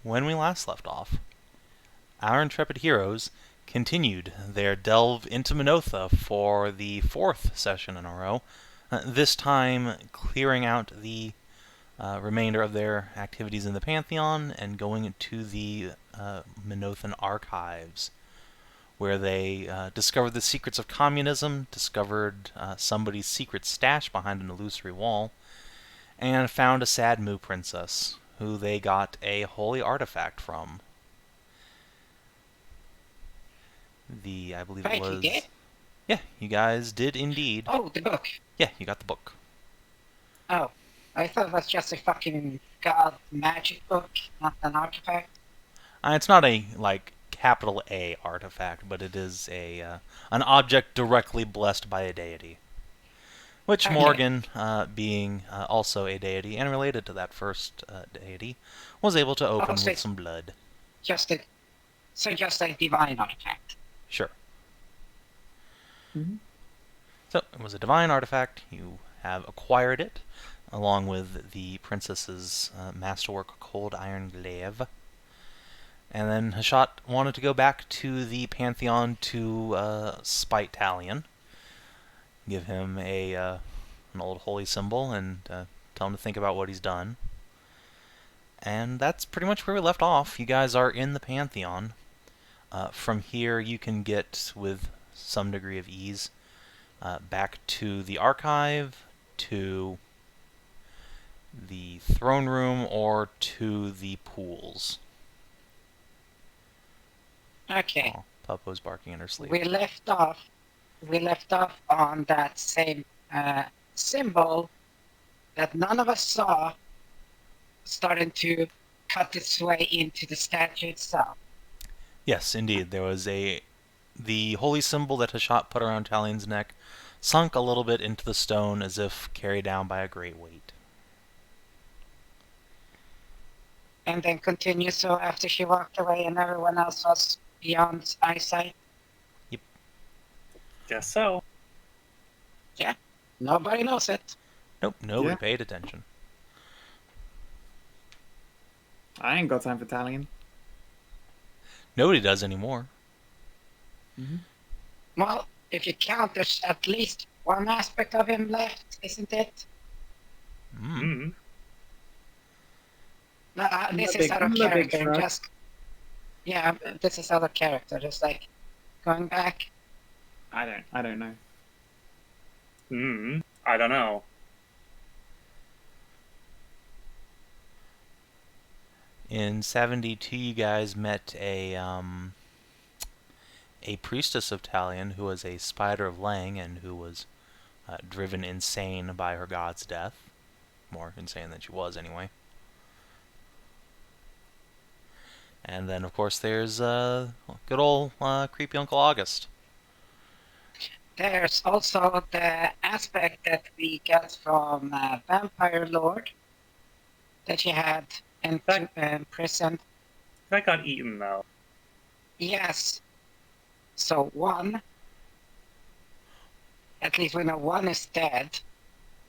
when we last left off, our intrepid heroes continued their delve into Minotha for the 4th session in a row, this time clearing out the remainder of their activities in the Pantheon and going to the Minothan archives, where they discovered the secrets of communism, discovered somebody's secret stash behind an illusory wall, and found a sad Moo princess, who they got a holy artifact from. I believe it was... You did? Yeah, you guys did indeed. Oh, the book. Yeah, you got the book. Oh, I thought it was just a fucking god magic book, not an artifact. It's not a, capital A artifact, but it is an object directly blessed by a deity. Which Okay. Morgan, being also a deity and related to that first deity, was able to open with some blood. Just a divine artifact. Sure. Mm-hmm. So, it was a divine artifact. You have acquired it, along with the princess's masterwork Cold Iron Glaive. And then Hashat wanted to go back to the Pantheon to spite Talion. Give him an old holy symbol and tell him to think about what he's done. And that's pretty much where we left off. You guys are in the Pantheon. From here, you can get, with some degree of ease, back to the archive, to the throne room, or to the pools. Okay. Oh, Puppo's barking in her sleep. We left off on that same symbol that none of us saw starting to cut its way into the statue itself. Yes, indeed. There was the holy symbol that Hashat put around Talion's neck sunk a little bit into the stone as if carried down by a great weight. And then continue so after she walked away and everyone else was beyond eyesight? Yep. Guess so. Yeah. Nobody knows it. Nope, nobody paid attention. I ain't got time for Talion. Nobody does anymore. Mm-hmm. Well, if you count, there's at least one aspect of him left, isn't it? Mm. No, this is out of character. This is out of character. Just like going back. I don't know. I don't know. In Sav&D, you guys met a priestess of Talion who was a spider of Lang and who was driven insane by her god's death. More insane than she was, anyway. And then, of course, there's good old creepy Uncle August. There's also the aspect that we got from Vampire Lord that you had in prison. That got eaten, though. Yes. So one, at least we know one is dead.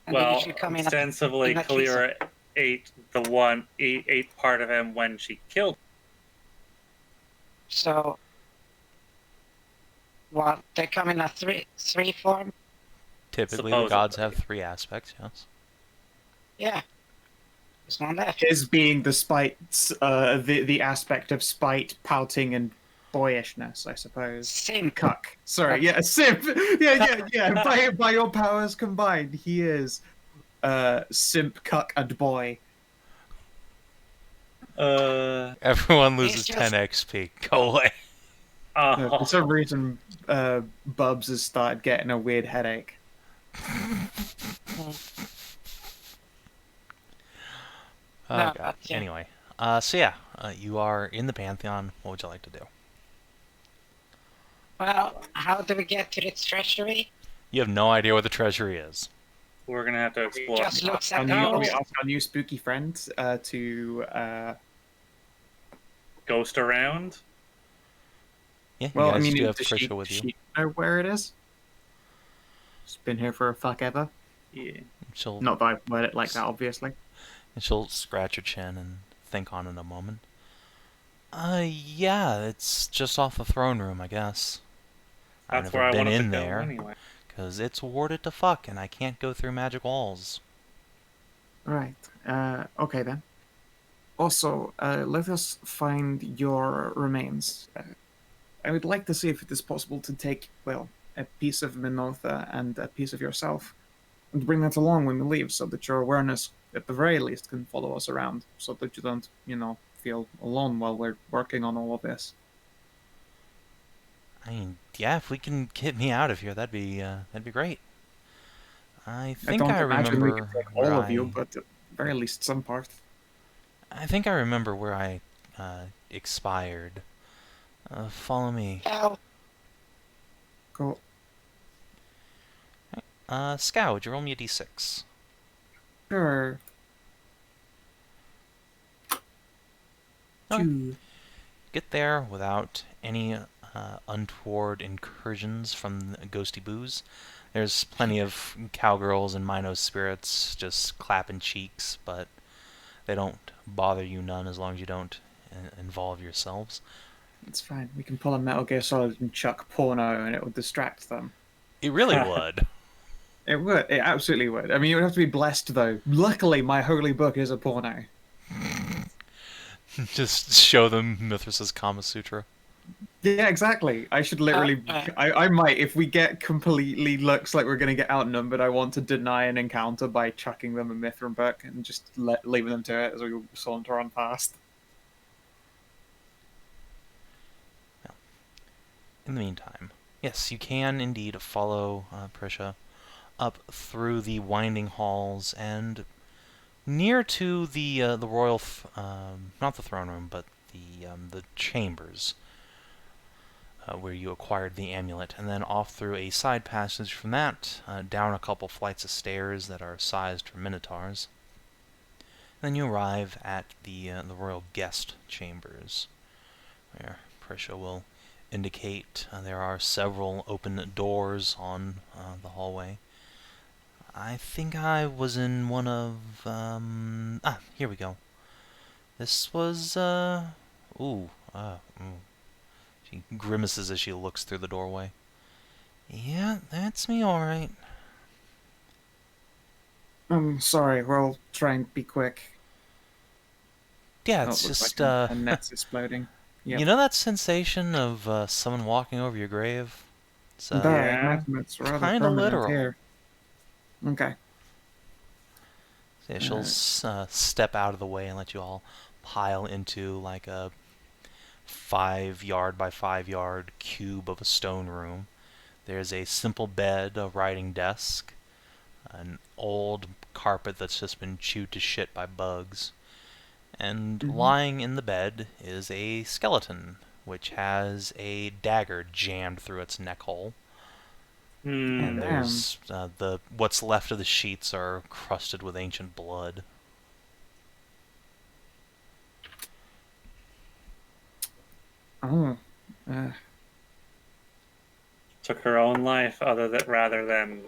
And then you should come in ostensibly, Kalira ate part of him when she killed him. So, what, they come in a three form? Typically, the gods have 3 aspects, yes. Yeah. There's one left. His being the spite, the aspect of spite, pouting, and boyishness, I suppose. Simp. Cuck. Sorry, yeah, simp. Yeah. By your powers combined, he is simp, cuck, and boy. Everyone loses 10 XP. Go away. For some reason, Bubs has started getting a weird headache. Oh, God. Yeah. Anyway, you are in the Pantheon. What would you like to do? Well, how do we get to its treasury? You have no idea where the treasury is. We're gonna have to explore. Just looks at We ask our new spooky friend to ghost around. Yeah. Well, you guys do have does Trisha with you. she know where it is? She's been here for a fuck ever. Yeah. Not that I word it like that, obviously. And she'll scratch her chin and think on it a moment. Yeah, it's just off the throne room, I guess. I've That's where never I been wanted to in go there, anyway. because it's warded to fuck, and I can't go through magic walls. Right. Okay then. Also, let us find your remains. I would like to see if it is possible to take, well, a piece of Minotha and a piece of yourself, and bring that along when we leave, so that your awareness, at the very least, can follow us around, so that you don't, feel alone while we're working on all of this. I mean, yeah, if we can get me out of here, that'd be great. I I think don't I imagine we can remember take where all of you, but at the very least some part. I think I remember where I expired. Follow me. Ow. Cool. Scout, would you roll me a d6? Sure. Okay. 2. Get there without any untoward incursions from the ghosty booze. There's plenty of cowgirls and Minos spirits just clapping cheeks, but they don't bother you none as long as you don't involve yourselves. It's fine. We can pull a Metal Gear Solid and chuck porno, and it will distract them. It really would. It would. It absolutely would. I mean, you would have to be blessed, though. Luckily, my holy book is a porno. Just show them Mithras' Kama Sutra. Yeah, exactly. I should literally. I might, if we get completely looks like we're going to get outnumbered, I want to deny an encounter by chucking them a Mithrin book and just leaving them to it as we saunter on past. In the meantime, yes, you can indeed follow Prisha up through the winding halls and near to the royal, not the throne room, but the chambers where you acquired the amulet, and then off through a side passage from that, down a couple flights of stairs that are sized for minotaurs. Then you arrive at the royal guest chambers, where Prisha will indicate there are several open doors on the hallway. I think I was in one of... here we go. This was, She grimaces as she looks through the doorway. Yeah, that's me, alright. I'm sorry, we'll try and be quick. Yeah, Oh, it's it looks just, like a net's exploding. Yep. You know that sensation of someone walking over your grave? It's, I Yeah. imagine it's rather kinda permanent literal. here. Okay. Yeah, she'll step out of the way and let you all pile into like a 5-yard by 5-yard cube of a stone room. There's a simple bed, a writing desk, an old carpet that's just been chewed to shit by bugs, and lying in the bed is a skeleton, which has a dagger jammed through its neck hole. And there's what's left of the sheets are crusted with ancient blood. Oh. Took her own life, rather than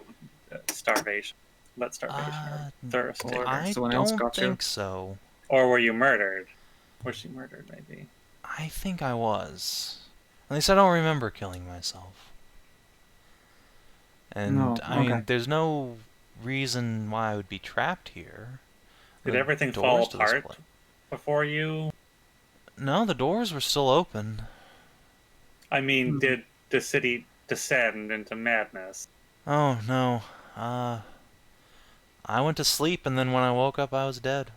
starvation. Let starvation or thirst. Or I someone else don't got you. think so. Or were you murdered? Was she murdered? Maybe. I think I was. At least I don't remember killing myself. And, No, I mean, okay. there's no reason why I would be trapped here. Did The everything doors fall to this apart place- before you? No, the doors were still open. I mean, did the city descend into madness? Oh, no. I went to sleep, and then when I woke up, I was dead.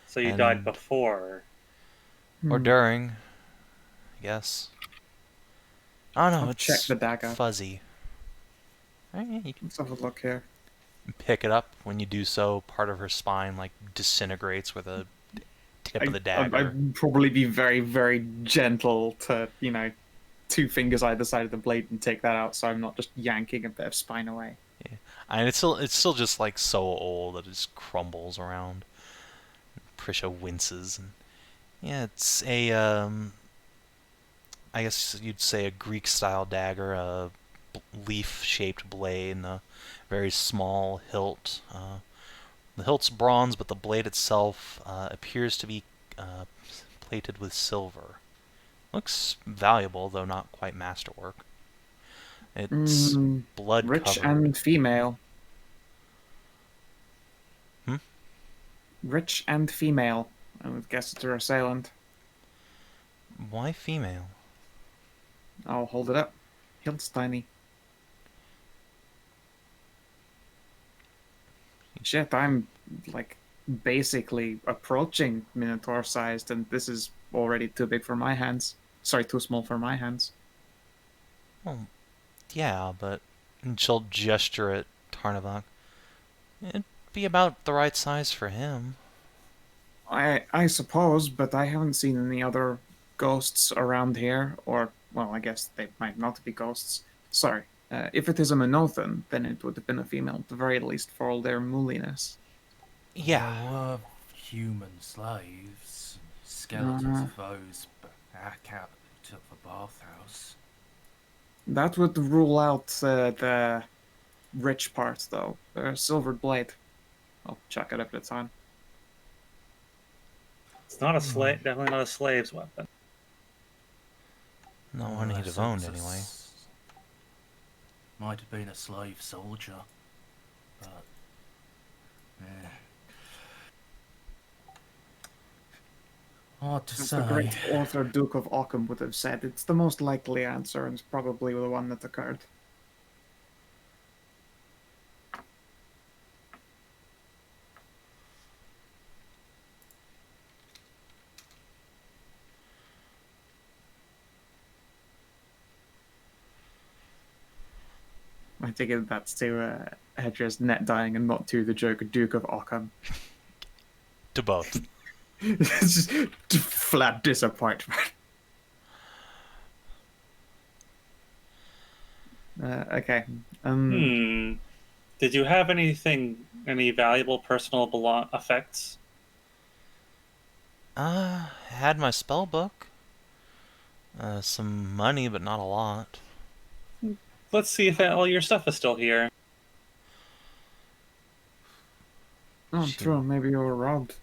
So you died And- before. Or during, I guess. Oh, no, I'll it's check the dagger. fuzzy. Right, yeah, you can Let's have a look here. pick it up. When you do so, part of her spine, like, disintegrates with the tip of the dagger. I'd probably be very, very gentle to, 2 fingers either side of the blade and take that out, so I'm not just yanking a bit of spine away. Yeah. And it's still just, like, so old that it just crumbles around. Prisha winces. And yeah, it's a, I guess you'd say a Greek-style dagger, a leaf-shaped blade, and a very small hilt. The hilt's bronze, but the blade itself appears to be plated with silver. Looks valuable, though not quite masterwork. It's blood Rich covered. and female. Hmm? Rich and female. I would guess it's her assailant. Why female? I'll hold it up. Hilt's tiny. Shit, I'm, like, basically approaching Minotaur-sized, and this is already too big for my hands. Sorry, too small for my hands. Well, yeah, but... And she'll gesture at Tarnavak. It'd be about the right size for him. I suppose, but I haven't seen any other ghosts around here, or, well, I guess they might not be ghosts. Sorry. If it is a Minothan, then it would have been a female, at the very least, for all their mooliness. Yeah. There were human slaves, skeletons of those cat who took the bathhouse. That would rule out the rich part, though. Silvered blade. I'll check it if it's on. It's not a slave. Definitely not a slave's weapon. Not one he'd have owned, anyway. Might have been a slave soldier, but... Hard to As say. the great author Duke of Ockham would have said, it's the most likely answer, and it's probably the one that occurred. I take it that's to Hedrah's net dying and not to the joke of Duke of Ockham. To both. It's just flat disappointment. Okay. Did you have any valuable personal effects? Had my spell book. Some money, but not a lot. Let's see if all your stuff is still here. Oh, Shoot. true. Maybe you were robbed.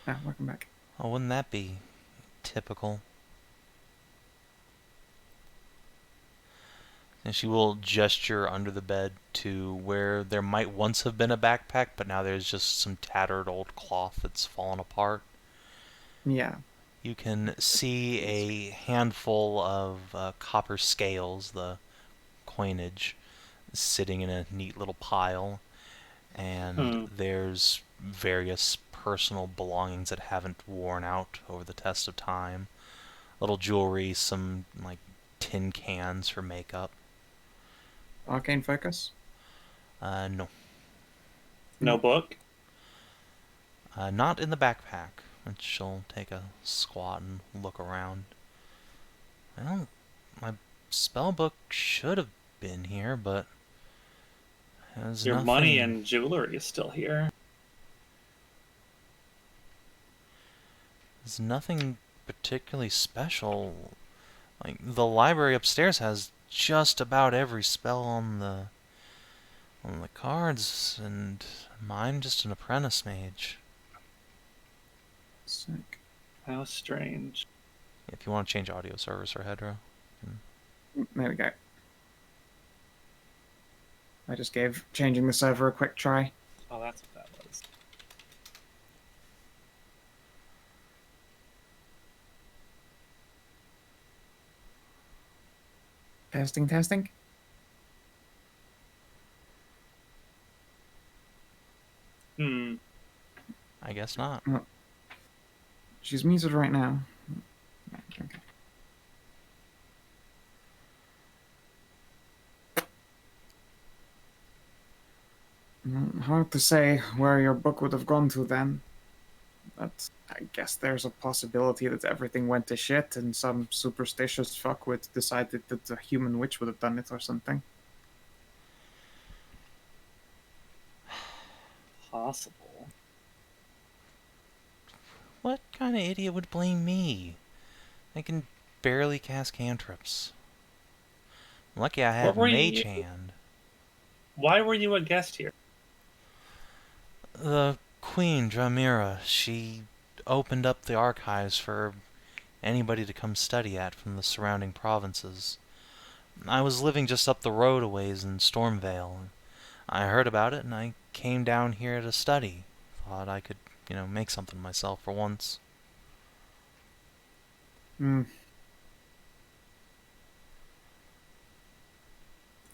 Ah, welcome back. Oh, wouldn't that be typical? And she will gesture under the bed to where there might once have been a backpack, but now there's just some tattered old cloth that's fallen apart. Yeah. You can see a handful of copper scales, the coinage, sitting in a neat little pile, and there's various personal belongings that haven't worn out over the test of time. Little jewelry, some like tin cans for makeup. Arcane focus? No. No book? Not in the backpack. And she'll take a squat and look around. Well, my spell book should have been here, but there's Your nothing... money and jewelry is still here. There's nothing particularly special. Like, the library upstairs has just about every spell on the cards, and I'm just an apprentice mage. Sick. How strange. If you want to change audio service or Hedrah. There we go. I just gave changing the server a quick try. Oh, that's what that was. Testing, testing. I guess not. She's muted right now. Okay. Hard to say where your book would have gone to then. But I guess there's a possibility that everything went to shit and some superstitious fuckwit decided that a human witch would have done it or something. Possible. What kind of idiot would blame me? I can barely cast cantrips. Lucky I have Mage Hand. Why were you a guest here? The Queen, Dramira, she opened up the archives for anybody to come study at from the surrounding provinces. I was living just up the road a ways in Stormvale. I heard about it, and I came down here to study. Thought I could, make something myself for once. Hmm.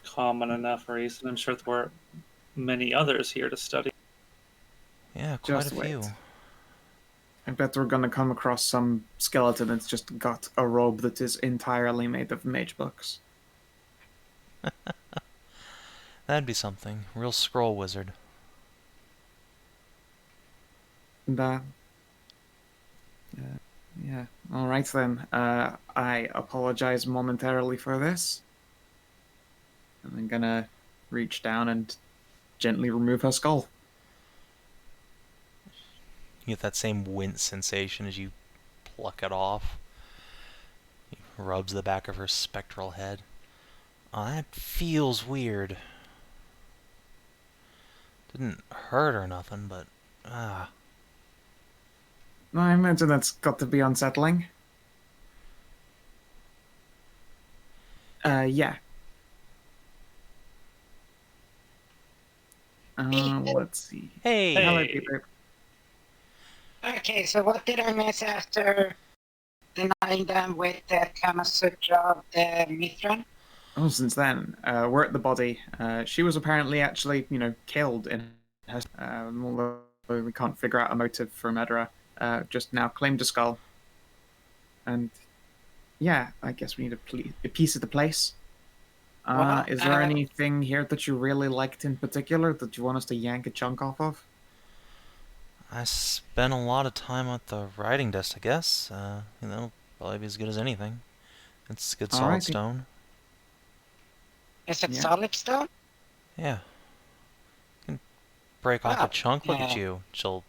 Common enough reason. I'm sure there were many others here to study. Yeah, quite Just a wait. few. I bet we're gonna come across some skeleton that's just got a robe that is entirely made of mage books. That'd be something. Real scroll wizard. And, yeah. All right then. I apologize momentarily for this. And I'm gonna reach down and gently remove her skull. You get that same wince sensation as you pluck it off. He rubs the back of her spectral head. Oh, that feels weird. Didn't hurt or nothing, but I imagine that's got to be unsettling. Yeah. Let's see. Hey! Hello, Hey. Peter. Okay, so what did I miss after denying them with the Kama Sutra of the Mithran? Oh, since then, we're at the body. She was apparently actually, killed in her. Although we can't figure out a motive for Hedrah. Just now claimed a skull. And yeah, I guess we need a piece of the place. Well, Is there anything here that you really liked in particular that you want us to yank a chunk off of? I spent a lot of time at the writing desk, I guess. Probably be as good as anything. It's good solid Alrighty. stone. Is it Yeah. solid stone? Yeah. You can break off Wow. a chunk. Look at Yeah. you. She'll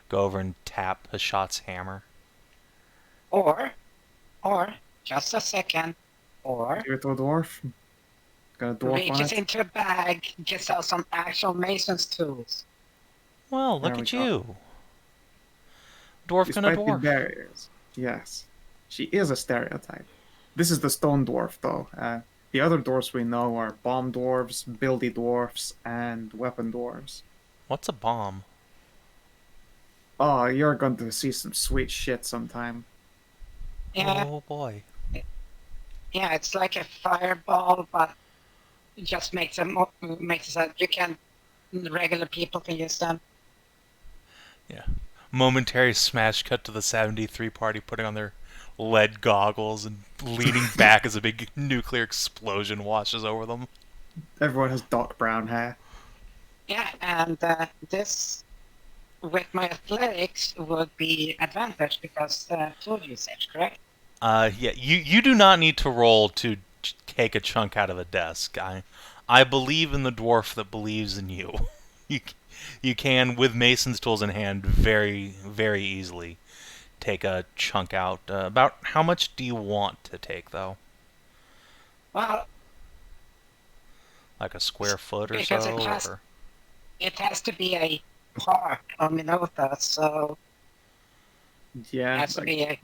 go over and tap Hashat's hammer. Or, just a second, or Give it to a dwarf. Got a dwarf on reaches it. into a bag, gets out some actual mason's tools. Well, look There at we go. you. Dwarf gonna Despite the dwarf. barriers. Yes. She is a stereotype. This is the stone dwarf, though. The other dwarfs we know are bomb dwarves, buildy dwarfs, and weapon dwarves. What's a bomb? Oh, you're going to see some sweet shit sometime. Yeah, Oh boy. yeah, it's like a fireball, but it just makes it so you can regular people can use them. Yeah. Momentary smash cut to the Sav&D party putting on their lead goggles and leaning back as a big nuclear explosion washes over them. Everyone has dark brown hair. Yeah, and this with my athletics would be advantage because tool usage, correct? Yeah, you do not need to roll to take a chunk out of a desk. I believe in the dwarf that believes in you. You can, with Mason's tools in hand, very, very easily take a chunk out. About how much do you want to take, though? Well, Like a square foot or Because so? it has- Or? it has to be a part of Minotha, so it Yeah, has to be a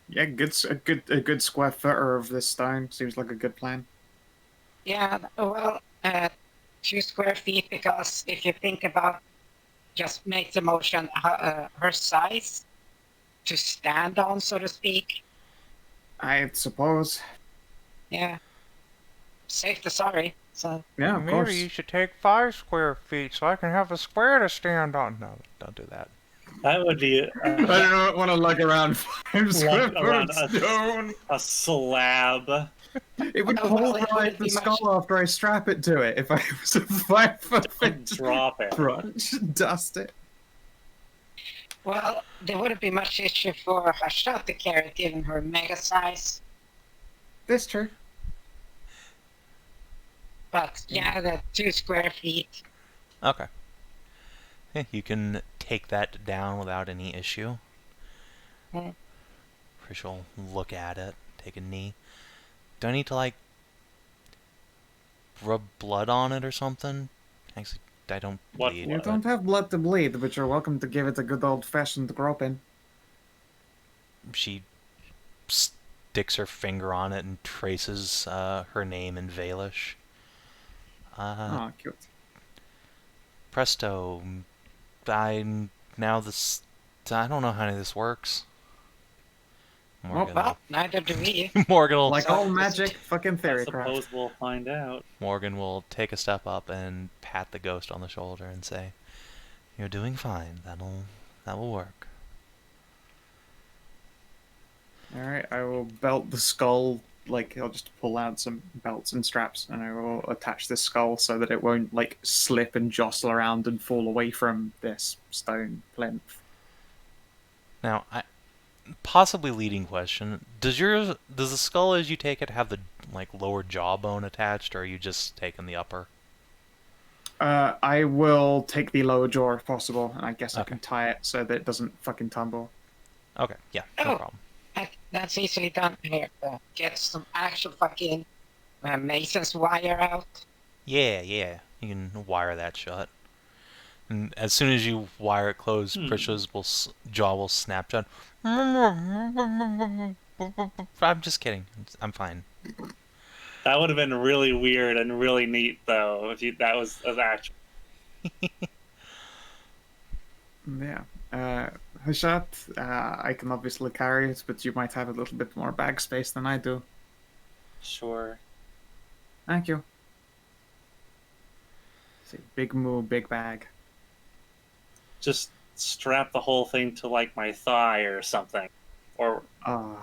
yeah, a good square footer of this stone seems like a good plan. yeah. Well, 2 square feet because if you think about just make the motion her size to stand on, so to speak. I suppose. Yeah. Safe to sorry. So Yeah, of course. should take 5 square feet so I can have a square to stand on. No, don't do that. That would be I don't want to lug around 5 square Lug around foot stone. a slab. It would Oh, well, it pulverize wouldn't the be skull much. after I strap it to it. If I was a 5 foot Drop it. crunch, dust it. well, there wouldn't be much issue for Hashat to carry given her mega size. That's true. But yeah, the 2 square feet. Okay. Yeah, you can take that down without any issue. Hmm. She'll look at it, take a knee. Do I need to, like, rub blood on it or something? Actually, I don't What bleed. You blood? but- don't have blood to bleed, but you're welcome to give it a good old-fashioned groping. she sticks her finger on it and traces her name in Valish. Oh, cute. Presto. I don't know how any of this works. Morgan, Well, neither do we. Morgan will Like all magic, fucking I fairy craft. suppose we'll find out. Morgan will take a step up and pat the ghost on the shoulder and say, "You're doing fine. That will work." Alright, I will belt the skull, like, I'll just pull out some belts and straps, and I will attach the skull so that it won't, like, slip and jostle around and fall away from this stone plinth. Now, possibly leading question: does the skull, as you take it, have the lower jawbone attached, or are you just taking the upper? I will take the lower jaw if possible, and I guess I Okay. can tie it so that it doesn't fucking tumble. Okay, yeah, no Oh. problem. That's easily done here. Get some actual fucking mason's wire out. Yeah, you can wire that shut. And as soon as you wire it closed, Prisha's jaw will snap shut. I'm just kidding. I'm fine. That would have been really weird and really neat, though, if that was actual. Yeah. Hashat, I can obviously carry it, but you might have a little bit more bag space than I do. Sure. Thank you. See, big moo, big bag. Just strap the whole thing to, like, my thigh or something. Or I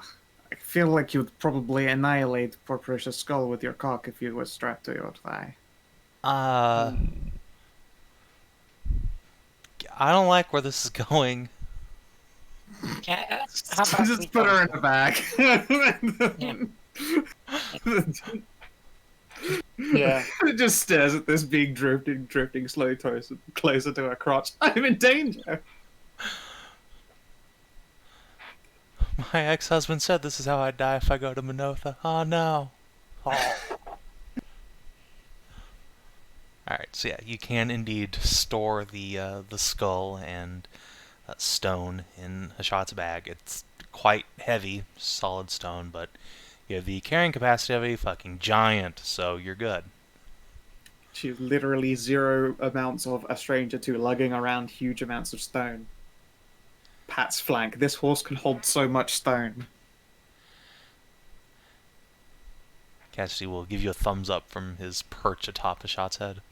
feel like you'd probably annihilate poor Precious Skull with your cock if you was strapped to your thigh. I don't like where this is going. Yeah, how about we Just put her in a bag. Yeah. It just stares at this being drifting slowly closer to her crotch. I'm in danger. My ex-husband said this is how I'd die if I go to Minotha. Oh no. Oh. Alright, so yeah, you can indeed store the skull and stone in Hashat's bag. It's quite heavy, solid stone, but you have the carrying capacity of a fucking giant, so you're good. She's literally 0 amounts of a stranger to lugging around huge amounts of stone. Pat's flank. This horse can hold so much stone. Cassidy will give you a thumbs up from his perch atop Hashat's head.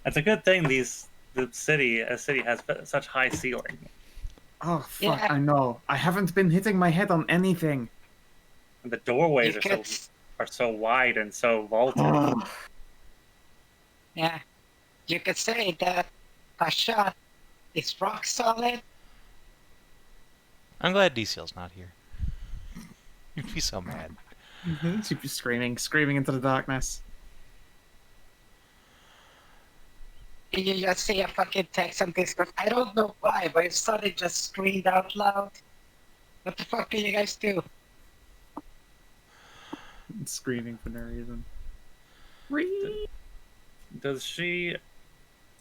It's a good thing a city has such high ceiling. Oh, fuck, Yeah. I know. I haven't been hitting my head on anything. And the doorways You are so wide and so vaulted. Oh, Yeah, you could say that Hashat is rock solid. I'm glad DCL's not here. You'd be so mad. she'd be screaming into the darkness. You just see a fucking text on Discord. I don't know why, but it suddenly just screamed out loud. What the fuck do you guys do? Screaming for no reason.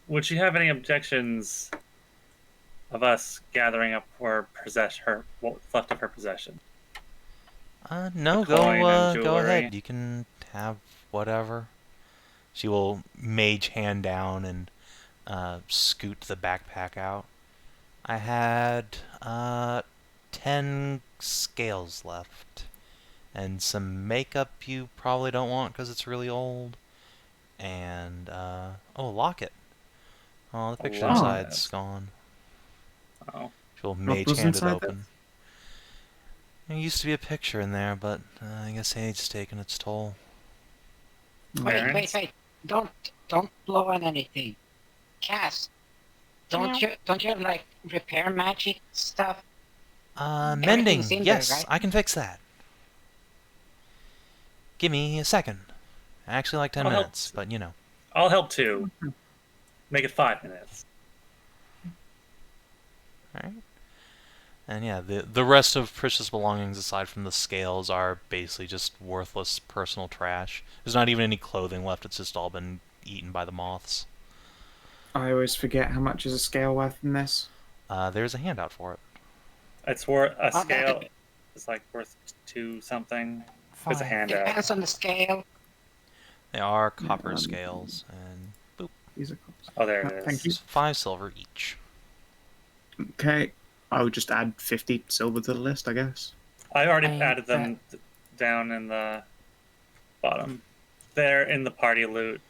Would she have any objections of us gathering up what's left of her possession? No, The coin and go ahead. jewelry. You can have whatever. She will mage hand down and scoot the backpack out. I had 10 scales left. And some makeup you probably don't want because it's really old. And, a locket. Oh, the picture locket. inside's gone. Oh. She'll mage was hand it inside open. There used to be a picture in there, but I guess age's taken its toll. Wait. Don't blow on anything. Cass, don't you have like repair magic stuff? Mending. Everything's in there, Yes, right? I can fix that. Give me a second. I actually like 10 I'll help. minutes, but you know. I'll help too. Make it 5 minutes. Alright. And yeah, the rest of Prisha's belongings, aside from the scales, are basically just worthless personal trash. There's not even any clothing left, it's just all been eaten by the moths. I always forget how much is a scale worth in this. There's a handout for it. It's worth a Oh, that scale. It's like worth 2 something. There's a 5. handout. depends on the scale. They are copper scales, and boop, These are cool. Oh, there it is. Thank you. it's 5 silver each. Okay. I would just add 50 silver to the list, I guess. I already I- added them down in the bottom. They're in the party loot.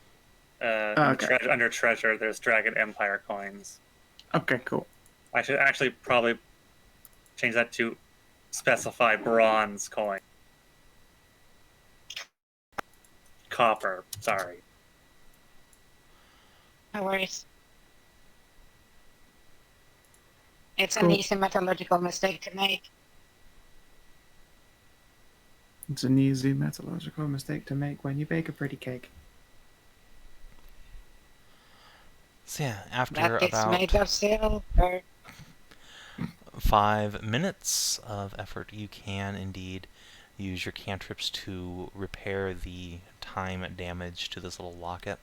Okay. Under treasure, there's Dragon Empire coins. Okay, cool. I should actually probably change that to specify bronze coin. Copper, sorry. No worries. It's an Cool. easy metallurgical mistake to make. It's an easy metallurgical mistake to make when you bake a pretty cake. So yeah, after That it's about made of silver. 5 minutes of effort, you can indeed use your cantrips to repair the time damage to this little locket.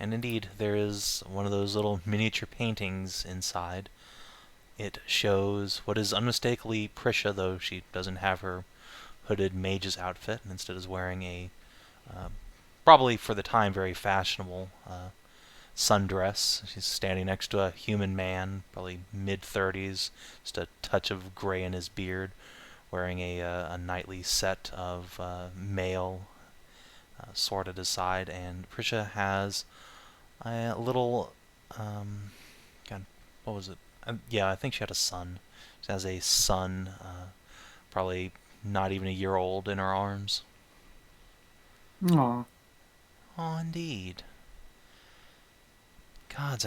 And indeed, there is one of those little miniature paintings inside. It shows what is unmistakably Prisha, though she doesn't have her hooded mage's outfit, and instead is wearing a, probably for the time, very fashionable sundress. She's standing next to a human man, probably mid-30s, just a touch of gray in his beard, wearing a knightly set of mail sword at his side, and Prisha has a little, God, what was it? Yeah, I think she had a son. She has a son, probably not even a year old, in her arms. Aw. Oh, indeed. Gods,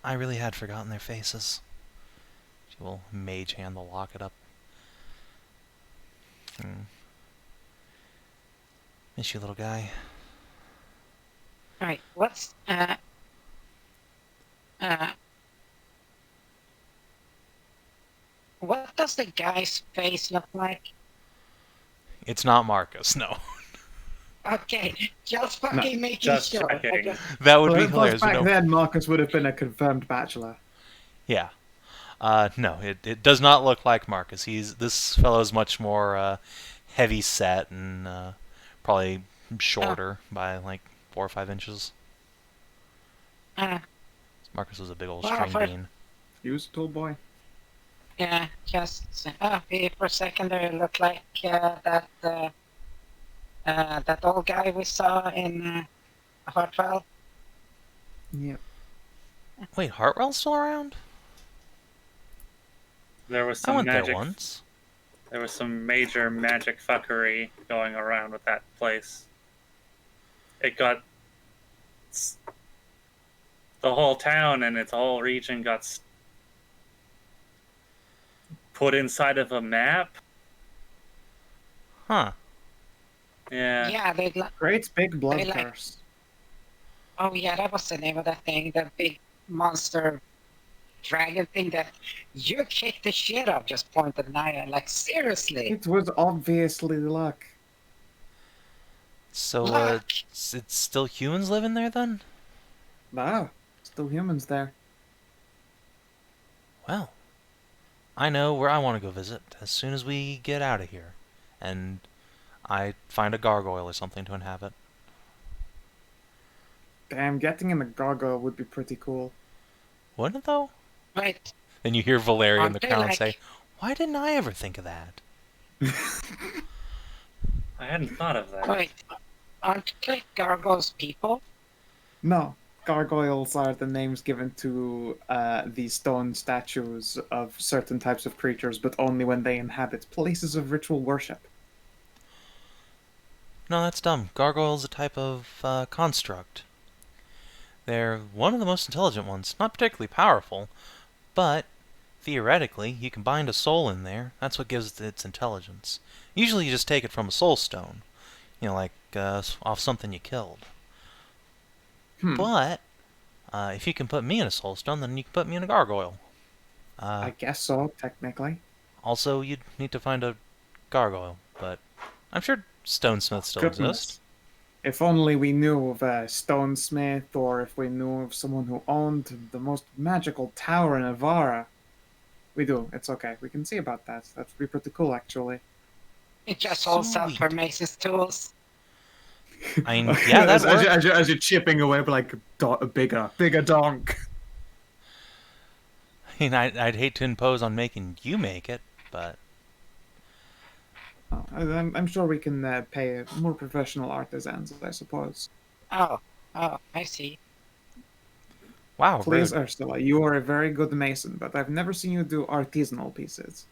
I really had forgotten their faces. She will mage hand the locket up. Miss you, little guy. Alright, what's what does the guy's face look like? It's not Marcus, no. Okay, just fucking making just sure. checking. That would Well, be if it was hilarious. but back no. then, Marcus would have been a confirmed bachelor. Yeah. No, it does not look like Marcus. This fellow's much more heavy set and probably shorter by like 4 or 5 inches. Marcus was a big old Well, string for- bean. He was a tall boy. Yeah, just for a second there it looked like that old guy we saw in Hartwell. Yep. Wait, Hartwell's still around? There was I some went magic. there once. There was some major magic fuckery going around with that place. It got the whole town and its whole region got put inside of a map. Huh. Yeah. Yeah, they. Great big blood They like- curse. Oh yeah, that was the name of that thing. That big monster dragon thing that you kicked the shit out. Just pointed Nahia. Like seriously. It was obviously luck. So, Look. it's still humans living there then? No, still humans there. Well, I know where I want to go visit as soon as we get out of here. And I find a gargoyle or something to inhabit. Damn, getting in a gargoyle would be pretty cool. Wouldn't it, though? Right. Then you hear Valeria in the Aren't they crowd like- say, "Why didn't I ever think of that?" I hadn't thought of that. Wait. Aren't like gargoyles people? No, gargoyles are the names given to the stone statues of certain types of creatures, but only when they inhabit places of ritual worship. No, that's dumb. Gargoyle's a type of construct. They're one of the most intelligent ones. Not particularly powerful, but theoretically, you can bind a soul in there. That's what gives it its intelligence. Usually you just take it from a soul stone. You know, like off something you killed. But if you can put me in a soul stone, then you can put me in a gargoyle. I guess so, technically. Also, you'd need to find a gargoyle, but I'm sure stonesmiths still Goodness. exist. If only we knew of a stonesmith, or if we knew of someone who owned the most magical tower in Avara. We do. It's okay. We can see about that. That would be pretty cool, actually. It just holds up Sweet. for Mason's tools. I mean, yeah, that works. as you're chipping away, but like a bigger donk. I mean, I'd hate to impose on making you make it, but Oh, I'm sure we can pay more professional artisans, I suppose. Oh, I see. wow, Please, rude. Ursula, you are a very good mason, but I've never seen you do artisanal pieces.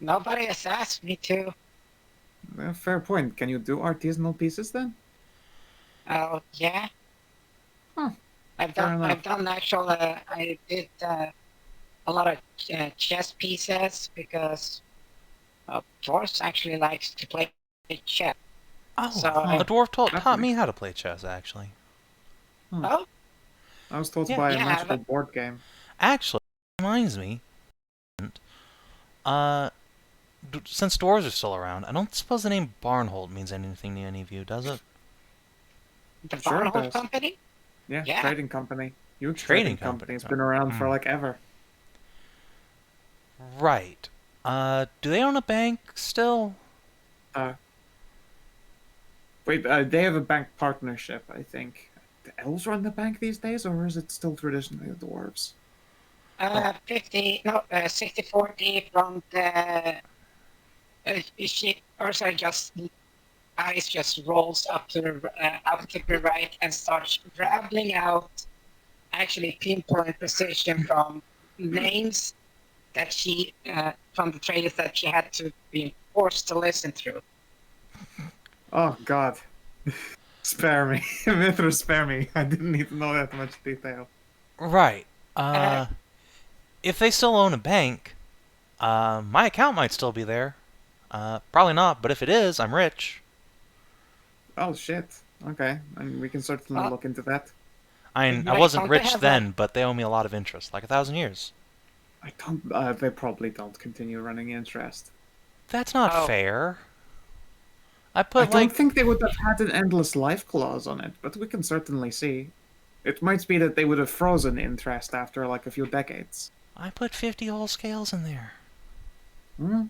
Nobody has asked me to. Fair point. Can you do artisanal pieces then? Oh, yeah. Huh. I've Fair done. enough. I've done actual. I did a lot of chess pieces because Dwarf actually likes to play chess. Oh, So a dwarf taught Definitely. me how to play chess, actually. Oh, I was taught Yeah. by a Yeah, magical but- board game. Actually, reminds me, since dwarves are still around, I don't suppose the name Barnhold means anything to any of you, does it? the Sure it Barnhold does. Company. Yeah, Yeah. trading company. Huge Trading trading company. company. It's been around for Hmm. like ever. Right. Do they own a bank still? Wait, they have a bank partnership, I think. The elves run the bank these days, or is it still traditionally the dwarves? 60-40 from the. Ursula just eyes just rolls up to the right and starts rambling out, actually pinpoint precision from names that she from the traders that she had to be forced to listen through. Oh God, spare me, Mithra, spare me. I didn't need to know that much detail. Right. If they still own a bank, my account might still be there. Probably not, but if it is, I'm rich. Oh shit. Okay, and we can certainly look into that. I Right, wasn't don't they rich have then, but they owe me a lot of interest, like 1,000 years. I don't. They probably don't continue running interest. That's not Oh. fair. I I put don't like think they would have had an endless life clause on it, but we can certainly see. It might be that they would have frozen interest after like a few decades. I put 50 whole scales in there. Hmm?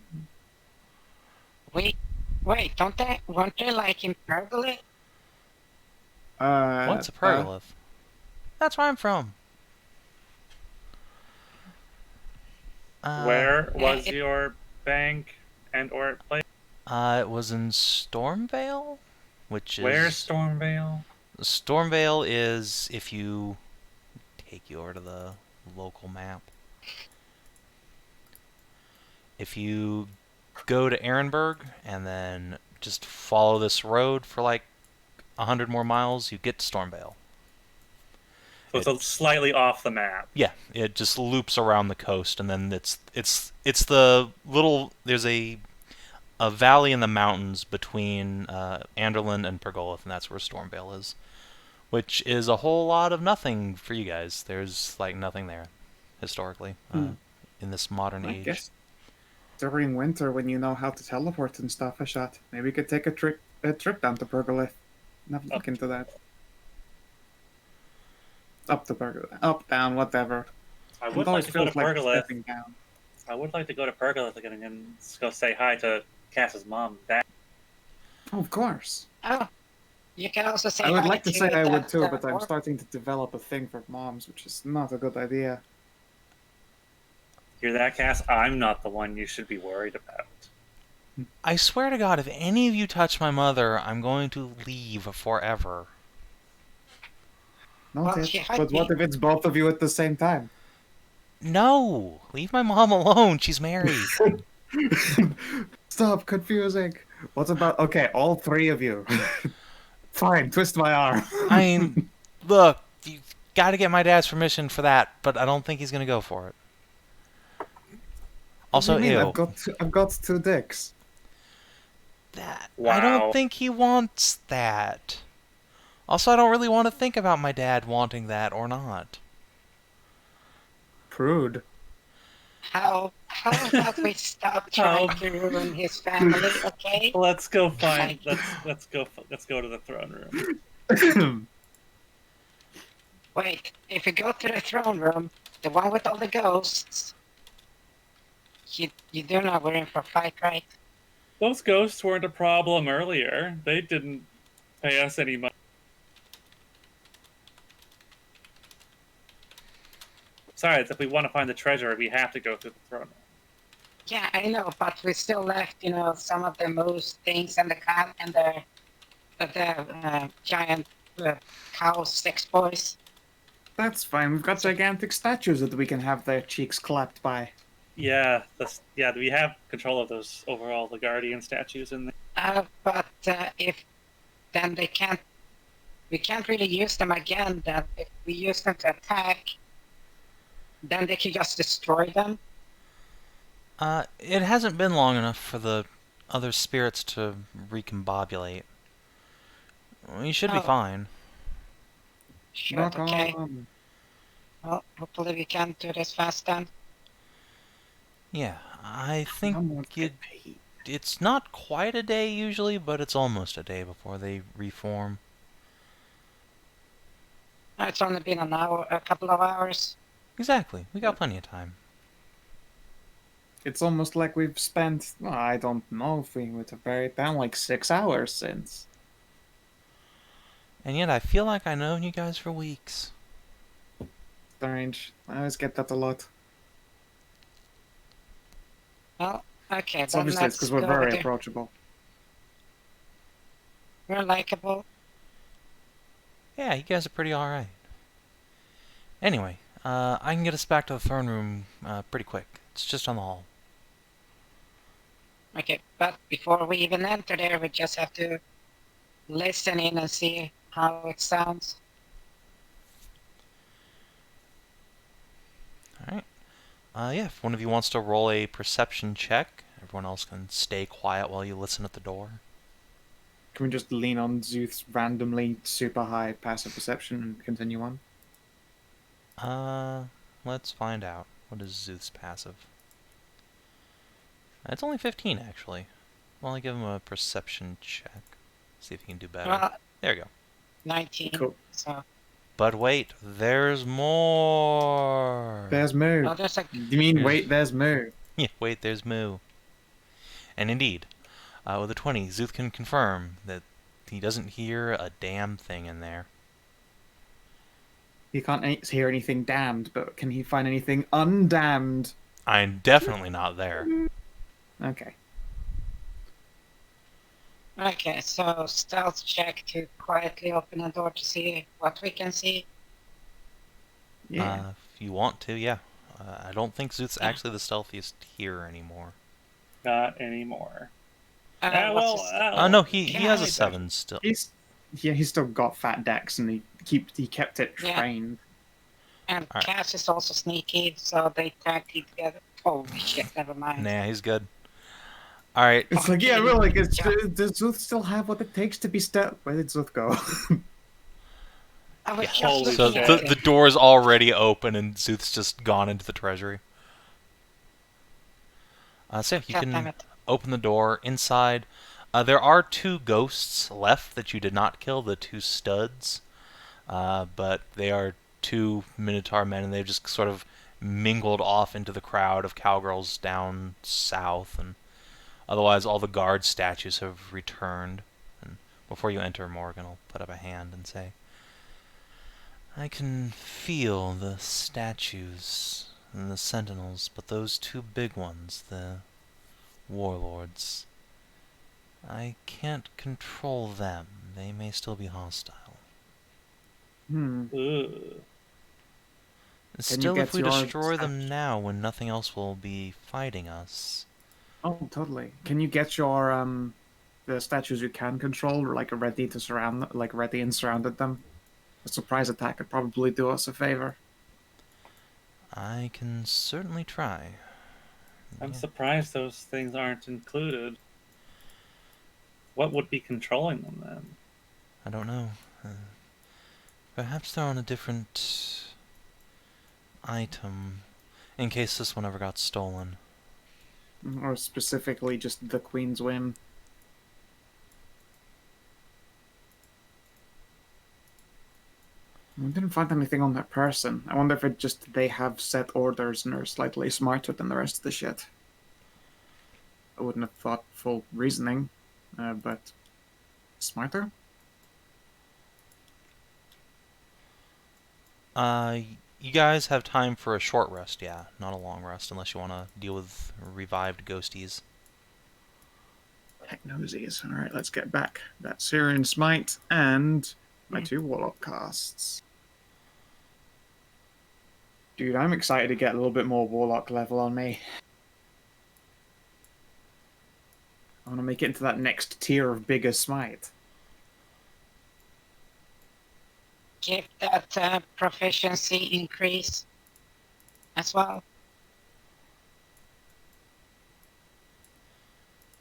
Wait, weren't they like in Pergolet? What's a pergolith? That's where I'm from. Where was it- your bank and/or place? It was in Stormvale, which is Where's Stormvale? Stormvale is if you take you over to the local map. If you go to Ehrenberg and then just follow this road for like 100 more miles, you get to Stormvale. So it's slightly off the map. Yeah, it just loops around the coast, and then it's the little there's a valley in the mountains between Anderlin and Pergolith, and that's where Stormvale is, which is a whole lot of nothing for you guys. There's like nothing there historically in this modern I age. guess during winter, when you know how to teleport and stuff, Hashat, maybe we could take a trip down to Pergolith and have a look into that. Up to Pergolith, up, down, whatever. I It would always like to go to feels like Pergolith. stepping down. I would like to go to Pergolith again and go say hi to Cass's mom. That Oh, of course. Oh, you can also say. I would hi like to say I would that, too, but I'm orc. starting to develop a thing for moms, which is not a good idea. hear that, Cass? I'm not the one you should be worried about. I swear to God, if any of you touch my mother, I'm going to leave forever. Noted. she might But what be. if it's both of you at the same time? No, leave my mom alone. She's married. Stop confusing. What about okay, all three of you? Fine, twist my arm. I mean, look, you got to get my dad's permission for that, but I don't think he's gonna go for it. Also, What do you mean? ew. I've got two dicks. That I Wow. don't think he wants that. Also, I don't really want to think about my dad wanting that or not. Prude. How about we stop trying to ruin his family, okay? Let's go find. Let's go to the throne room. Wait, if you go to the throne room, the one with all the ghosts, You do know we're in for a fight, right? Those ghosts weren't a problem earlier. They didn't pay us any money. Besides, if we want to find the treasure, we have to go through the throne room. Yeah, I know, but we still left, some of the most things and the giant cow sex boys. That's fine. We've got gigantic statues that we can have their cheeks clapped by. Yeah, we have control of those overall, the guardian statues in there. But if then we can't really use them again. Then if we use them to attack, then they can just destroy them. It hasn't been long enough for the other spirits to recombobulate. We should be fine. Sure, Rock okay. on. Well, hopefully we can do this fast then. Yeah, I think Someone's get paid. it's not quite a day usually, but it's almost a day before they reform. It's only been a couple of hours. Exactly. We got plenty of time. It's almost like we've spent, I don't know if we would have buried down like 6 hours since. And yet I feel like I've known you guys for weeks. Strange. I always get that a lot. Well, okay. It's then obviously let's because we're go very with it. approachable. We're likable. Yeah, you guys are pretty alright. Anyway, I can get us back to the throne room pretty quick. It's just on the hall. Okay, but before we even enter there, we just have to listen in and see how it sounds. Alright. Yeah, if one of you wants to roll a perception check, everyone else can stay quiet while you listen at the door. Can we just lean on Szooth's randomly super high passive perception and continue on? Let's find out. What is Szooth's passive? It's only 15, actually. Well, I'll give him a perception check. See if he can do better. Well, There you go. 19. Cool. So, But wait, there's more! There's Moo. well, there's like, You mean, Here's- wait, there's Moo. Yeah, wait, there's Moo. And indeed, with a 20, Szooth can confirm that he doesn't hear a damn thing in there. He can't hear anything damned, but can he find anything undamned? I'm definitely not there. Okay. okay, so stealth check to quietly open the door to see what we can see. Yeah. If you want to, yeah. I don't think Szooth's actually the stealthiest here anymore. Not anymore. What's his- No, he Yeah, has a he 7 still. He's still got fat decks and he kept it Yeah. trained. And Alright. Cass is also sneaky, so they tag team together. Holy shit, never mind. Nah, he's good. Alright, It's like, yeah, we're like, Yeah. does Szooth still have what it takes to be stealth? Where did Szooth go? I was yeah. just Holy So looking shit. at the it. door's already open and Szooth's just gone into the treasury. So you God damn can it. open the door. Inside, there are 2 ghosts left that you did not kill, the 2 studs. But they are 2 Minotaur men, and they've just sort of mingled off into the crowd of cowgirls down south, and otherwise all the guard statues have returned. And before you enter, Morgan will put up a hand and say, I can feel the statues and the sentinels, but those 2 big ones, the warlords, I can't control them. They may still be hostile. Ugh. Still, get if we your destroy them statue? now when nothing else will be fighting us... Oh, totally. Can you get your the statues you can control, or like ready to surround, like ready and surrounded them? A surprise attack could probably do us a favor. I can certainly try. I'm Yeah. surprised those things aren't included. What would be controlling them then? I don't know. Perhaps they're on a different item, in case this one ever got stolen. Or specifically just the Queen's whim. We didn't find anything on that person. I wonder if it just they have set orders and are slightly smarter than the rest of the shit. I wouldn't have thought full reasoning, but smarter. You guys have time for a short rest, yeah, not a long rest, unless you want to deal with revived ghosties. Heck nosies. Alright, let's get back that Syrian Smite and my 2 Warlock casts. Dude, I'm excited to get a little bit more Warlock level on me. I want to make it into that next tier of bigger Smite. Give that proficiency increase as well.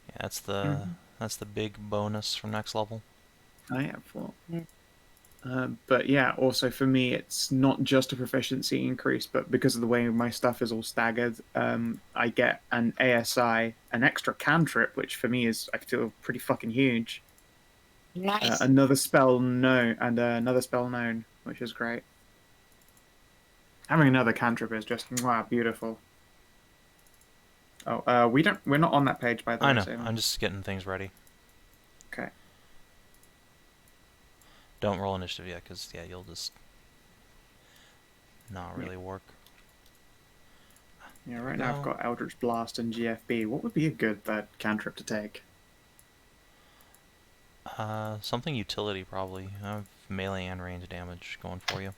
Yeah, that's the big bonus from next level. I have 4. But yeah, also for me, it's not just a proficiency increase, but because of the way my stuff is all staggered, I get an ASI, an extra cantrip, which for me is, I feel, pretty fucking huge. Nice. Another spell known, and another spell known, which is great. Having another cantrip is just beautiful. Oh, we're not on that page, by the way. I know. Savin. I'm just getting things ready. Okay. Don't roll initiative yet, because yeah, you'll just not really work. Yeah, right now I've got Eldritch Blast and GFB. What would be a good cantrip to take? Something utility probably. I have melee and range damage going for you.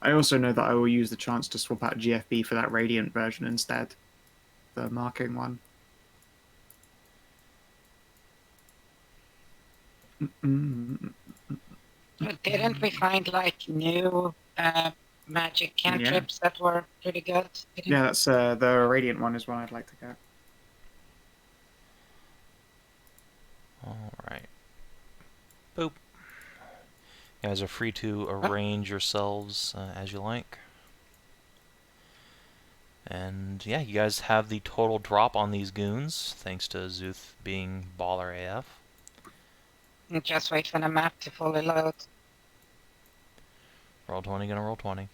I also know that I will use the chance to swap out GFB for that Radiant version instead. The marking one. But didn't we find like new magic cantrips that were pretty good? Yeah, that's the Radiant one is one I'd like to get. Alright. Boop. You guys are free to arrange yourselves as you like. And yeah, you guys have the total drop on these goons, thanks to Szooth being baller AF. And just wait for the map to fully load. Roll 20, gonna roll 20.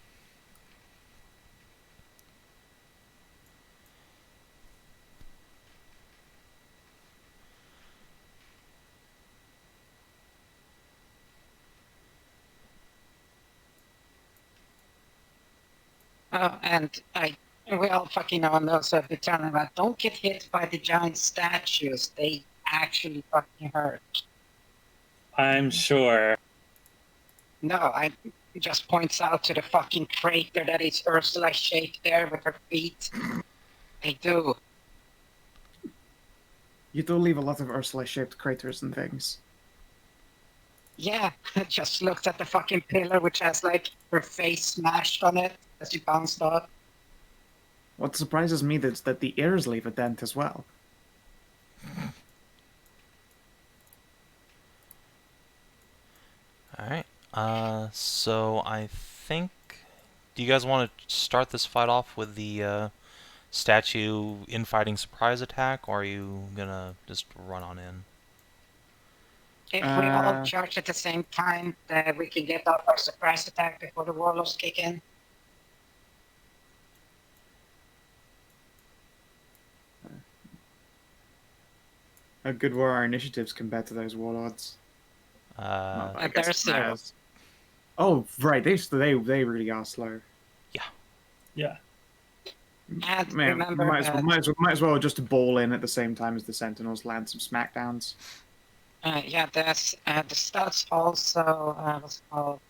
Oh, and we all fucking know and also the Tarnavak, don't get hit by the giant statues. They actually fucking hurt. I'm sure. No, I just points out to the fucking crater that is Ursula shaped there with her feet. They do. You do leave a lot of Ursula-shaped craters and things. Yeah, just looked at the fucking pillar which has like her face smashed on it as she bounced off. What surprises me is that the ears leave a dent as well. Alright. So I think... Do you guys want to start this fight off with the statue infighting surprise attack, or are you gonna just run on in? If we all charge at the same time, we can get off our surprise attack before the Warlocks kick in. How good were our initiatives compared to those warlords? I guess they're slow. Oh, right, they really are slow. Yeah. And Man, remember might as well just ball in at the same time as the Sentinels land some smackdowns. yeah, there's the stats also what's it called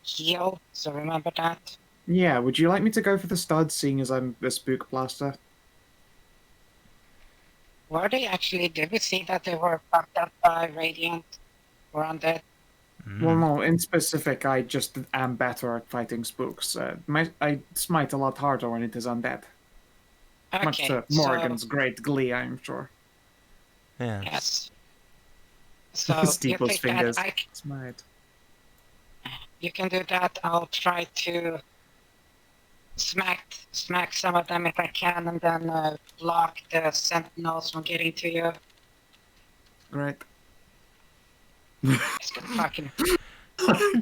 heal, so remember that. Yeah, would you like me to go for the studs, seeing as I'm the spook blaster? Were they actually, did we see that they were fucked up by Radiant or Undead? Well, no, in specific, I just am better at fighting spooks. I smite a lot harder when it is undead. Okay, Much to Morrigan's great glee, I'm sure. Yeah. Yes. So Steeple's fingers. That Smite. you can do that. I'll try to smack some of them if I can, and then block the Sentinels from getting to you. Right. It's gonna fucking...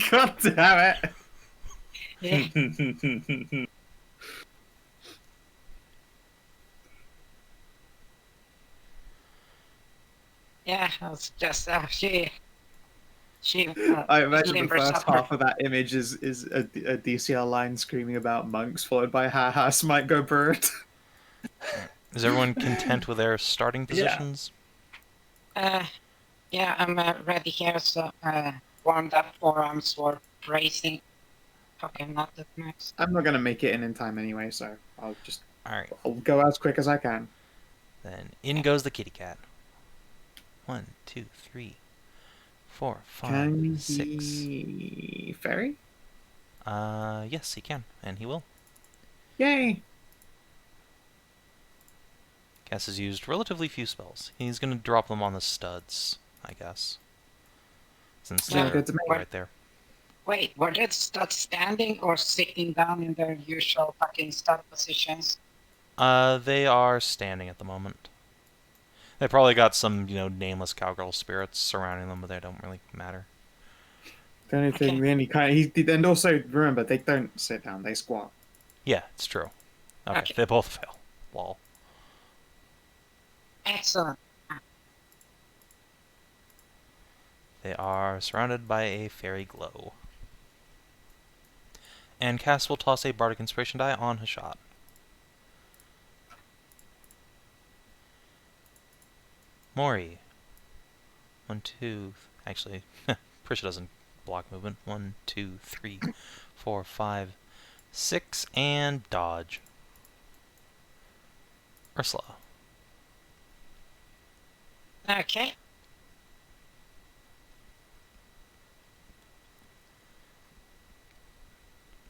God damn it! Yeah, yeah, it's just she I imagine the limbers first up her. half of that image is a DCR line screaming about monks, followed by "Ha smite go bird." Is everyone content with their starting Yeah. positions? Yeah, I'm ready here, so warmed up forearms for bracing. Okay, not that much. I'm not gonna make it in time anyway, so Alright, I'll go as quick as I can. then in goes the kitty cat. 1, 2, 3, 4, 5, Can 6. he fairy? Yes, he can, and he will. Yay! Cass has used relatively few spells. He's gonna drop them on the studs, I guess. Since Sounds they're good to me. right there. Wait, were they stud standing or sitting down in their usual fucking stud positions? They are standing at the moment. They probably got some, nameless cowgirl spirits surrounding them, but they don't really matter. The only thing, the only kind, and also remember they don't sit down; they squat. Yeah, it's true. Okay, Okay. they both fail. Lol. Excellent. They are surrounded by a fairy glow. And Cass will toss a Bardic Inspiration die on Hashat. Mori. 1, 2... Actually, Prisha doesn't block movement. 1, 2, 3, 4, 5, 6, and dodge. Ursula. Okay.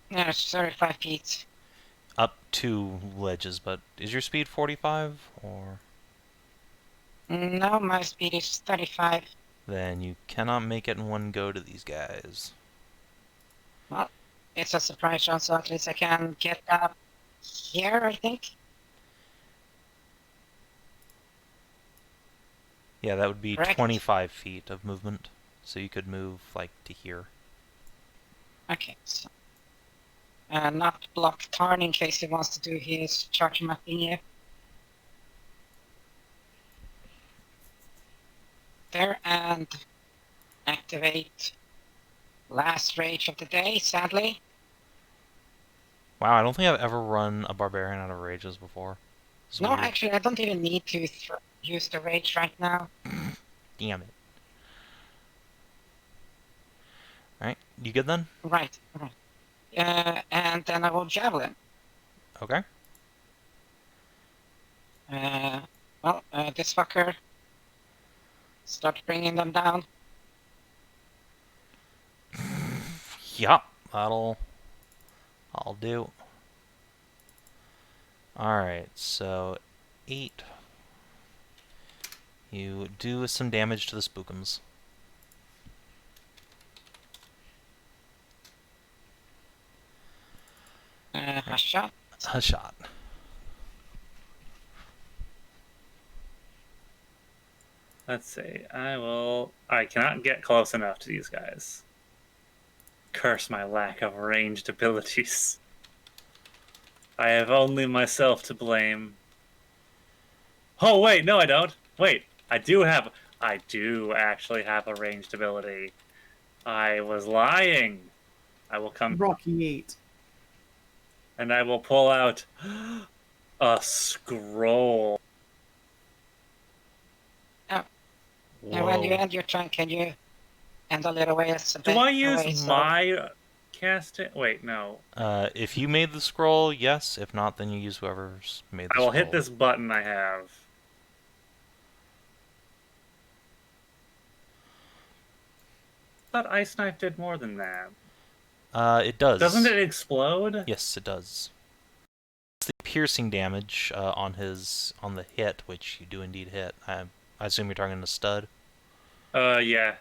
No, it's 35 feet. Up 2 ledges, but is your speed 45, or...? No, my speed is 35. Then you cannot make it in one go to these guys. Well, it's a surprise round, so at least I can get up here, I think. Yeah, that would be Correct. 25 feet of movement, so you could move, like, to here. Okay, so... not block Tarn in case he wants to do his charge map thingy. There, and activate last rage of the day, sadly. Wow, I don't think I've ever run a Barbarian out of rages before. It's No, weird. actually, I don't even need to use the rage right now. Damn it. Alright, you good then? Right. And then I will javelin. Okay. This fucker. Start bringing them down. Yup, I'll do. Alright, so 8. You do some damage to the spookums. Hashat. Hashat. Let's see. I cannot get close enough to these guys. Curse my lack of ranged abilities. I have only myself to blame. Oh, wait, no, I don't. Wait, I do actually have a ranged ability. I was lying. I will come Rocky 8. and I will pull out a scroll. And when you end your turn, can you end a little ways Do I use away, so... my casting? Wait, no. If you made the scroll, yes. If not, then you use whoever's made the I will scroll. hit this button I have. I thought Ice Knife did more than that. It does. Doesn't it explode? Yes, it does. It's the piercing damage on the hit, which you do indeed hit. I assume you're targeting a stud. Yeah.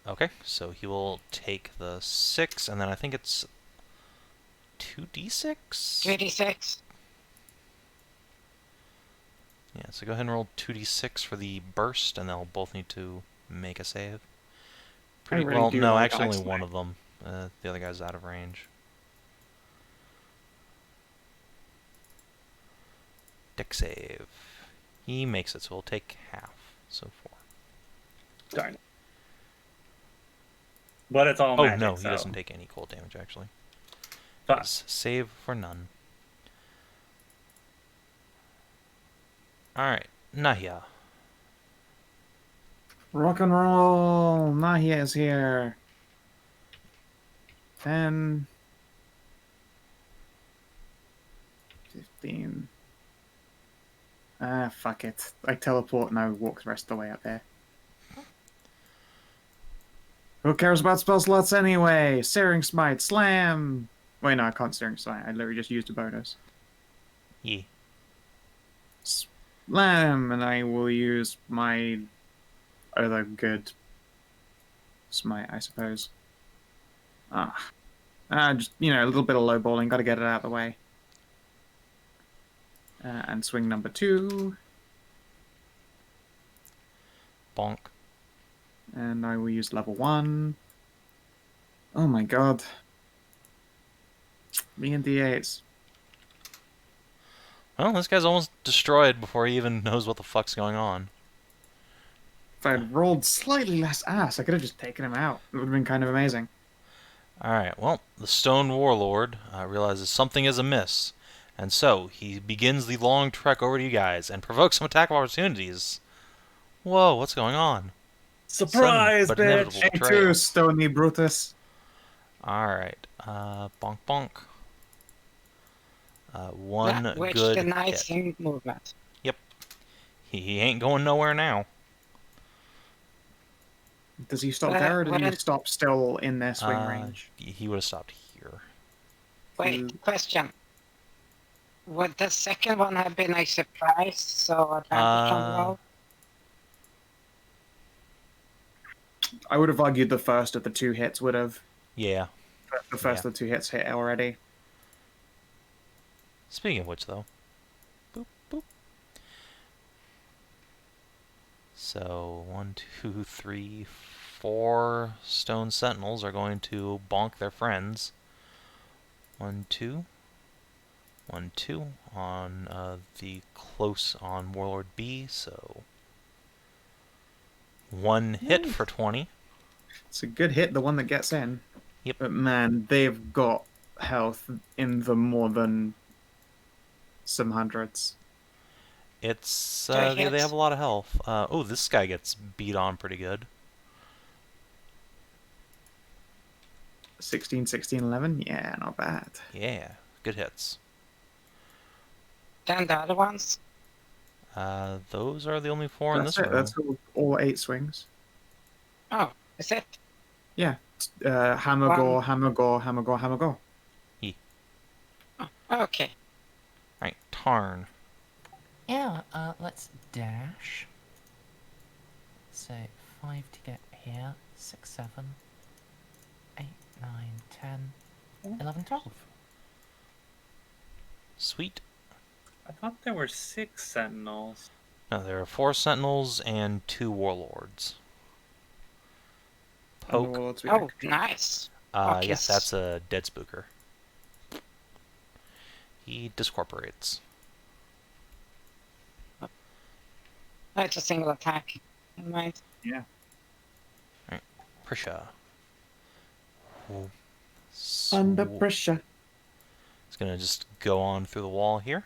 Okay, so he will take the 6, and then I think it's 2d6? 2d6. Yeah, so go ahead and roll 2d6 for the burst, and they'll both need to make a save. I really Well, do no, like actually Ice only one Knight. of them. The other guy's out of range. Dex save. He makes it, so we'll take half. So 4. Darn it. But it's all Oh, magic, no, he so. doesn't take any cold damage, actually. Fuck. Yes, save for none. Alright, Nahia. Rock and roll! Nahia is here. 10. 15. Ah, fuck it. I teleport and I walk the rest of the way up there. Who cares about spell slots anyway? Searing Smite, Slam! Wait, no, I can't Searing Smite. I literally just used a bonus. Ye. Slam! And I will use my other good Smite, I suppose. Just, you know, a little bit of lowballing. Gotta get it out of the way. And swing number 2. Bonk. And I will use level 1. Oh my god. Me and D8s. Well, this guy's almost destroyed before he even knows what the fuck's going on. If I'd rolled slightly less ass, I could have just taken him out. It would have been kind of amazing. Alright, well, the Stone Warlord realizes something is amiss, and so he begins the long trek over to you guys and provokes some attack opportunities. Whoa, what's going on? Surprise, Sudden but inevitable bitch! Hey, betrayal. too, Stony Brutus. Alright, bonk bonk. One Yeah, which good denies hit. him movement. He ain't going nowhere now. Does he stop Well, there, or did he well, stop still in their swing range? He would have stopped here. Wait, question. Would the second one have been a surprise, so advantage on the roll? I would have argued the first of the 2 hits would have. Yeah. The first of the 2 hits hit already. Speaking of which, though. Boop, boop. So, 1, 2, 3, 4 stone sentinels are going to bonk their friends. 1, 2. 1, 2 on the close on Warlord B, so 1 hit for 20. It's a good hit, the one that gets in. Yep. But man, they've got health in the more than some hundreds. It's, Good they have hits. a lot of health. Oh, this guy gets beat on pretty good. 16, 16, 11? Yeah, not bad. Yeah, good hits. Then the other ones? Those are the only 4 in That's this it, room. that's all 8 swings. Oh, is it? Yeah. Hammer, One. gore, hammer, gore, hammer, gore, hammer, gore. Oh, okay. Right, Tarn. Yeah, let's dash. So 5 to get here, 6, 7, 8, 9, 10, 11, 12. Sweet. I thought there were 6 sentinels. No, there are 4 sentinels and 2 warlords. Poke. Underworlds, we Oh, think. nice. Yes, that's a dead spooker. He discorporates. Oh, it's a single attack. Never mind. Yeah. Prisha. Under pressure. It's gonna just go on through the wall here,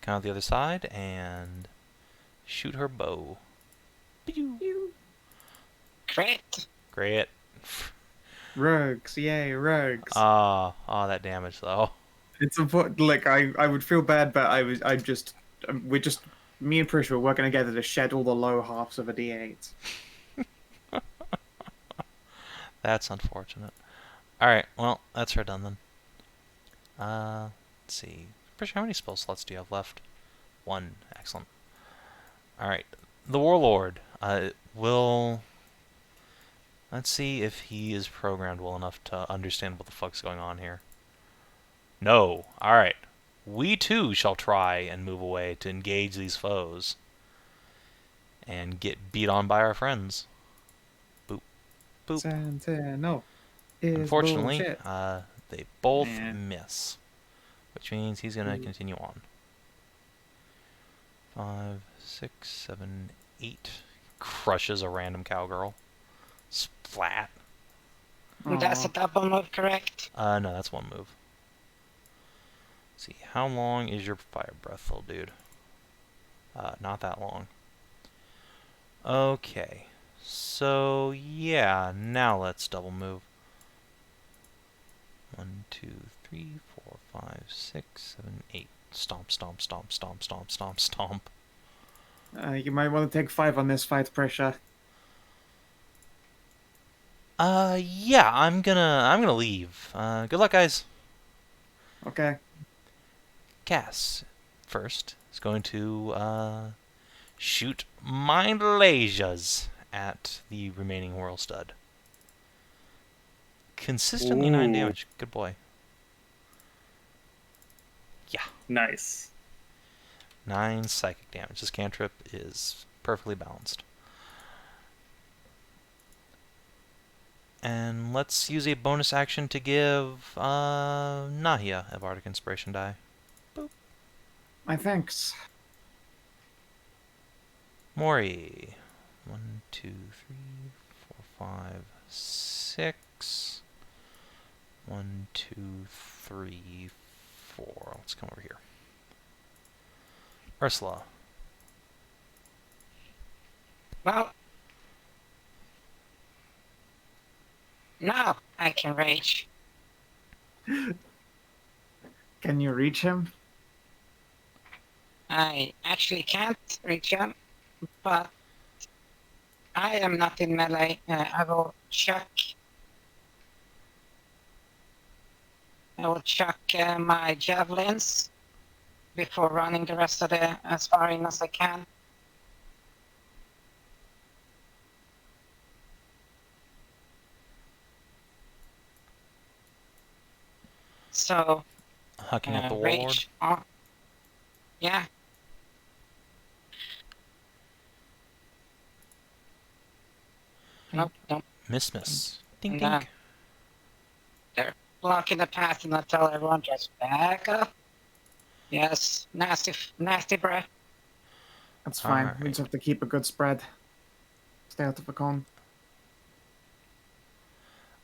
come out the other side, and shoot her bow. Pew! Great. Great. Rogues, yay, rogues. That damage though. It's important. Like I would feel bad, but me and Prish were working together to shed all the low halves of a D8. That's unfortunate. Alright, well, that's her done then. Let's see. Prisha, how many spell slots do you have left? 1. Excellent. Alright. The Warlord will... Let's see if he is programmed well enough to understand what the fuck's going on here. No. Alright. We too shall try and move away to engage these foes. And get beat on by our friends. Boop. Boop. Sentinel is Unfortunately, bullshit. they both Yeah. miss. Which means he's going to continue on. 5, 6, 7, 8. Crushes a random cowgirl. Splat. That's a double move, correct? No, that's one move. Let's see, how long is your fire breath, little dude? Not that long. Okay. So, yeah, now let's double move. 1, 2, 3, 4, 5, 6, 7, 8. Stomp, stomp, stomp, stomp, stomp, stomp, stomp. You might want to take 5 on this fight, pressure. Yeah, I'm gonna leave. Good luck, guys. Okay. Cass, first, is going to, shoot Mind Lasers at the remaining Whirl Stud. Consistently 9 Ooh. damage. Good boy. Yeah. Nice. 9 psychic damage. This cantrip is perfectly balanced. And let's use a bonus action to give Nahia a Bardic Inspiration die. Boop. My thanks. Mori. 1, 2, 3, 4, 5, 6. 1, 2, 3, 4. Let's come over here. Ursula. Well, now I can rage. Can you reach him? I actually can't reach him, but I am not in melee. I will chuck my javelins before running the rest of the as far in as I can. So, Hucking at the Warlord. rage on. Yeah. Nope, nope. Miss. Ding, Nah. ding. They're blocking the path and I tell everyone just back up. Yes, nasty breath. That's fine. We Alright. just have to keep a good spread. Stay out of the con.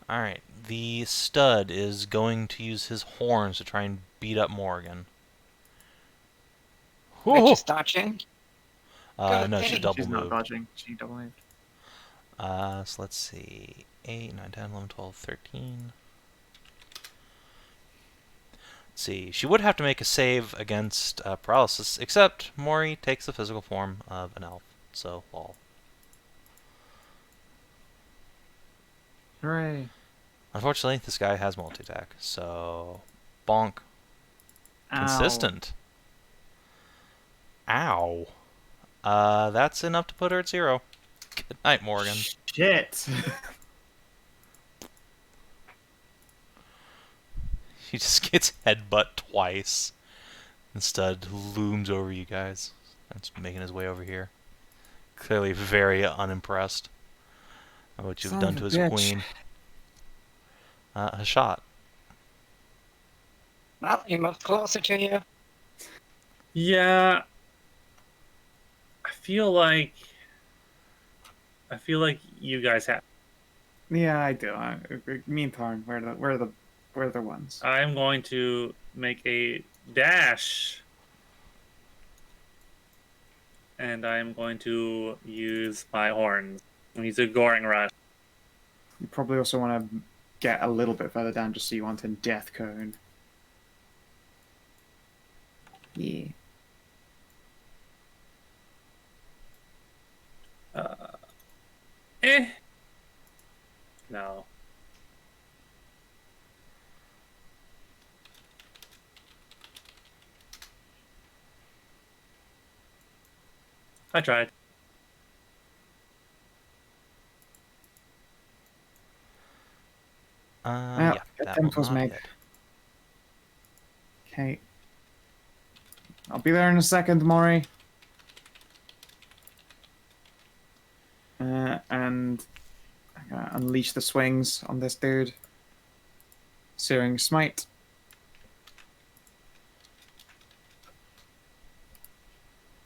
Alright, the stud is going to use his horns to try and beat up Morgan. Which is dodging. No, she thing. double She's not moved. dodging. She double moved. So let's see. 8, 9, 10, 11, 12, 13. Let's see. She would have to make a save against paralysis, except Mori takes the physical form of an elf. So, lol. Hooray. Unfortunately, this guy has multi-attack, so bonk. Ow. Consistent. Ow. That's enough to put her at 0. Good night, Morgan. Shit. She just gets headbutt twice. Instead, looms over you guys. That's making his way over here. Clearly very unimpressed by what you've Son done of to a his bitch. queen. Hashat. Well, he moved closer to you. Yeah. I feel like you guys have. Yeah, I do. Me and Tarn, we're the ones. I'm going to make a dash. And I'm going to use my horns. And use a goring rush. You probably also want to get a little bit further down just so you want a death cone. Yeah. No. I tried. Yeah, that attempt will was not made. hit. Okay. I'll be there in a second, Mori. And I'm gonna unleash the swings on this dude. Searing Smite.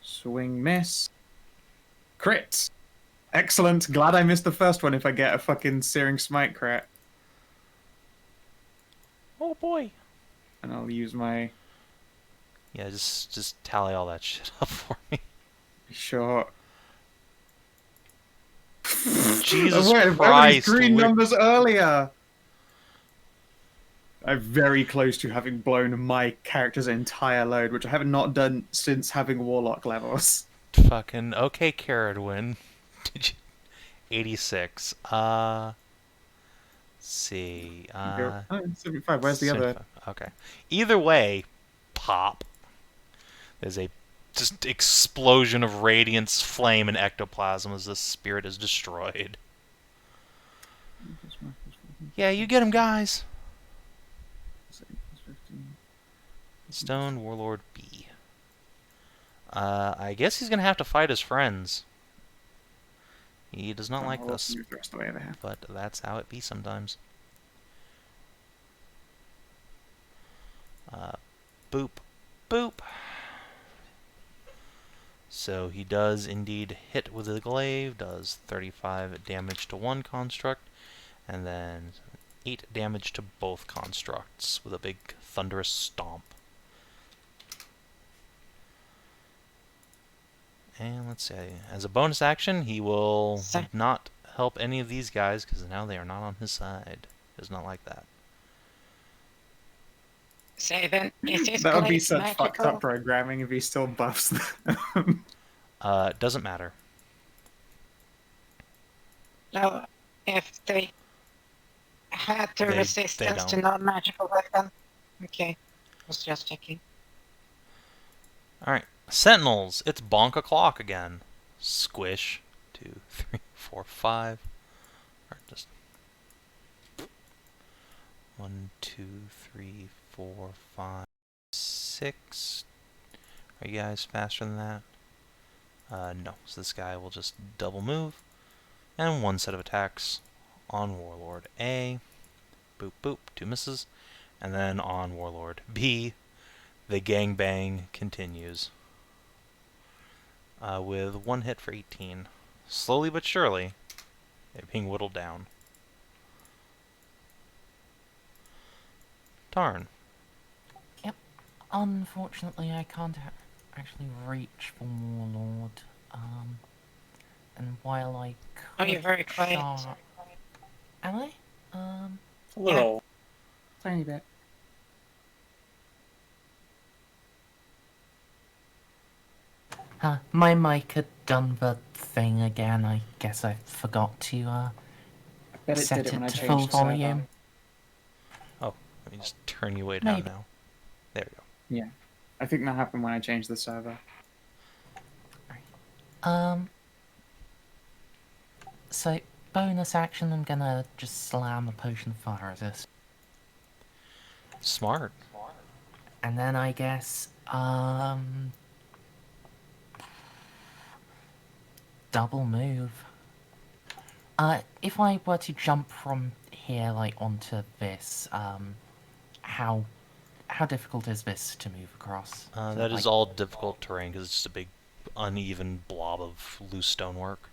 So Swing, miss. Crit! Excellent. Glad I missed the first one if I get a fucking Searing Smite crit. Oh boy. And I'll use my... Yeah, just tally all that shit up for me. Sure. Jesus Where were Christ. these green numbers earlier? I'm very close to having blown my character's entire load, which I have not done since having Warlock levels. Fucking okay, Caradwin. 86. Let's see. 75. Where's the other? 75. Okay. Either way, pop. There's a just explosion of radiance, flame, and ectoplasm as this spirit is destroyed. Yeah, you get him, guys. Stone Warlord B. I guess he's gonna have to fight his friends. He does not like this, The rest of the way over here. but that's how it be sometimes. Boop, boop. So he does indeed hit with the glaive, does 35 damage to one construct, and then 8 damage to both constructs with a big thunderous stomp. And let's see, as a bonus action, he will not help any of these guys because now they are not on his side. He does not like that. Savin, is his That would be glaive such magical? fucked up programming if he still buffs them. Doesn't matter. No, if they had to They resistance to don't. non-magical weapon. Okay, was just checking. Alright, Sentinels, it's bonk o'clock again. Squish. 2, 3, 4, 5. Or just 1, 2, 3, 4, 5, 6. Are you guys faster than that? No. So this guy will just double move. And one set of attacks on Warlord A. Boop, boop. 2 misses. And then on Warlord B, the gangbang continues. With 1 hit for 18. Slowly but surely, they're being whittled down. Tarn. Yep. Unfortunately, I can't actually reach for Warlord. And while I Oh, you're very could quiet. char- Am I? A little. Tiny bit. My mic had done the thing again. I guess I forgot to I bet it set did it when I to changed full the server. volume. Oh, let me just turn you way down Maybe. now. There we go. Yeah. I think that happened when I changed the server. So, bonus action, I'm gonna just slam a potion of fire resist. Smart. And then I guess, double move. If I were to jump from here, like, onto this, how difficult is this to move across? That is all difficult terrain because it's just a big uneven blob of loose stonework.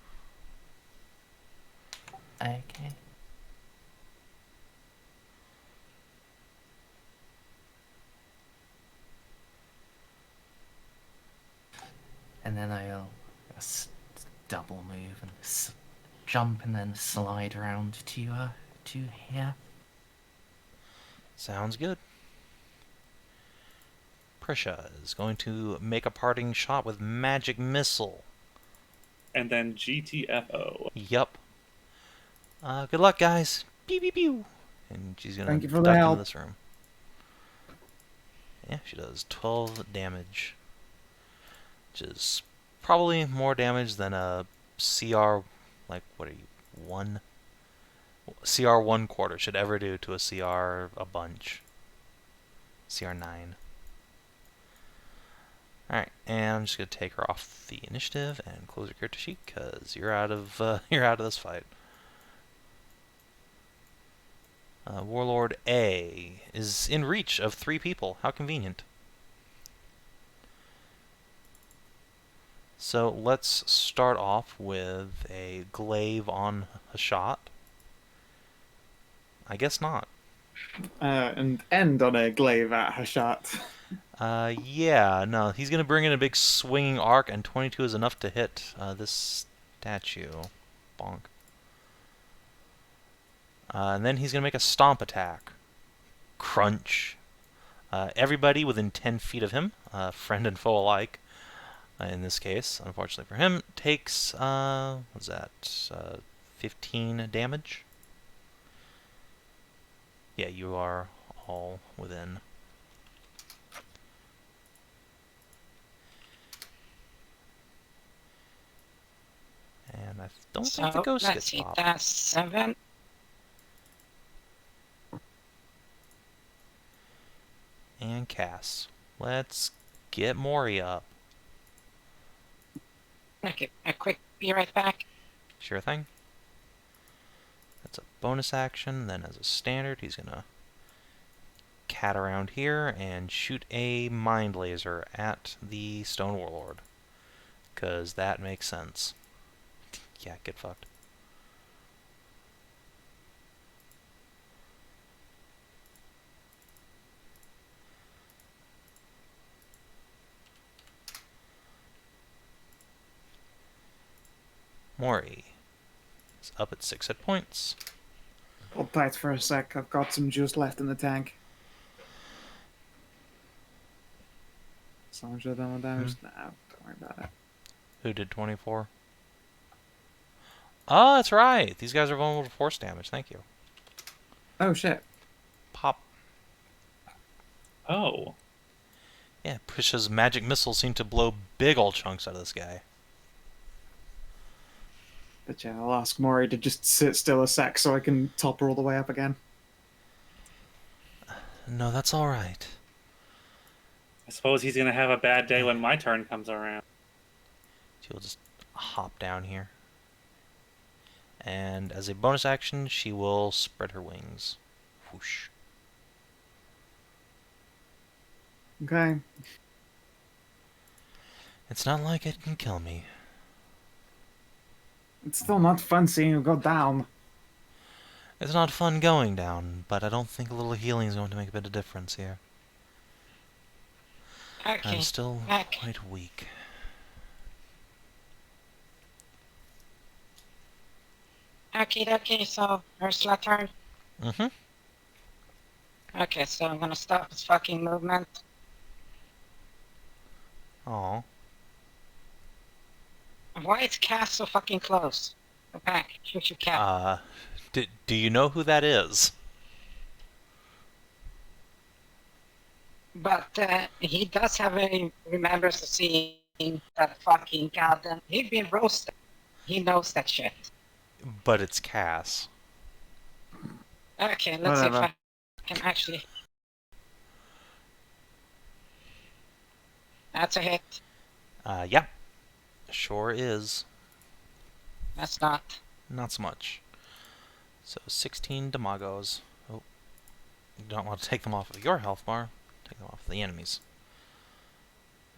Okay. And then I'll double move and jump and then slide around to here. Sounds good. Prisha is going to make a parting shot with Magic Missile. And then GTFO. Yup. Good luck, guys. Pew pew pew. And she's gonna Thank you for the duck into help. this room. Yeah, she does 12 damage, which is probably more damage than a CR, like what are you, 1? CR 1/4 should ever do to a CR a bunch. CR 9. Alright, and I'm just gonna take her off the initiative and close her character sheet because you're out of this fight. Warlord A is in reach of 3 people. How convenient. So let's start off with a glaive on Hashat. I guess not. And end on a glaive at Hashat. Yeah, no, he's gonna bring in a big swinging arc, and 22 is enough to hit this statue. Bonk. And then he's gonna make a stomp attack. Crunch. Everybody within 10 feet of him, friend and foe alike, in this case, unfortunately for him, takes, what's that, 15 damage? Yeah, you are all within. And I don't think the ghost let's gets see, popped. that's 7. And Cass. Let's get Mori up. Okay, a quick be right back. Sure thing. That's a bonus action. Then as a standard, he's gonna cat around here and shoot a mind laser at the Stone Warlord. 'Cause that makes sense. Yeah, get fucked. Mori is up at 6 hit points. Hold tight for a sec. I've got some juice left in the tank. So much of them damage. Nah, don't worry about it. Who did 24? Oh, that's right. These guys are vulnerable to force damage. Thank you. Oh shit. Pop. Oh. Yeah, Prisha's magic missiles seem to blow big old chunks out of this guy. But yeah, I'll ask Mori to just sit still a sec so I can topper all the way up again. No, that's alright. I suppose he's gonna have a bad day when my turn comes around. She'll just hop down here. And as a bonus action, she will spread her wings. Whoosh. Okay. It's not like it can kill me. It's still not fun seeing you go down. It's not fun going down, but I don't think a little healing is going to make a bit of difference here. Okay, I'm still back. quite weak. Okay, so Ursula turn. Mm-hmm. Okay, so I'm gonna stop his fucking movement. Aw. Why is Cass so fucking close? Go back, shoot your cat. Do you know who that is? But he does have remembers of seeing that fucking goddamn. He's been roasted. He knows that shit. But it's Cass. Okay, let's see if Whatever. I can actually. That's a hit. Yeah. Sure is. That's not. Not so much. So 16 damagos. Oh. You don't want to take them off of your health bar. Take them off of the enemies.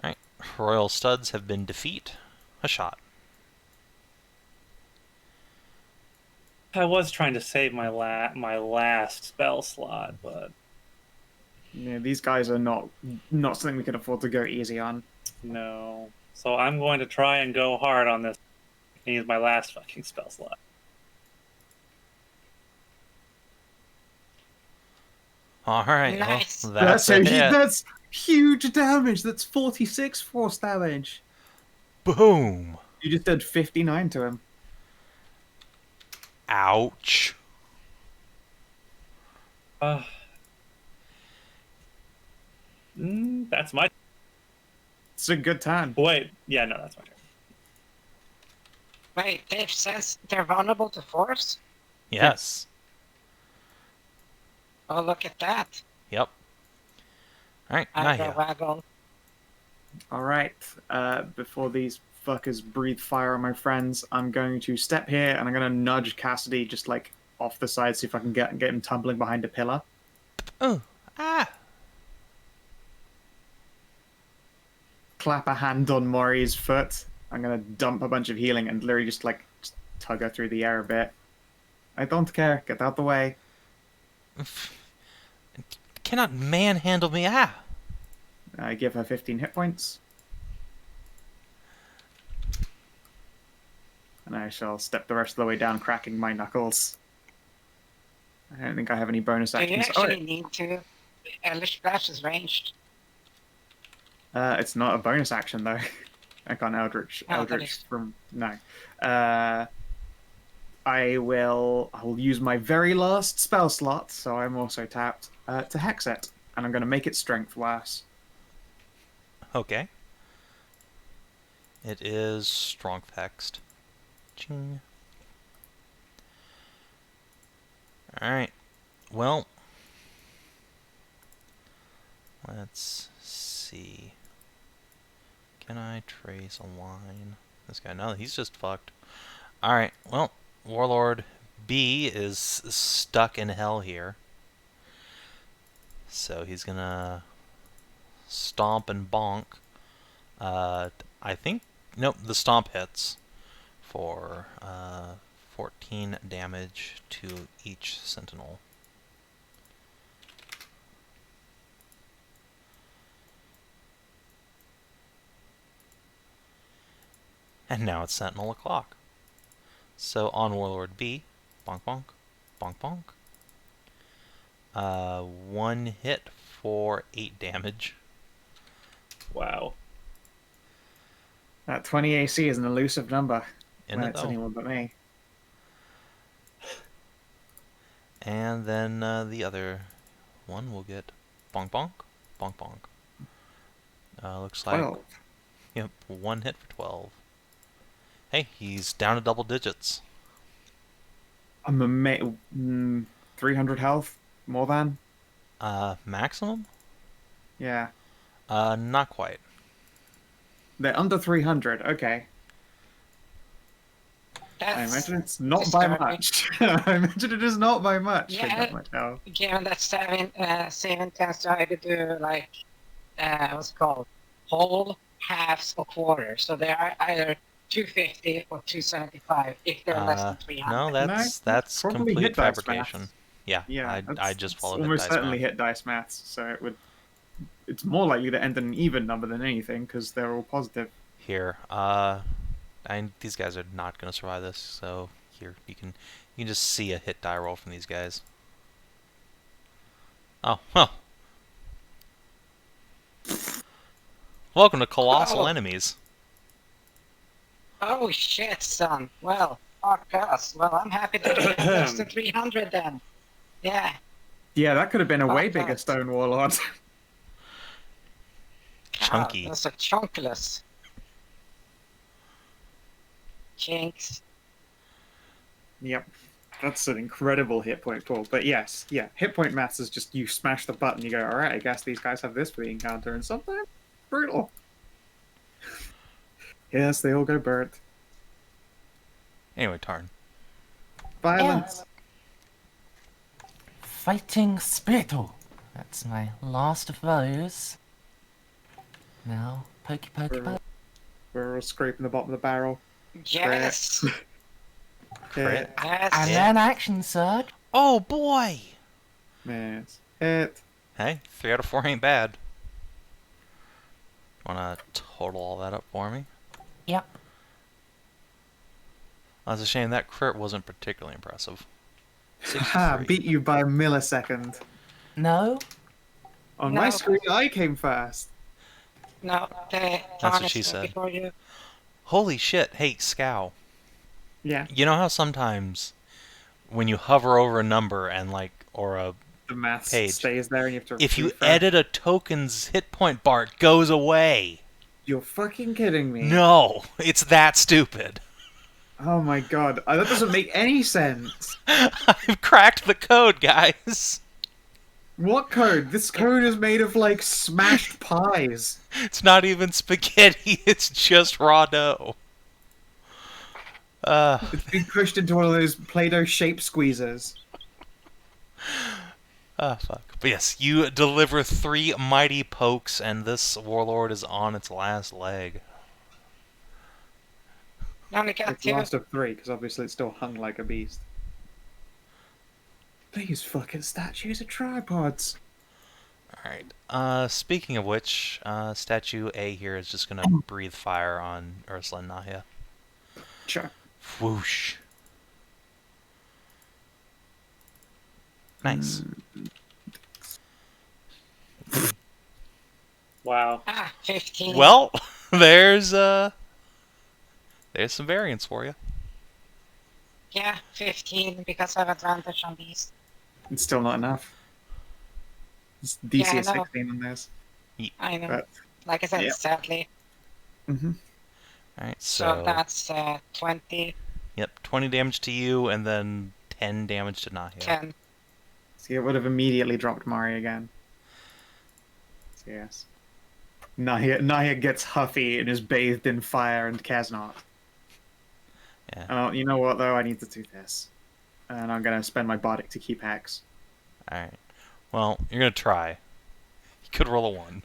Alright. Royal studs have been defeat. A shot. I was trying to save my last spell slot, but Yeah, these guys are not something we can afford to go easy on. no. So I'm going to try and go hard on this. And use my last fucking spell slot. Alright, Nice. well, that's a hit. That's huge damage. That's 46 force damage. Boom! You just did 59 to him. Ouch. That's my. It's a good time. Wait, yeah, no, that's my turn. Wait, Dave says they're vulnerable to force? Yes. Oh, look at that. Yep. Alright, Waggle, Nahia. waggle. Alright, before these fuckers breathe fire on my friends, I'm going to step here and I'm going to nudge Cassidy just like off the side, see if I can get him tumbling behind a pillar. Oh, ah! Clap a hand on Mori's foot I'm gonna dump a bunch of healing and literally just like tug her through the air a bit. I don't care. Get out the way. Cannot manhandle me. Ah! I give her 15 hit points. And I shall step the rest of the way down, cracking my knuckles. I don't think I have any bonus Do you actions. actually need to? Elvish Flash is ranged. It's not a bonus action though. I can't Eldritch. Oh, that Eldritch is- from no. I'll use my very last spell slot, so I'm also tapped to hex it, and I'm going to make it strength worse. Okay. It is strong hexed. Ching. Alright. Well, let's see. Can I trace a line? This guy, no, he's just fucked. Alright, well, Warlord B is stuck in hell here. So he's gonna stomp and bonk. I think, nope, the stomp hits for 14 damage to each sentinel. And now it's sentinel o'clock. So on Warlord B, bonk bonk, bonk bonk. One hit for 8 damage. Wow. That 20 AC is an elusive number In when it it's though. anyone but me. And then the other one will get bonk bonk, bonk bonk. Looks like 12. Yep, one hit for 12. Hey, he's down to double digits. I'm 300 health, more than. Maximum? Yeah, Not quite. they're under 300. Okay, I That's imagine it's not by disturbing. much. I imagine it is not by much. with Yeah. that much health. Given that Savin tends to either do like what's it called whole, halves, or quarters. So they are either 250 or 275 if they're less than 300. No, that's probably complete hit dice fabrication. maths. Yeah, Yeah, I just followed almost hit dice certainly math. hit dice maths. So it would. It's more likely to end in an even number than anything because they're all positive. Here, these guys are not gonna survive this. So here, you can just see a hit die roll from these guys. Oh well. Welcome to Colossal Oh. Enemies. Oh shit, son. Well, fuck us. Well, I'm happy to do less than 300 then. Yeah. Yeah, that could have been a way Fuck bigger that. stone warlord. Chunky. That's a chunkless. Jinx. Yep. That's an incredible hit point pool. But yes, yeah, hit point maths is just you smash the button, you go, alright, I guess these guys have this for the encounter, and sometimes brutal. Yes, they all go burnt. Anyway, Tarn. Violence. Fighting Spittle. That's my last of those. Now, pokey pokey We're, poke. we're all scraping the bottom of the barrel. Yes. Crit. Yes. And Yeah. then action surge. Oh boy! Miss. Hit. Hey, 3 out of 4 ain't bad. Wanna total all that up for me? Yep. That's a shame that crit wasn't particularly impressive. Ha! 63. Beat you by a millisecond. No. On my No. screen, I came first. No, That's what Tarnis she went said. before you. Holy shit, hey, Scow. Yeah, You know how sometimes when you hover over a number and or a the maths Page. stays there, and you have to. if you refresh. edit a token's hit point bar, it goes away. You're fucking kidding me. No, it's that stupid. Oh my god, that doesn't make any sense. I've cracked the code, guys. What code? This code is made of like smashed pies. It's not even spaghetti, it's just raw dough. It's been pushed into one of those Play-Doh shape squeezers. Fuck. But yes, you deliver 3 mighty pokes, and this warlord is on its last leg. You only got It's the 2. last of 3, because obviously it's still hung like a beast. These fucking statues are tripods. Alright. Speaking of which, statue A here is just gonna breathe fire on Ursula and Nahia. Sure. Whoosh. Nice. Wow. 15. Well, there's some variance for you. Yeah, 15 because I have advantage on these. It's still not enough. It's DC Yeah, I is know. 16 on this. I know. But, Like I said, yeah. sadly. Alright, So so that's 20, yep, 20 damage to you, and then 10 damage to Nahia. 10. See, it would have immediately dropped Mari again. So, yes. Nahia gets huffy and is bathed in fire and cares not. Yeah. You know what, though? I need to do this. And I'm going to spend my bardic to keep Hex. Alright. Well, you're gonna try. You could roll a 1.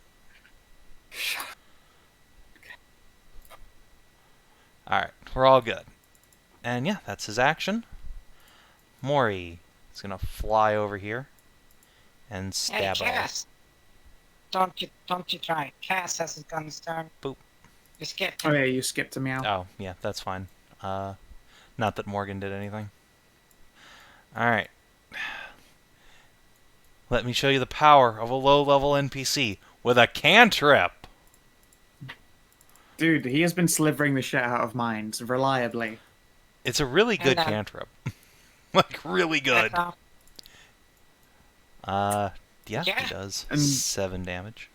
Alright, we're all good. And yeah, that's his action. Mori is gonna fly over here and Hey, stab off. Cass! Don't you try. Cass has his gun turn. Boop. You skipped Oh, him. yeah, you skipped a meow. Oh, yeah, that's fine. Not that Morgan did anything. Alright. Let me show you the power of a low-level NPC with a cantrip! Dude, he has been slivering the shit out of mines reliably. It's a really good And, cantrip. Like, really good. Back Yeah, Yeah. he does. And- 7 damage.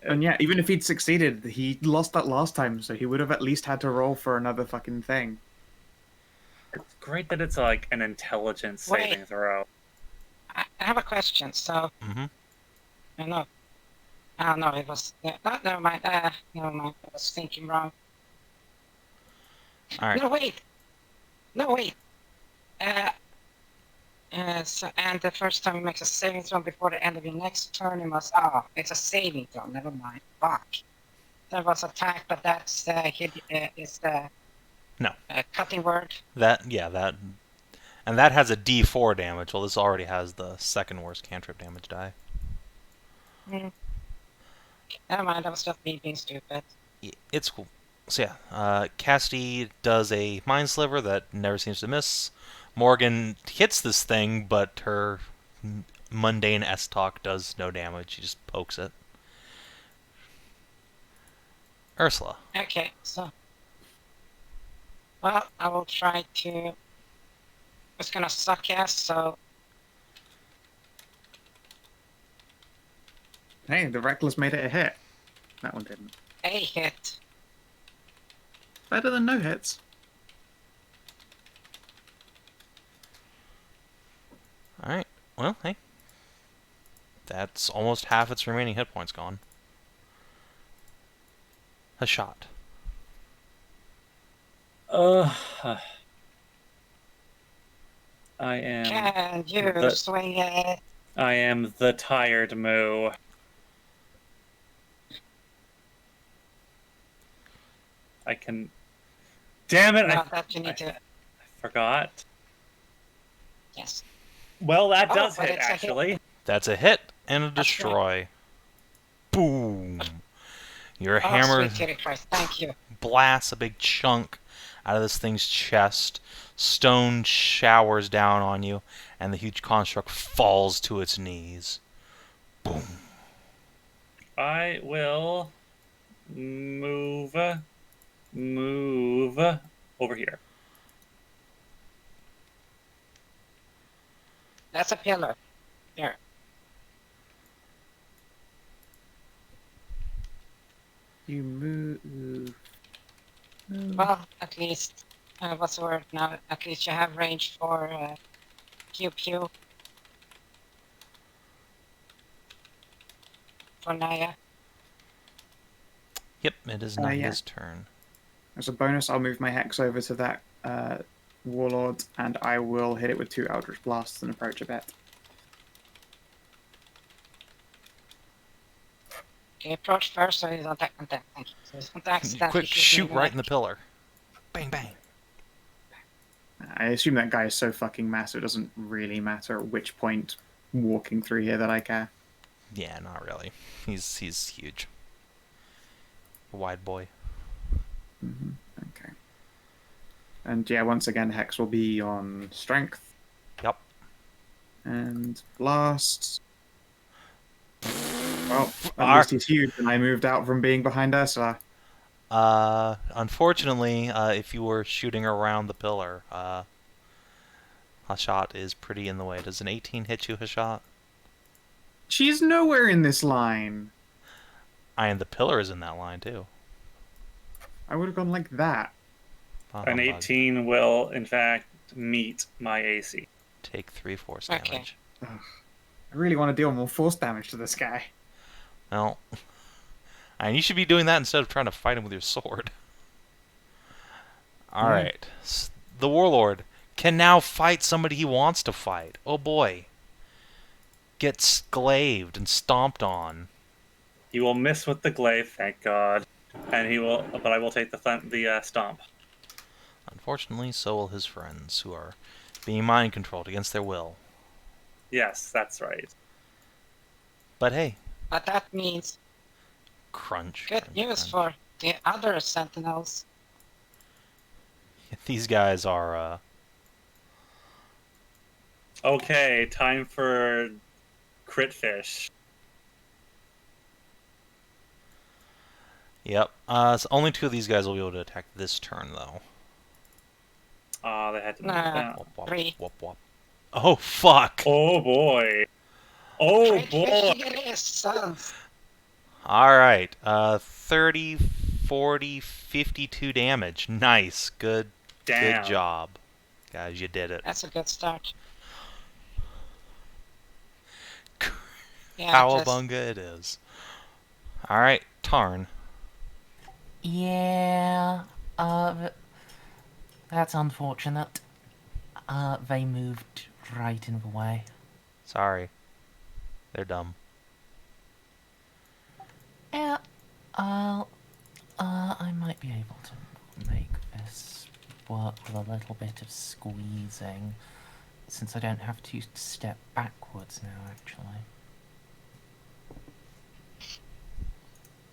And yeah, even if he'd succeeded, he lost that last time, so he would have at least had to roll for another fucking thing. It's great that it's like an intelligence Wait. saving throw. I have a question. So, Mm-hmm. I know. Oh, no, it was... Yeah, no, never mind. Never mind. I was thinking wrong. Alright. No, wait. No, wait. So, and the first time you make a saving throw before the end of your next turn, you must... Oh, it's a saving throw. Never mind. Fuck. There was attack, but that's is the... No. Cutting word. That and that has a D4 damage. Well, this already has the second worst cantrip damage die. Never mind, that was just me being stupid. It's cool. So yeah, Cassidy does a Mind Sliver that never seems to miss. Morgan hits this thing, but her mundane S-Talk does no damage. She just pokes it. Ursula. Okay, so... Well, I will try to... It's gonna suck ass, so... Hey, the Reckless made it a hit. That one didn't. A hit. Better than no hits. Alright. Well, hey. That's almost half its remaining hit points gone. Hashat. I am. Can you the- swing it? I am the tired moo. I can. Damn it! No, that you need to... I forgot. Yes. Well, that Oh, does but hit it's a hit. actually. That's a hit and a That's right. destroy. Boom. Your Oh, hammer sweet kitty Christ, thank you. blasts a big chunk out of this thing's chest. Stone showers down on you, and the huge construct falls to its knees. Boom. I will move over here. That's a pillar. There. You move. Well, at least... what's the word now? At least you have range for... pew pew. For Nahia. Yep, it is Yeah. Nahia's turn. As a bonus, I'll move my Hex over to that Warlord, and I will hit it with 2 Eldritch Blasts and approach a bit. Okay, approach first so he's on attack. Thank you. So he's on attack. Quick, shoot right in the pillar. Bang, bang. I assume that guy is so fucking massive, it doesn't really matter at which point walking through here that I care. Yeah, not really. He's huge. A wide boy. Okay. And yeah, once again, Hex will be on strength. Yep. And blast. Well, at least he's huge, and I moved out from being behind Ursula. Unfortunately, if you were shooting around the pillar, Hashat is pretty in the way. Does an 18 hit you, Hashat? She's nowhere in this line. And the pillar is in that line, too. I would have gone like that. An 18 will, in fact, meet my AC. Take 3 force Okay. damage. Ugh. I really want to deal more force damage to this guy. Well, and you should be doing that instead of trying to fight him with your sword. Alright. The Warlord can now fight somebody he wants to fight. Oh boy. Gets glaved and stomped on. He will miss with the glaive, thank God. And he will, but I will take the stomp. Unfortunately, so will his friends, who are being mind controlled against their will. Yes, that's right. But hey, But that means crunch. good crunch, news crunch. for the other sentinels. These guys are, Okay, time for crit fish. Yep. So only 2 of these guys will be able to attack this turn, though. They had to move Nah. down. Wop, wop, Three. wop, wop. Oh, fuck! Oh boy. Oh Great boy. fishing it is, sons. Alright, 30, 40, 52 damage. Nice. Good Damn. job. Guys, you did it. That's a good start. Yeah, just- Cowabunga it is. Alright, Tarn. Yeah, that's unfortunate. They moved right in the way. Sorry. They're dumb. Yeah, I might be able to make this work with a little bit of squeezing, since I don't have to step backwards now, actually.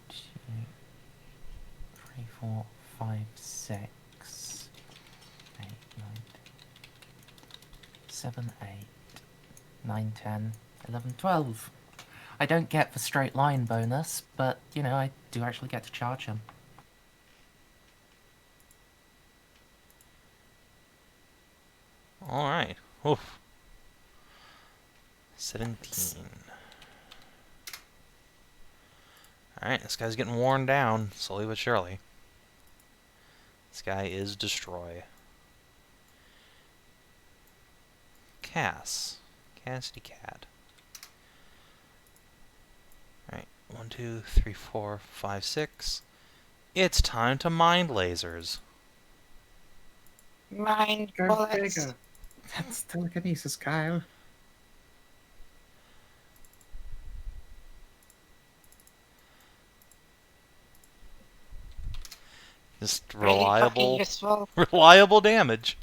2, 3, 4, 5, 6, 8, 9, 7, 8, 9, 10, 11, 12. I don't get the straight line bonus, but, you know, I do actually get to charge him. Alright. Oof. 17. Alright, this guy's getting worn down, slowly but surely. This guy is Destroy. Cassidy Cat. Alright, 1, 2, 3, 4, 5, 6. It's time to mind lasers. Mind Go bullets. figure. That's telekinesis, Kyle. Just Really fucking reliable, useful. reliable damage.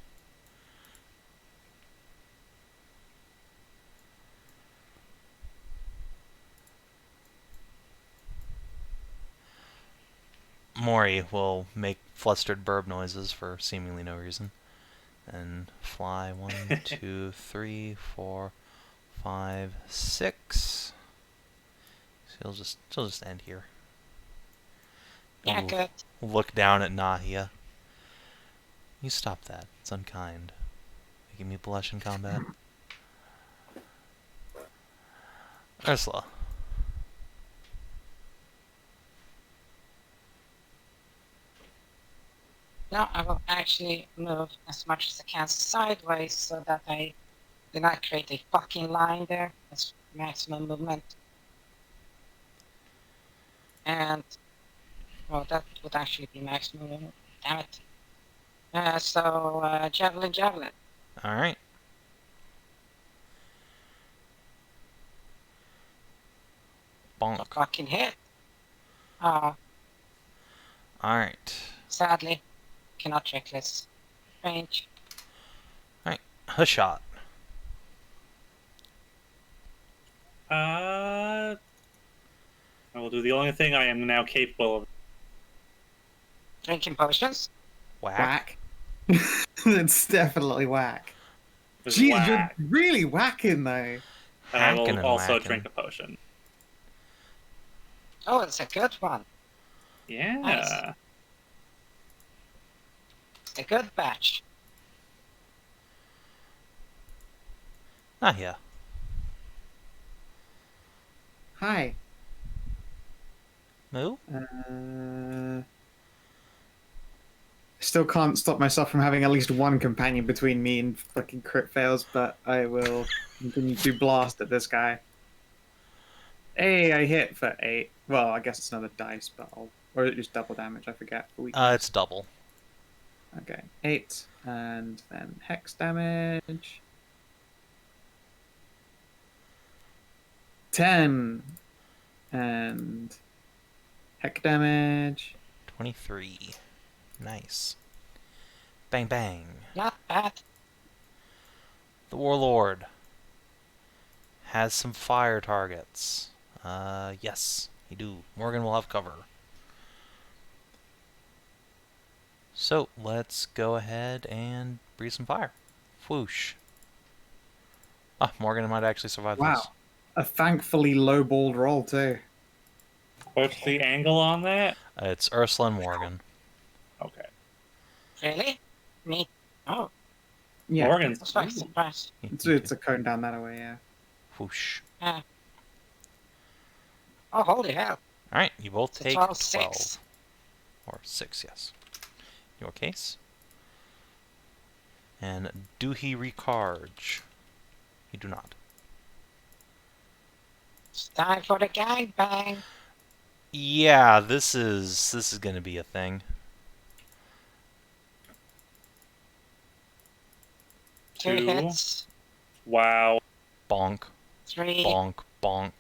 Mori will make flustered burb noises for seemingly no reason. And fly 1, 2, 3, 4, 5, 6. She'll just end here. Yeah, Ooh. good. Look down at Nahia. You stop that. It's unkind. Making me blush in combat. Ursula. Now I will actually move as much as I can sideways so that I do not create a fucking line there. That's maximum movement. And, well, that would actually be maximum movement. Damn it. Javelin. Alright. Bonk. Fucking hit. Oh, Alright. sadly, cannot check this. Range. Hashat. I will do the only thing I am now capable of. Drinking potions. Whack. It's definitely whack. With Jeez, whack. you're really whacking though. And I Hacking will and also whacking. drink a potion. Oh, it's a good one. Yeah. Nice. A good batch. Nahia. Hi. Moo? Still can't stop myself from having at least one companion between me and fucking crit fails, but I will continue to blast at this guy. Hey, I hit for 8. Well, I guess it's another dice, but or is it just double damage? I forget. For weakness. It's double. Okay, 8, and then hex damage. 10, and hex damage. 23. Nice. Bang bang. Not bad. The Warlord has some fire targets. Yes, you do. Morgan will have cover. So, let's go ahead and breathe some fire. Whoosh. Ah, Morgan might actually survive Wow. this. A thankfully low-balled roll, too. What's the angle on that? It's Ursula and Morgan. Okay. Really? Me? Oh, Yeah, Morgan's. that's quite surprised. it's a cone down that way, yeah. Whoosh. Yeah. Oh, holy hell. Alright, you both It's take 12, 12. 6. Or 6, yes. Your case. And do he recharge? You do not. It's time for the gangbang. Yeah, this is gonna be a thing. 2 2. hits. Wow. Bonk, 3. bonk, bonk.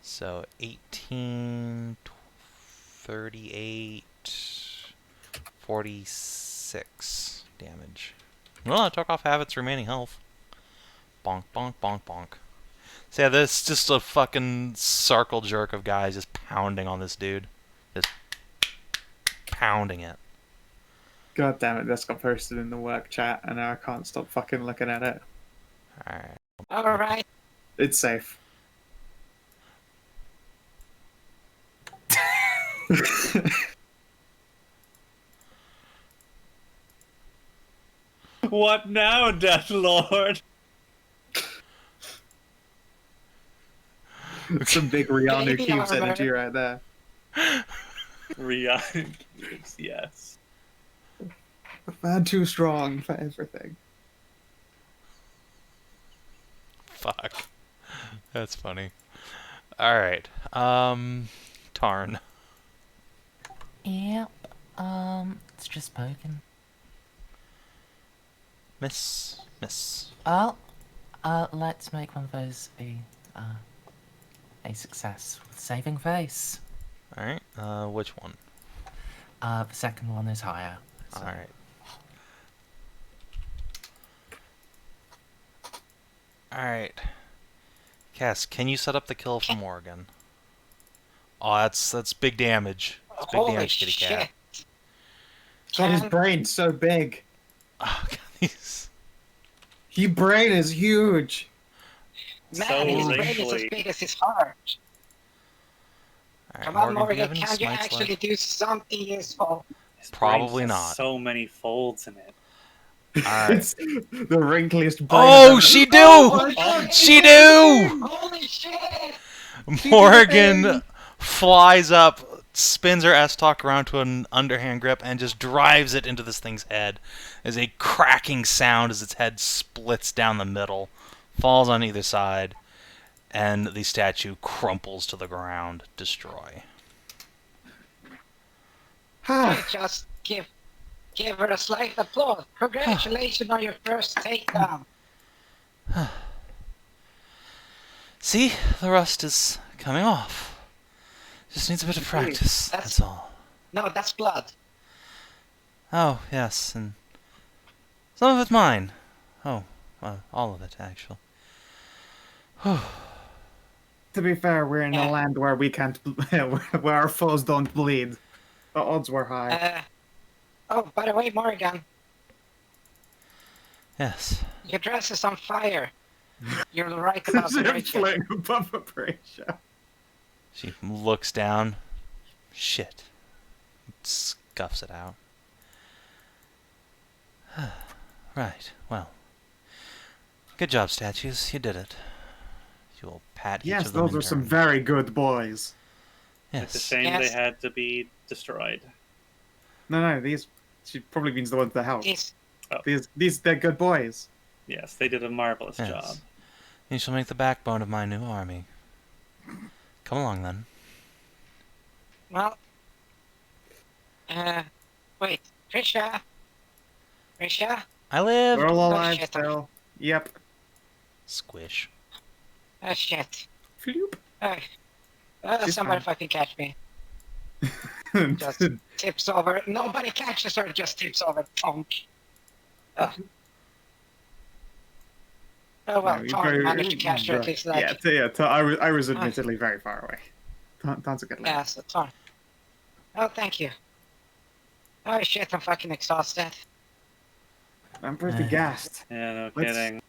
So 18, 38, 46 damage. Well, it took off half its remaining health. Bonk, bonk, bonk, bonk. So yeah, this just a fucking circle jerk of guys just pounding on this dude. Just pounding it. God damn it, this got posted in the work chat, and now I can't stop fucking looking at it. Alright. Alright. It's safe. What now, Death Lord? Some big Rihanna Baby Cubes armor. energy right there. Rihanna. Yes. Man too strong for everything. Fuck. That's funny. Alright. Tarn. Yep. It's just poking. Miss. Miss. Oh, let's make one of those a success with saving face. Alright. Which one? The second one is higher. So. Alright. Alright. Cass, can you set up the kill for Morgan? Oh, that's big damage. That's big Holy damage, kitty cat. shit. God, his Can- brain's so big. Oh, God, these... His brain is huge. Man, So his brain is racially- as big as his heart. Alright, Come on, Morgan, do you Morgan, have any can you smites actually left? do something useful? His Probably brain has not. So many folds in it. Alright. It's the wrinkliest brain. Oh, I've she ever- do! Oh my God, She he do! Holy shit! Morgan flies up, spins her S-Talk around to an underhand grip, and just drives it into this thing's head. There's a cracking sound as its head splits down the middle, falls on either side, and the statue crumples to the ground. Destroy. Just give her a slight applause. Congratulations on your first takedown. See? The rust is coming off. Just needs a bit of practice, that's all. No, that's blood. Oh, yes, and Some of it's mine. Oh, all of it, actually. To be fair, we're in a Yeah. land where we can't, where our foes don't bleed. The odds were high. Oh, by the way, Morrigan, Yes. your dress is on fire. You're right about the They're bridge. flying above a bridge. She looks down. Shit. Scuffs it out. Right, well. Good job, statues. You did it. You will pat each Yes, of them those in are some turn. very good boys. It's a Yes. shame Yes. they had to be destroyed. No, these. She probably means the ones that help. These, They're good boys. Yes, they did a marvelous Yes. job. You shall make the backbone of my new army. Come along, then. well, wait, Risha? I live! We're all alive shit. still. Yep. Squish. Oh, shit. Floop. She's Somebody fine. fucking catch me. Just tips over. Nobody catches her, just tips over. Tonk. Oh well, No, Tarn managed to catch her at least. Like, I was admittedly very far away. Ton's a good lad. yeah, so Tarn. Oh, thank you. Oh shit, I'm fucking exhausted. I'm pretty gassed. Yeah, no Let's- kidding.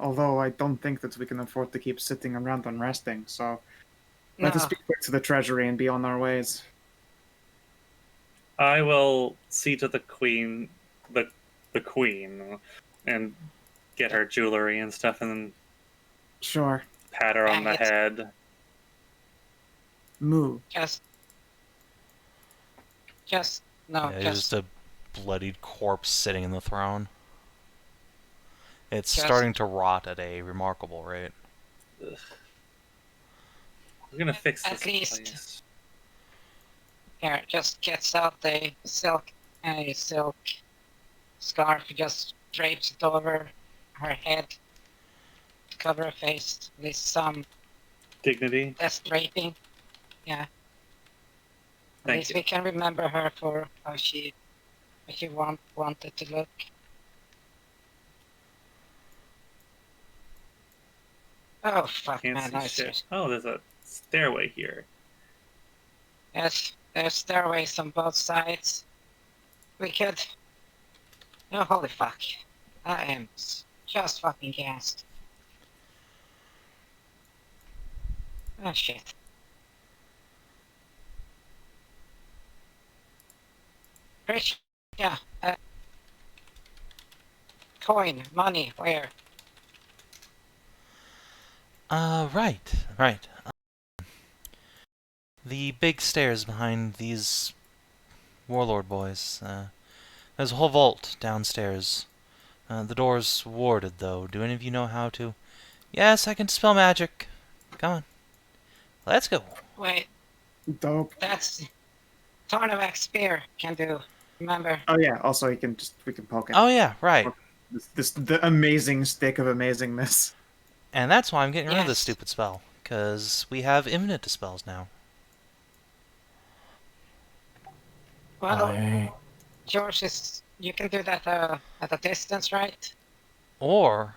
Although I don't think that we can afford to keep sitting around and resting, so No, let us be quick to the treasury and be on our ways. I will see to the queen, the queen, and get her jewelry and stuff, and then Sure. pat her on the Yes. head. Moo. just no, Yeah, it's just just a bloodied corpse sitting in the throne. It's Just- starting to rot at a remarkable rate. We're gonna fix At this least- place. here. Just gets out a silk scarf, just drapes it over her head to cover her face. At least some Dignity. less draping. Yeah. At Thank least you. we can remember her for how she wanted to look. Oh fuck, Can't man! see I shit. see. Oh, there's a stairway here. Yes, there's stairways on both sides. We could. Oh, holy fuck! I am just fucking gassed. Oh shit. Rich, yeah. Coin, money, where? Right. The big stairs behind these warlord boys. There's a whole vault downstairs. The door's warded, though. Do any of you know how to? Yes, I can spell magic. Come on. Let's go. Wait, Dope. that's Tarnavak spear can do. Remember? Oh yeah. Also, we can poke it. Oh, yeah, right. The amazing stick of amazingness. And that's why I'm getting rid of this Yes. stupid spell. Because we have infinite dispels now. Well, I George is. You can do that at a distance, right? Or,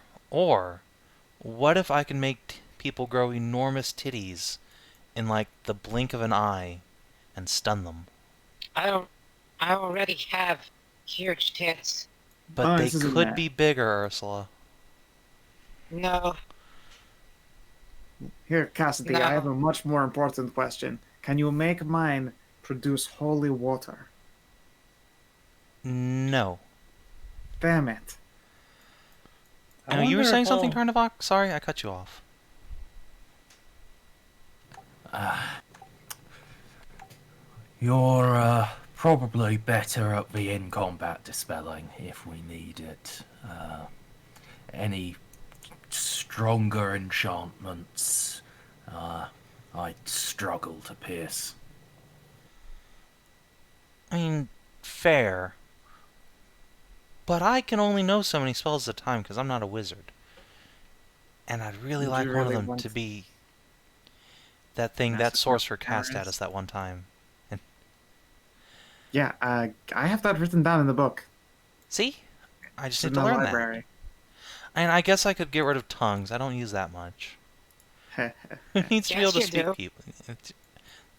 what if I can make people grow enormous titties in, like, the blink of an eye and stun them? I already have huge tits. But Oh, they this isn't could that. be bigger, Ursula. No, Here, Cassidy, No. I have a much more important question. Can you make mine produce holy water? No. Damn it. I No, you were wonder saying if something, I'll- Tarnavak? Sorry, I cut you off. You're probably better at the in-combat dispelling if we need it. Any stronger enchantments, I'd struggle to pierce. I mean, fair. But I can only know so many spells at a time because I'm not a wizard. And I'd really Would like you one of really them want to be that thing that Massive sorcerer cast at powers? us that one time. Yeah, I have that written down in the book. See? I just It's need in to the learn library. that. And I guess I could get rid of tongues. I don't use that much. Who needs to be able Yes, to you speak do. people?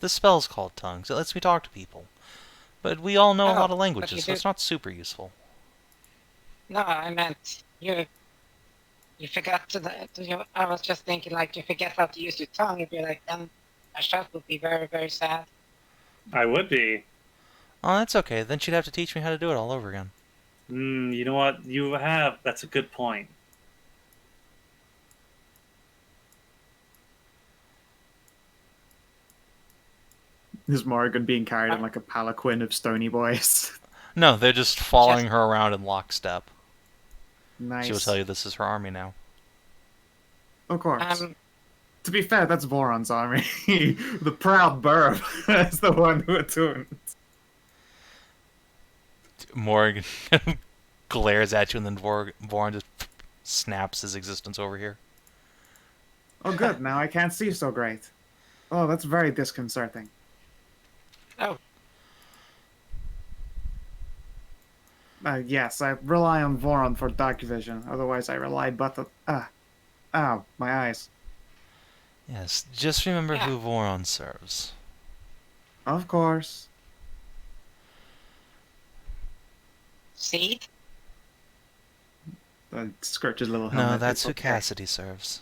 The spell's called tongues. It lets me talk to people. But we all know a Oh, lot of but languages, you so do. it's not super useful. No, I meant you. You forgot I was just thinking, like, you forget how to use your tongue. If you're like, then Hashat would be very, very sad. I would be. Oh, that's okay. Then she'd have to teach me how to do it all over again. You know what? You have. That's a good point. Is Morgan being carried in Uh, like a palanquin of stony boys? No, they're just following her around in lockstep. Nice. She will tell you this is her army now. Of course. Um, To be fair, that's Voron's army. The proud burb is the one who attuned. Morgan glares at you, and then Voron just snaps his existence over here. Oh, good. Now I can't see so great. Oh, that's very disconcerting. oh, Yes, I rely on Voron for dark vision. Otherwise, I rely but on... Ow, my eyes. Yes, just remember Yeah. who Voron serves. Of course. seed? Scratch his little helmet. No, that's It's who okay. Cassidy serves.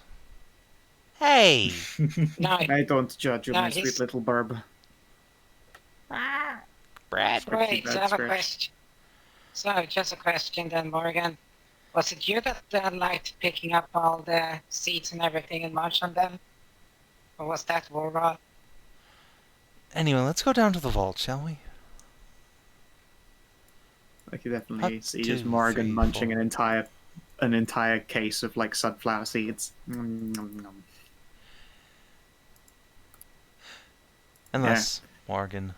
Hey! No, I don't judge you, No, my he's- sweet little burb. Brad? wait, bad so I have a Scratch. question. So, just a question then, Morgan. Was it you that liked picking up all the seeds and everything and munch on them? Or was that Warlock? Anyway, let's go down to the vault, shall we? I could definitely Hut, see 2, just Morgan 3, munching 4. an entire case of like sunflower seeds. Unless Morgan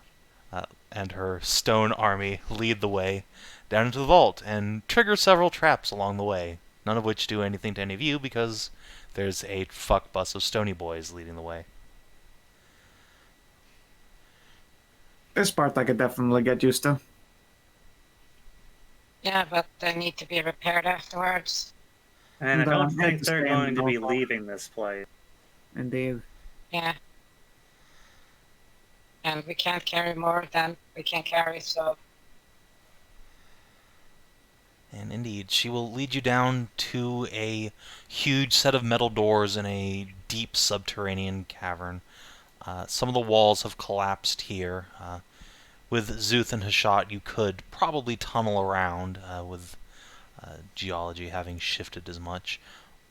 and her stone army lead the way down into the vault and trigger several traps along the way, none of which do anything to any of you because there's a fuck bus of stony boys leading the way. This part I could definitely get used to. Yeah, but they need to be repaired afterwards. And I No, don't I had think to they're stay in going to be Norfolk. leaving this place. Indeed. Yeah. And we can't carry more than we can carry, so And indeed, she will lead you down to a huge set of metal doors in a deep subterranean cavern. Some of the walls have collapsed here. With Szooth and Hashat, you could probably tunnel around with geology having shifted as much.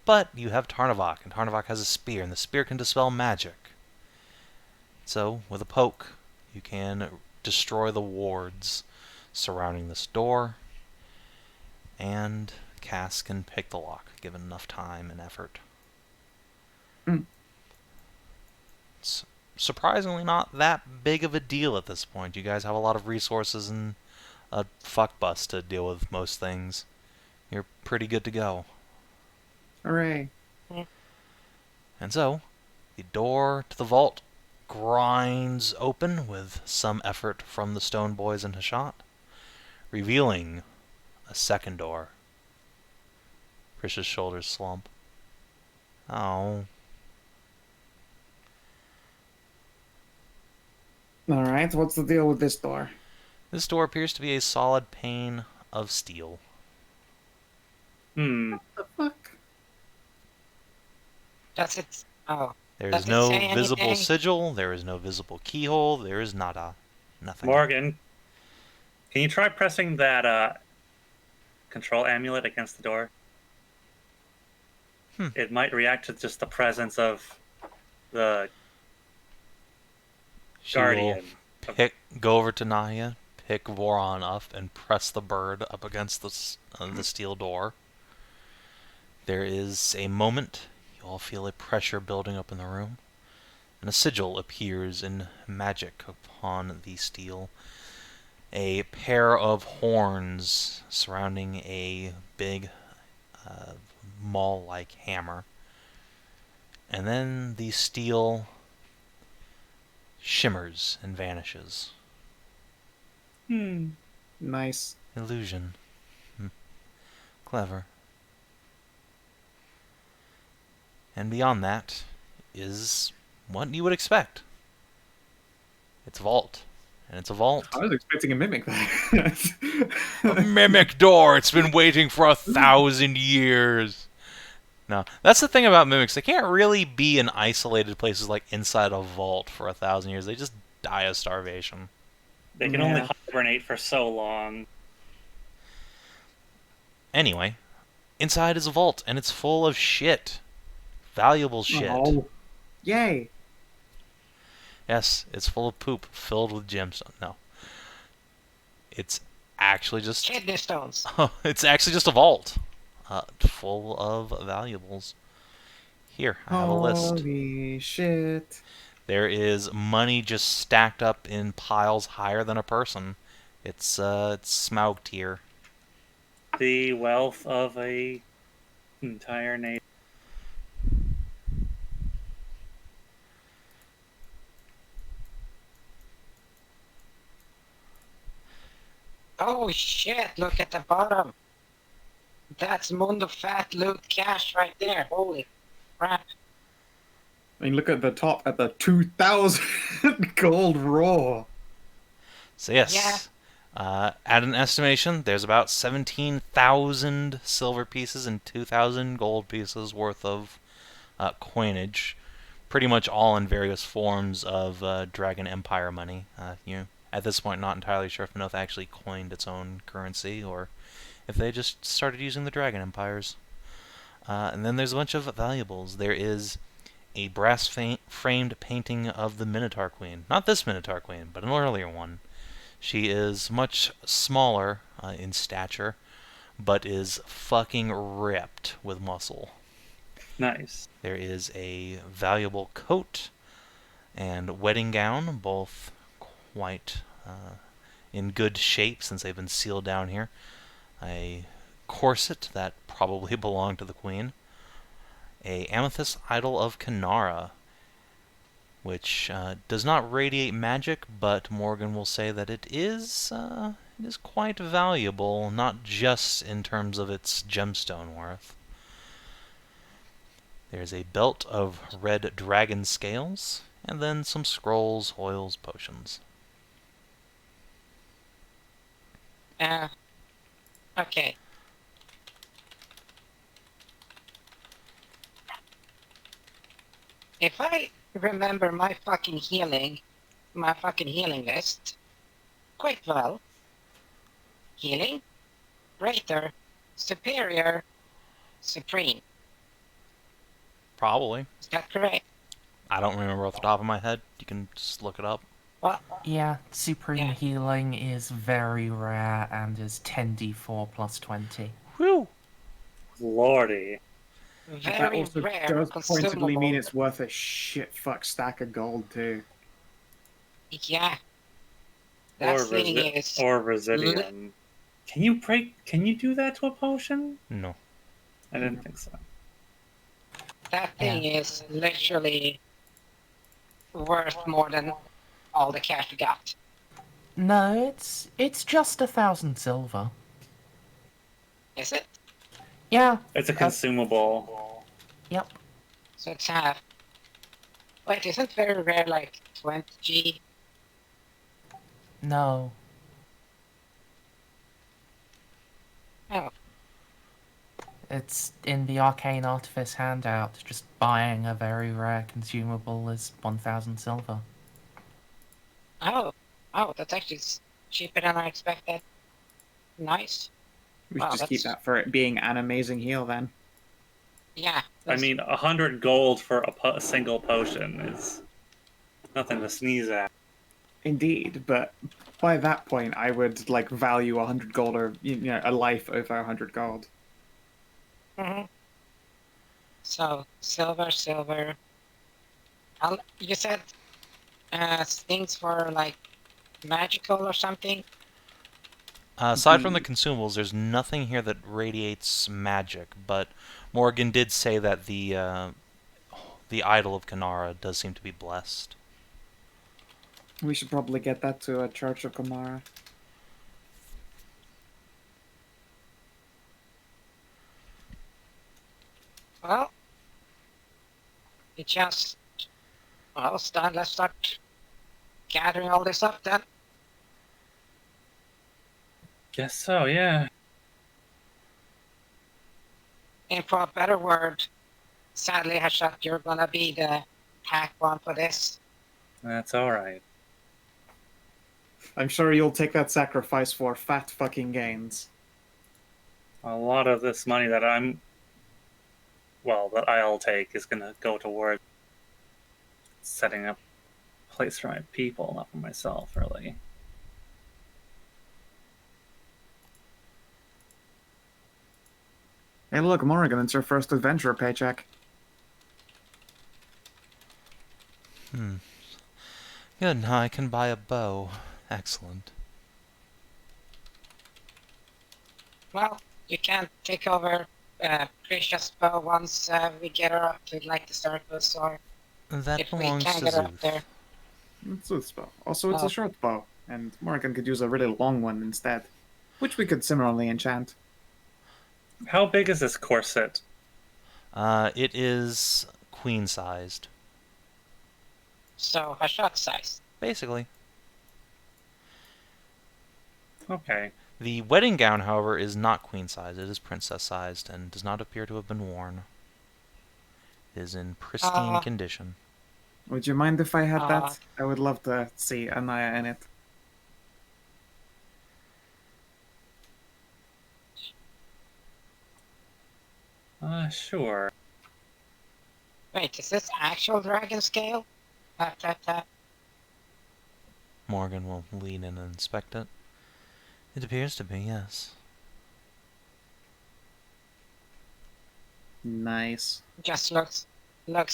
But you have Tarnavak, and Tarnavak has a spear, and the spear can dispel magic. So, with a poke, you can destroy the wards surrounding this door, and Cass can pick the lock, given enough time and effort. Mm. It's surprisingly not that big of a deal at this point. You guys have a lot of resources and a fuck bus to deal with most things. You're pretty good to go. Hooray. And so, the door to the vault grinds open with some effort from the stone boys and Hashat, revealing a second door. Prisha's shoulders slump. Oh. Alright, what's the deal with this door? This door appears to be a solid pane of steel. The fuck? does it? Oh, There Does is it no say visible anything? sigil, there is no visible keyhole, there is nada. Nothing. Morgan, can you try pressing that control amulet against the door? It might react to just the presence of the She will guardian. go over to Nahia, pick Voron up, and press the bird up against the steel door. There is a moment. You all feel a pressure building up in the room, and a sigil appears in magic upon the steel. A pair of horns surrounding a big maul-like hammer. And then the steel shimmers and vanishes. Nice. Illusion. Clever. And beyond that is what you would expect. It's a vault. And it's a vault. I was expecting a mimic there. A mimic door! It's been waiting for 1,000 years! No, that's the thing about mimics. They can't really be in isolated places like inside a vault for 1,000 years. They just die of starvation. They can only hibernate for so long. Anyway, inside is a vault, and it's full of shit. Valuable shit. Oh. Yay! Yes, it's full of poop filled with gemstones. No. It's actually just... Kidney stones. it's actually just a vault. Full of valuables. Here, I have a list. Holy shit. There is money just stacked up in piles higher than a person. It's Smaug tier. The wealth of a entire nation. Oh shit, look at the bottom. That's Mundo Fat loot cash right there. Holy crap. I mean, look at the top at the 2,000 gold raw. So yes, at an estimation, there's about 17,000 silver pieces and 2,000 gold pieces worth of coinage. Pretty much all in various forms of Dragon Empire money. At this point, not entirely sure if Minotha actually coined its own currency, or if they just started using the Dragon Empires. And then there's a bunch of valuables. There is a brass-framed painting of the Minotaur Queen. Not this Minotaur Queen, but an earlier one. She is much smaller in stature, but is fucking ripped with muscle. Nice. There is a valuable coat and wedding gown, both quite in good shape since they've been sealed down here. A corset that probably belonged to the queen. A amethyst idol of Kinara, which does not radiate magic, but Morgan will say that it is quite valuable, not just in terms of its gemstone worth. There's a belt of red dragon scales, and then some scrolls, oils, potions. Okay. If I remember my fucking healing list quite well. Healing, Greater, Superior, Supreme. Probably. Is that correct? I don't remember off the top of my head. You can just look it up. Well, Yeah, Supreme Yeah. Healing is very rare and is 10d4 plus 20. Whew! Lordy. That very also rare does pointedly mean consumable. it's worth a shit fuck stack of gold too. Yeah. That thing is Or Residium. Can you do that to a potion? No. I didn't think so. that thing is literally worth more than all the cash we got. No, it's just 1,000 silver. Is it? Yeah. It's a consumable. Yep. So it's half. Wait, isn't very rare like 20G? No. Oh, It's in the Arcane Artifice handout. Just buying a very rare consumable is 1,000 silver. oh, that's actually cheaper than I expected. Nice. We Wow, should just keep that's- that for it being an amazing heal then. Yeah. I mean, 100 gold for a single potion is nothing to sneeze at. Indeed, but by that point, I would like value 100 gold or a life over 100 gold. Mm-hmm. So silver. You said things for like magical or something. Aside from the consumables, there's nothing here that radiates magic, but Morgan did say that the idol of Kinara does seem to be blessed. We should probably get that to a Church of Kamara. Well, it just... Well, let's start gathering all this up then. Guess so, yeah. And for a better word, sadly, Hashat, you're gonna be the hack one for this. That's alright. I'm sure you'll take that sacrifice for fat fucking gains. A lot of this money that that I'll take is gonna go toward setting up a place for my people, not for myself, really. Hey, look, Morrigan, it's your first adventure paycheck. Good, now I can buy a bow. Excellent. Well, you can't take over Precious Bow once we get her up to like the circus, or That if we belongs can to get her up Szooth. there. It's Szooth's bow. Also, it's Oh. a short bow, and Morrigan could use a really long one instead, which we could similarly enchant. How big is this corset? It is queen-sized, So Hashat size. basically. Okay. The wedding gown, however, is not queen-sized. It is princess-sized and does not appear to have been worn. It is in pristine condition. Would you mind if I had that? I would love to see Nahia in it. Sure. Wait, is this actual dragon scale? Morgan will lean in and inspect it. It appears to be, yes. Nice. Just looks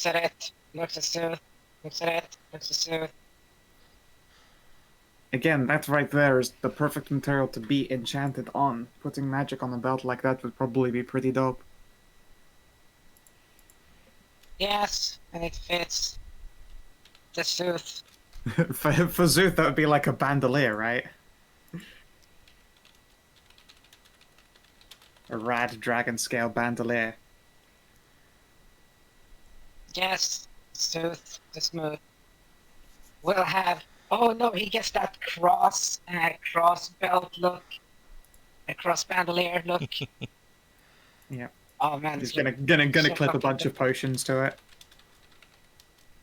at it, looks at Szooth, looks at it, looks at Szooth. Again, that right there is the perfect material to be enchanted on. Putting magic on a belt like that would probably be pretty dope. Yes, and it fits the Szooth. for Szooth, that would be like a bandolier, right? A rad dragon scale bandolier. Yes, Szooth, the smooth. We'll have... Oh no, he gets that cross belt look. A cross bandolier look. Yeah. Oh man, He's it's gonna so clip a fucking bunch good. of potions to it.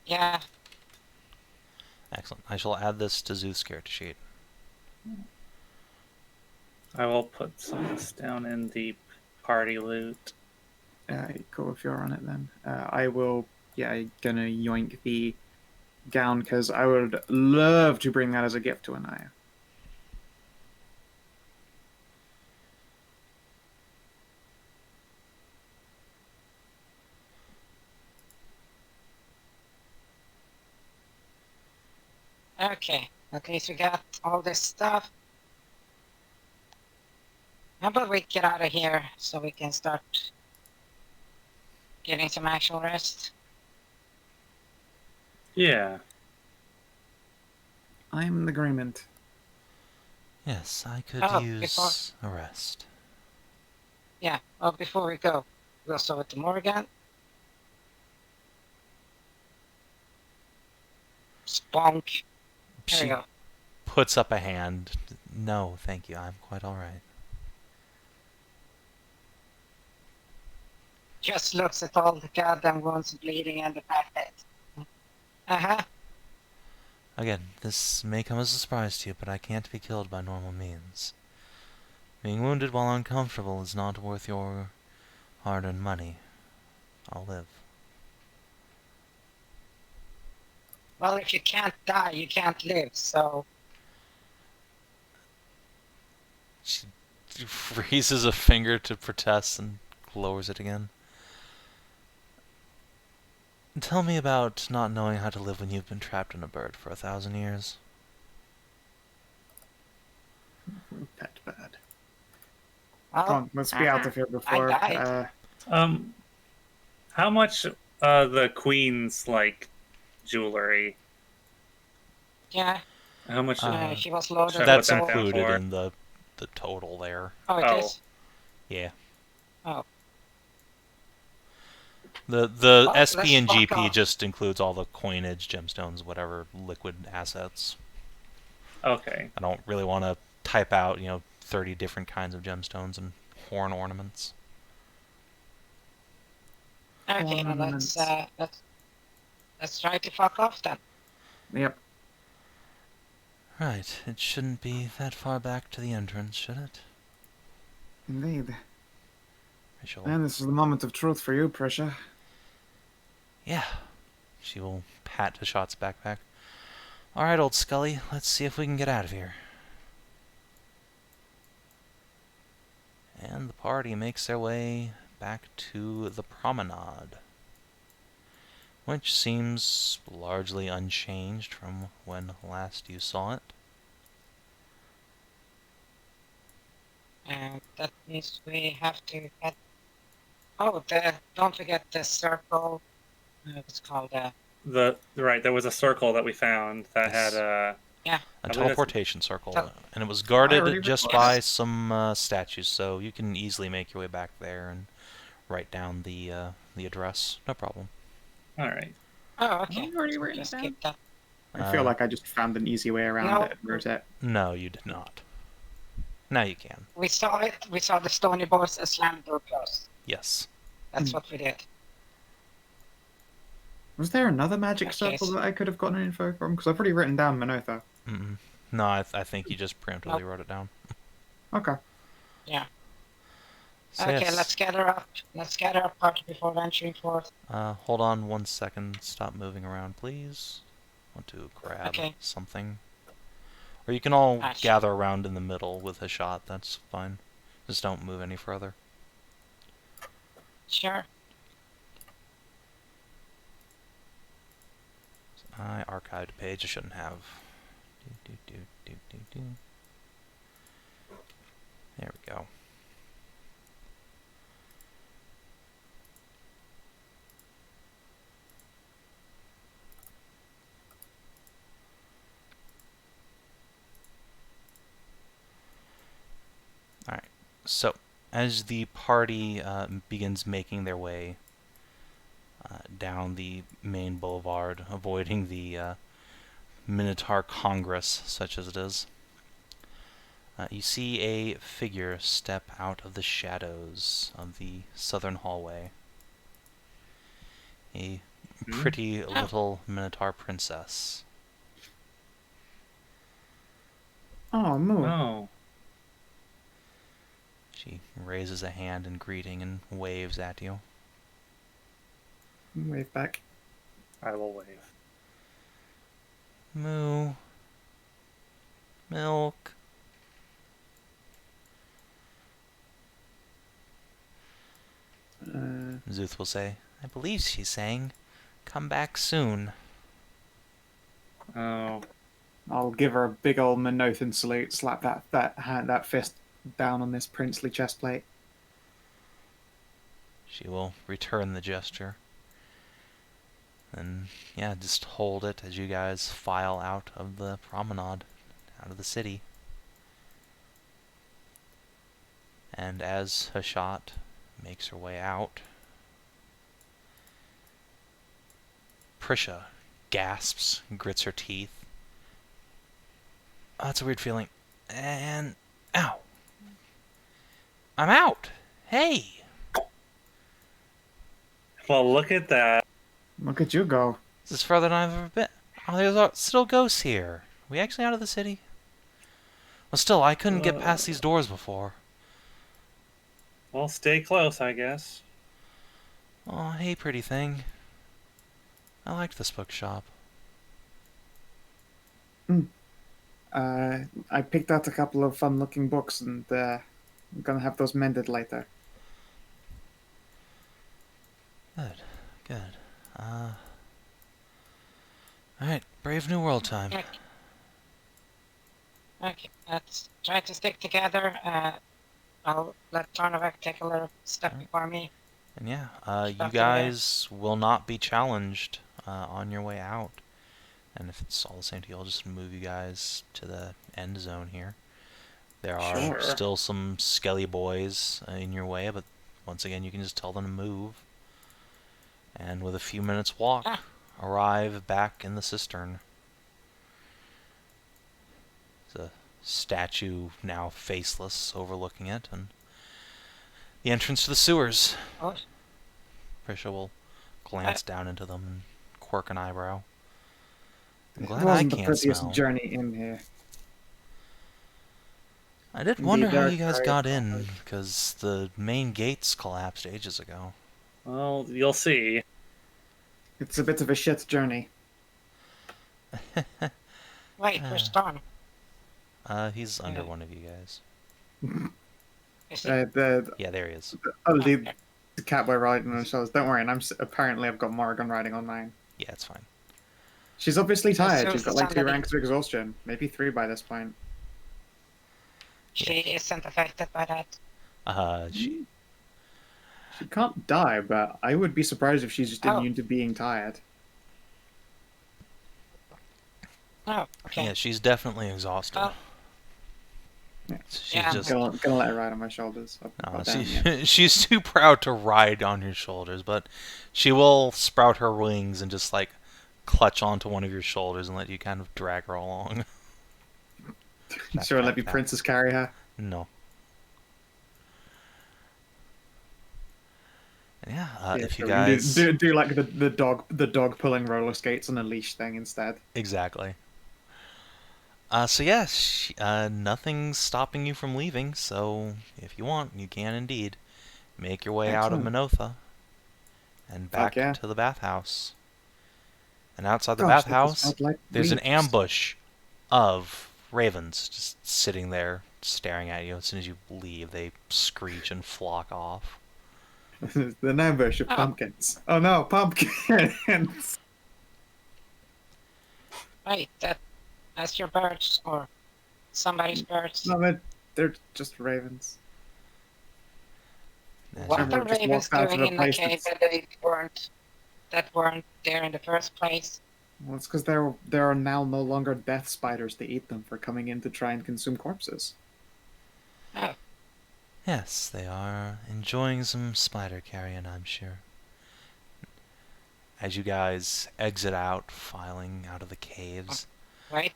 Yeah, Excellent. I shall add this to Szooth's character sheet. I will put some of this down in the party loot. Cool, if you're on it then. I will, gonna yoink the gown, because I would love to bring that as a gift to Nahia. okay. At least we got all this stuff. How about we get out of here so we can start getting some actual rest? Yeah. I'm in agreement. Yes, I could Oh, use a rest. Yeah, well, before we go, we'll start with the Morgan. Spunk. There She we go. puts up a hand. No, thank you. I'm quite all right. Just looks at all the goddamn wounds and bleeding and the fact that... Uh-huh. Again, this may come as a surprise to you, but I can't be killed by normal means. Being wounded while uncomfortable is not worth your hard-earned money. I'll live. Well, if you can't die, you can't live, so... She raises a finger to protest and lowers it again. Tell me about not knowing how to live when you've been trapped in a bird for 1,000 years. Pet bad. Well, Come on, let's be out of here before. died. How much the queen's jewelry? Yeah, How much? she was loaded. Should I That's put that down included for? in the total there. Oh, it Oh. is? Yeah. Oh. The Oh, SP let's and fuck GP off. just includes all the coinage, gemstones, whatever liquid assets. Okay. I don't really want to type out, 30 different kinds of gemstones and horn ornaments. Okay, well, Ornaments. let's try to fuck off then. Yep. Right, it shouldn't be that far back to the entrance, should it? Indeed. I shall... And this is the moment of truth for you, Prisha. Yeah. She will pat Hashat's backpack. Alright, old Scully, let's see if we can get out of here. And the party makes their way back to the promenade, which seems largely unchanged from when last you saw it. And that means we have to head. Oh, don't forget the circle. It's called There was a circle that we found that Yes. had A I believe that's- teleportation circle, So- and it was I guarded already just requested. by some statues, so you can easily make your way back there and write down the address. No problem. all right. Oh, okay. I've already written it Just down. keep that. I feel like I just found an easy way around No. it and wrote it. No, you did not. Now you can. We saw it. We saw the stony boys and slammed door closed. Yes. That's what we did. Was there another magic Okay, circle so- that I could have gotten info from? Because I've already written down Minotha. Mm-mm. No, I think you just preemptively Nope. wrote it down. Okay. Yeah. So Okay, yes. let's gather up. Let's gather up party before venturing forth. Hold on 1 second. Stop moving around, please. Want to grab Okay. something. Or you can all Ah, sure. gather around in the middle with a shot. That's fine. Just don't move any further. Sure. I archived a page I shouldn't have. There we go. Alright, so as the party begins making their way down the main boulevard, avoiding the Minotaur Congress, such as it is, you see a figure step out of the shadows of the southern hallway. A pretty little Minotaur princess. Oh, Moo. Oh. She raises a hand in greeting and waves at you. Wave back. I will wave. Moo. Milk. Szooth will say, I believe she's saying, come back soon. Oh. I'll give her a big old Minothan salute, slap that fist down on this princely chest plate. She will return the gesture. And, yeah, just hold it as you guys file out of the promenade, out of the city. And as Hashat makes her way out, Prisha gasps, grits her teeth. Oh, that's a weird feeling. And... ow! I'm out! Hey! Well, look at that. Look at you go. This is further than I've ever been. Oh, there's still ghosts here. Are we actually out of the city? Well, still, I couldn't get past these doors before. Well, stay close, I guess. Oh, hey, pretty thing. I liked this bookshop. I picked out a couple of fun-looking books, and I'm gonna have those mended later. Good, good. Alright, Brave New World time. Okay, let's try to stick together. I'll let Tarnavak take a little step before me. And yeah, you Stuff in guys will not be challenged on your way out. And if it's all the same to you, I'll just move you guys to the end zone here. There are Sure. still some skelly boys in your way, but once again, you can just tell them to move. and with a few minutes walk, arrive back in the cistern. There's a statue, now faceless, overlooking it, and the entrance to the sewers. Oh, Prisha will glance down into them and quirk an eyebrow. I'm It glad I wasn't the can't prettiest smell. journey in here. I did Indeed, wonder how they're you guys very got in, common. because the main gates collapsed ages ago. Well, you'll see. It's a bit of a shit journey. wait, where's Storm? He's under Yeah. one of you guys. Is he? Yeah, there he is. The catboy riding on the shoulders. Don't worry, and apparently I've got Morrigan riding on mine. Yeah, it's fine. She's obviously tired. so She's got like 2 somebody- ranks of exhaustion, maybe 3 by this point. She isn't affected by that. She... She can't die, but I would be surprised if she's just Oh. immune to being tired. Oh, okay. Yeah, she's definitely exhausted. Oh. Yeah. She's Yeah. just... Gonna let her ride on my shoulders. No, she's too proud to ride on your shoulders, but she will sprout her wings and just, like, clutch onto one of your shoulders and let you kind of drag her along. Sure, let me Back. princess carry her. No. And yeah, Yeah, if you sure, we can guys... do like the dog pulling roller skates on a leash thing instead. Exactly. So yeah, nothing's stopping you from leaving, so if you want, you can indeed make your way out of Excellent. Minotha and back yeah. to the bathhouse. And outside the Gosh, that bathhouse, smelled like there's an leaves. ambush of ravens just sitting there staring at you. As soon as you leave, they screech and flock off. The ambush of Oh. pumpkins. Oh no, pumpkins! Wait, that's your birds or somebody's birds. No, they're just ravens. As What you- are Everyone just ravens walked out of doing a in the place cave that's- that weren't there in the first place? Well, it's because there are now no longer death spiders to eat them for coming in to try and consume corpses. Oh, Yes, they are enjoying some spider carrion, I'm sure. As you guys exit out, filing out of the caves, wait,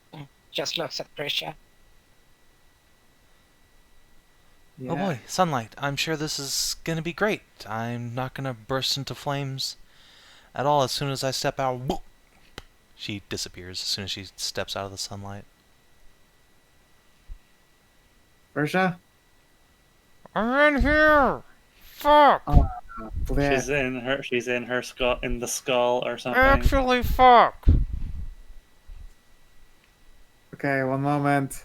just looks at Prisha. Yeah. oh boy, sunlight. I'm sure this is gonna be great. I'm not gonna burst into flames at all as soon as I step out. Whoop! She disappears as soon as she steps out of the sunlight. Bersha? I'm in here! Fuck! Blair. She's in her skull, in the skull or something. Fuck! Okay, one moment.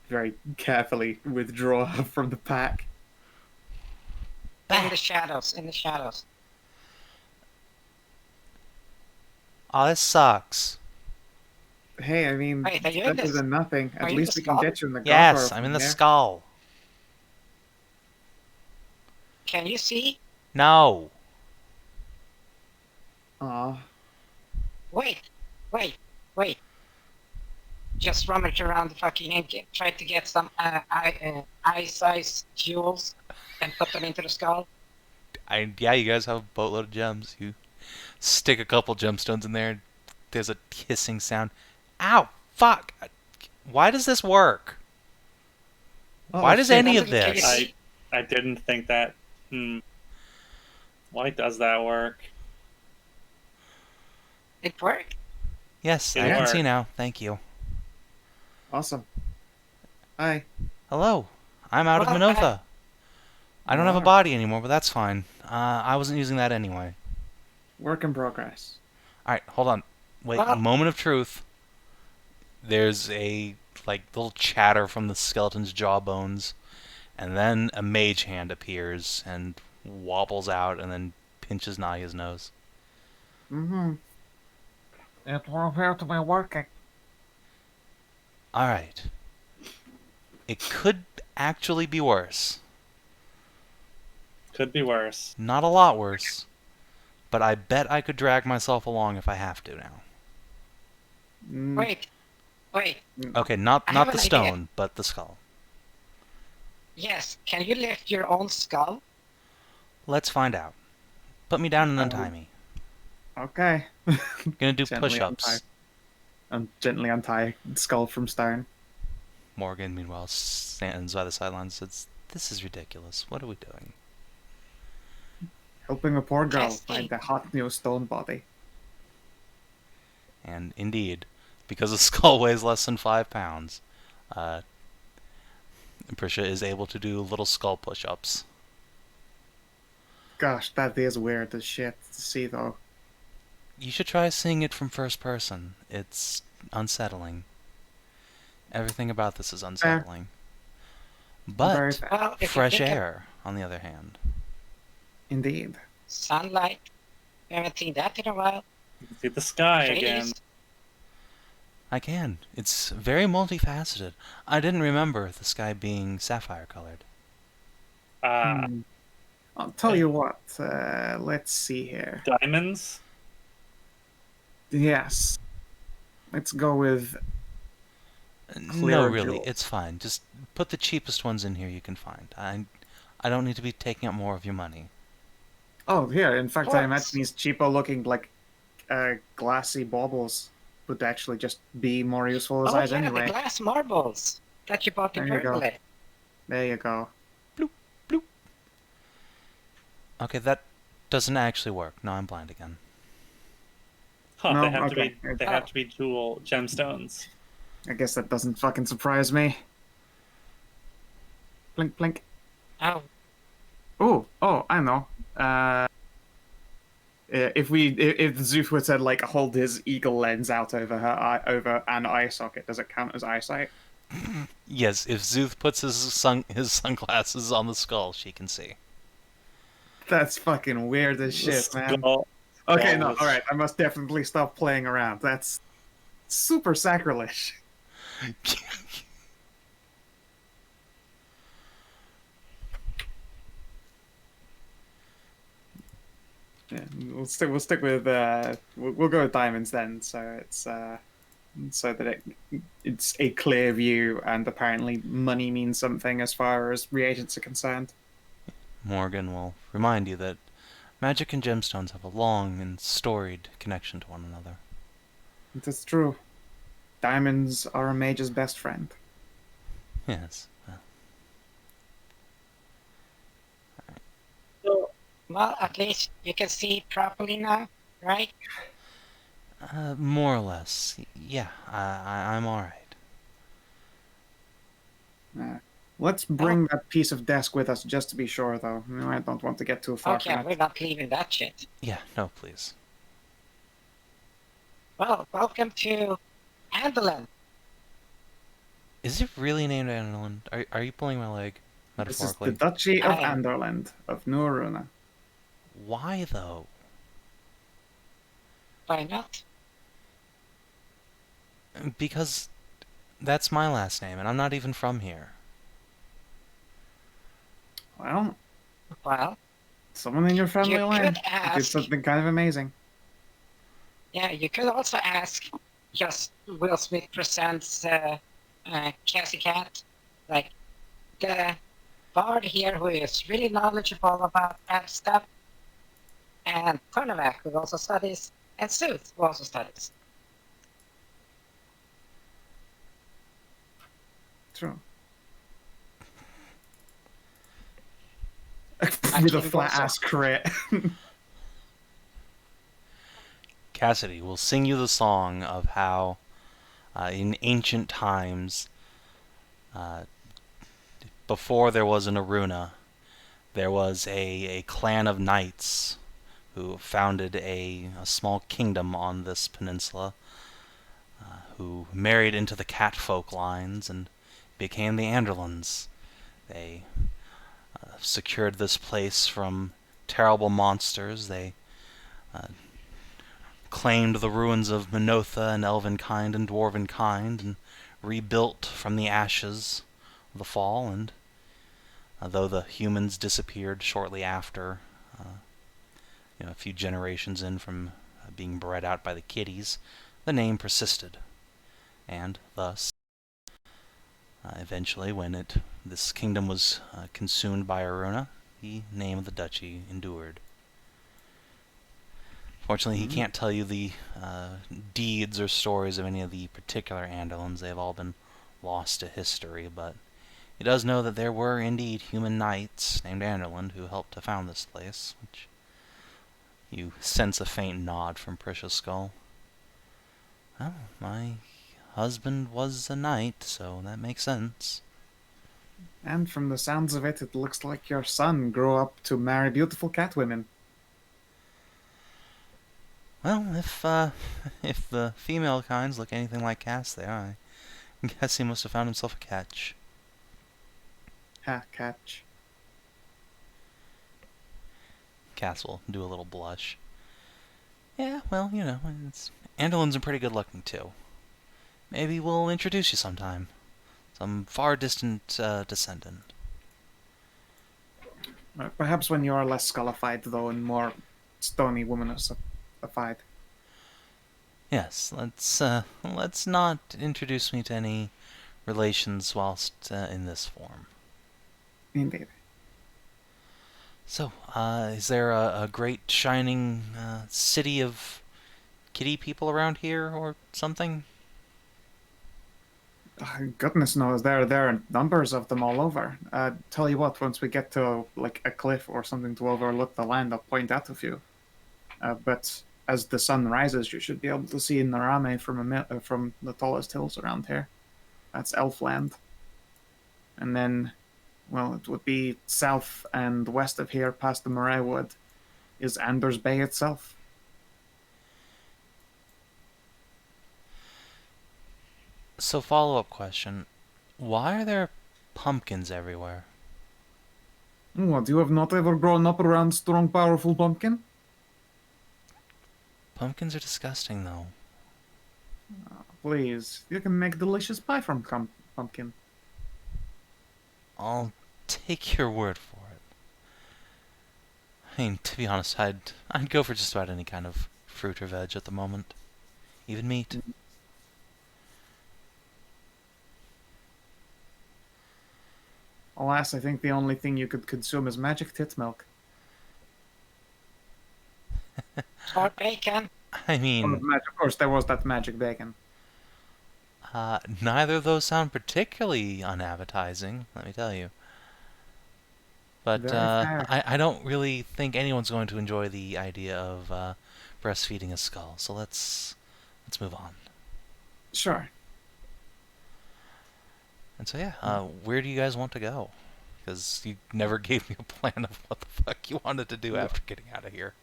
Very carefully withdraw from the pack. In the shadows, in the shadows. Oh, this sucks. Hey, I mean, Wait, are you in better this? than nothing. Are At you in least the we can skull? get you in the Yes, gargoyle I'm in from the here. skull. Can you see? No. Aw. Wait. Just rummage around the fucking and try to get some eye-sized jewels and put them into the skull. Yeah, you guys have a boatload of gems. You stick a couple gemstones in there. There's a hissing sound. Ow! Fuck! Why does this work? Oh, Why does shit. any of Can you this? see? I didn't think that. Why does that work? It worked. Yes, It I can see worked. now. Thank you. Awesome. Hi. Hello. I'm out of Well, Minotha. I don't have a Wow. body anymore, but that's fine. I wasn't using that anyway. Work in progress. Alright, hold on. Wait, Well- moment of truth. There's a, like, little chatter from the skeleton's jawbones, and then a mage hand appears and wobbles out and then pinches Nahia's nose. Mm-hmm. It will appear to be working. Alright. It could actually be worse. Could be worse. Not a lot worse. But I bet I could drag myself along if I have to now. Mm, Wait. Okay, I not have the an idea. stone, but the skull. Yes. Can you lift your own skull? Let's find out. Put me down and untie me. Okay. Gonna do Gently push-ups. Gently untie Skull from stone. Morgan, meanwhile, stands by the sidelines and says, "This is ridiculous. What are we doing?" Helping a poor girl Testing. find the hot new stone body. And indeed, because the skull weighs less than 5 pounds, Prisha is able to do little skull push-ups. Gosh, that is weird as shit to see, though. You should try seeing it from first person. It's unsettling. Everything about this is unsettling. Very But fair. Well, if you fresh think of air, on the other hand. Indeed. sunlight, we haven't seen that in a while. You can see the sky again. Trees. I can. It's very multifaceted. I didn't remember the sky being sapphire colored. I'll tell you what. Let's see here. Diamonds? Yes. Let's go with. No, Clear really, jewels. it's fine. Just put the cheapest ones in here you can find. I don't need to be taking up more of your money. Oh, here. In fact, I Quartz. imagine these cheapo-looking, like, glassy baubles would actually just be more useful as Oh, eyes yeah, anyway. the glass marbles that you bought in There you go. Berkeley. There you go. Bloop, bloop. Okay, that doesn't actually work. Now I'm blind again. Huh, No, they have okay. to be they have to be jewel gemstones. I guess that doesn't fucking surprise me. Blink, blink. Oh, Oh, I know. If Szooth would said like hold his eagle lens out over her eye, over an eye socket, does it count as eyesight? Yes, if Szooth puts his sunglasses on the skull, she can see. That's fucking weird as shit, man. Okay, no, all right. I must definitely stop playing around. That's super sacrilege. Yeah, we'll stick with we'll go with diamonds then. So it's so that it's a clear view, and apparently money means something as far as reagents are concerned. Morgan will remind you that magic and gemstones have a long and storied connection to one another. That's true. Diamonds are a mage's best friend. Yes. well, at least you can see properly now, right? More or less. Yeah, I'm alright. Let's bring that piece of desk with us just to be sure, though. I don't want to get too far Okay, from we're it. not leaving that shit. Yeah, no, please. Well, welcome to Andelin. Is it really named Annalyn? Are you pulling my leg? This is the Metaphorically? Duchy of I am. Anderland of New Aruna. Why, though? Why not? Because that's my last name, and I'm not even from here. Well, Well, someone in your family you line could did ask. something kind of amazing. Yeah, you could also ask. Just Will Smith presents Cassie Cat, like the bard here who is really knowledgeable about that stuff, and Tarnavak who also studies, and Szooth who also studies. True. I With a can flat also- ass crit. Cassidy will sing you the song of how, in ancient times, before there was an Aruna, there was a clan of knights who founded a small kingdom on this peninsula, who married into the catfolk lines and became the Anderlands. They secured this place from terrible monsters. They claimed the ruins of Minotha and elvenkind and dwarvenkind and rebuilt from the ashes of the fall, and though the humans disappeared shortly after, a few generations in from being bred out by the kitties, the name persisted. And thus, eventually, when this kingdom was consumed by Aruna, the name of the duchy endured. Fortunately, he can't tell you the deeds or stories of any of the particular Andalans. They've all been lost to history, but he does know that there were indeed human knights named Anderland who helped to found this place, which you sense a faint nod from Priscia's skull. Well, my husband was a knight, so that makes sense. And from the sounds of it, it looks like your son grew up to marry beautiful catwomen. Well, if the female kinds look anything like Cass there, I guess he must have found himself a catch. Ha, catch. Cass will do a little blush. Yeah, well, Andaluns are pretty good looking too. Maybe we'll introduce you sometime. Some far distant descendant. Perhaps when you are less scalified, though, and more stony womanified. Yes, let's not introduce me to any relations whilst in this form. Indeed. So, is there a great shining city of kitty people around here or something? Goodness knows, there are numbers of them all over. Tell you what, once we get to like a cliff or something to overlook the land, I'll point out a few. But as the sun rises, you should be able to see Narame from the tallest hills around here. That's Elfland. And then, well, it would be south and west of here, past the Moray Wood, is Anders Bay itself. So, follow-up question. Why are there pumpkins everywhere? What, you have not ever grown up around strong, powerful pumpkin? Pumpkins are disgusting, though. Please, you can make delicious pie from pumpkin. I'll take your word for it. I mean, to be honest, I'd go for just about any kind of fruit or veg at the moment. Even meat. Alas, I think the only thing you could consume is magic tit milk. Or bacon. I mean, Of course, there was that magic bacon. neither of those sound particularly unappetizing, let me tell you. But Very fair. I don't really think anyone's going to enjoy the idea of breastfeeding a skull. So let's move on. Sure. And so yeah, where do you guys want to go? Because you never gave me a plan of what the fuck you wanted to do after getting out of here.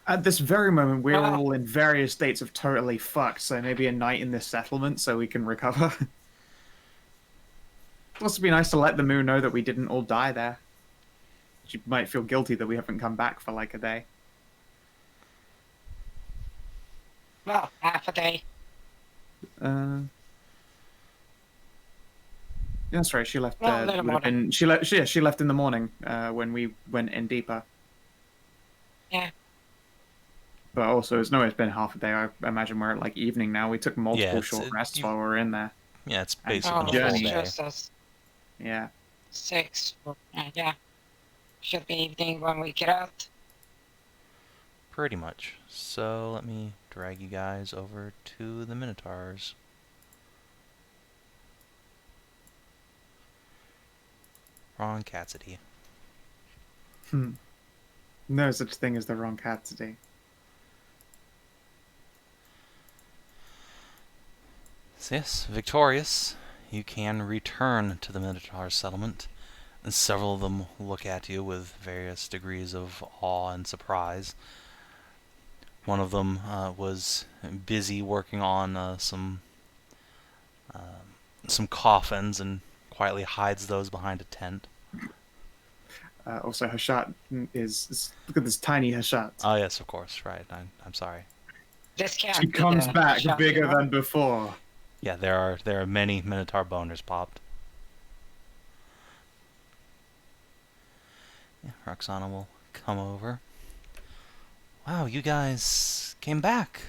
At this very moment, we're all in various states of totally fucked, so maybe a night in this settlement so we can recover. It'd also be nice to let the moon know that we didn't all die there. She might feel guilty that we haven't come back for like a day. Well, half a day. Yeah, that's right. She left. Well, a little more than- She left. She left in the morning when we went in deeper. Yeah. But also, it's been half a day. I imagine we're at like evening now. We took multiple short rests while we were in there. Yeah, it's Oh, basically a full journey. day. just as Yeah. 6. Yeah. Should be evening when we get out. Pretty much. So let me drag you guys over to the Minotaurs. Wrong cat city. No such thing as the wrong cat today. So yes, victorious, you can return to the Minotaur settlement, and several of them look at you with various degrees of awe and surprise. One of them was busy working on some coffins and quietly hides those behind a tent. Also, Hashat is look at this tiny Hashat. Oh yes, of course, right. I'm sorry. This can't She be comes the back shot, bigger you know? than before. Yeah, there are many Minotaur boners popped. Yeah, Roxana will come over. Wow, you guys came back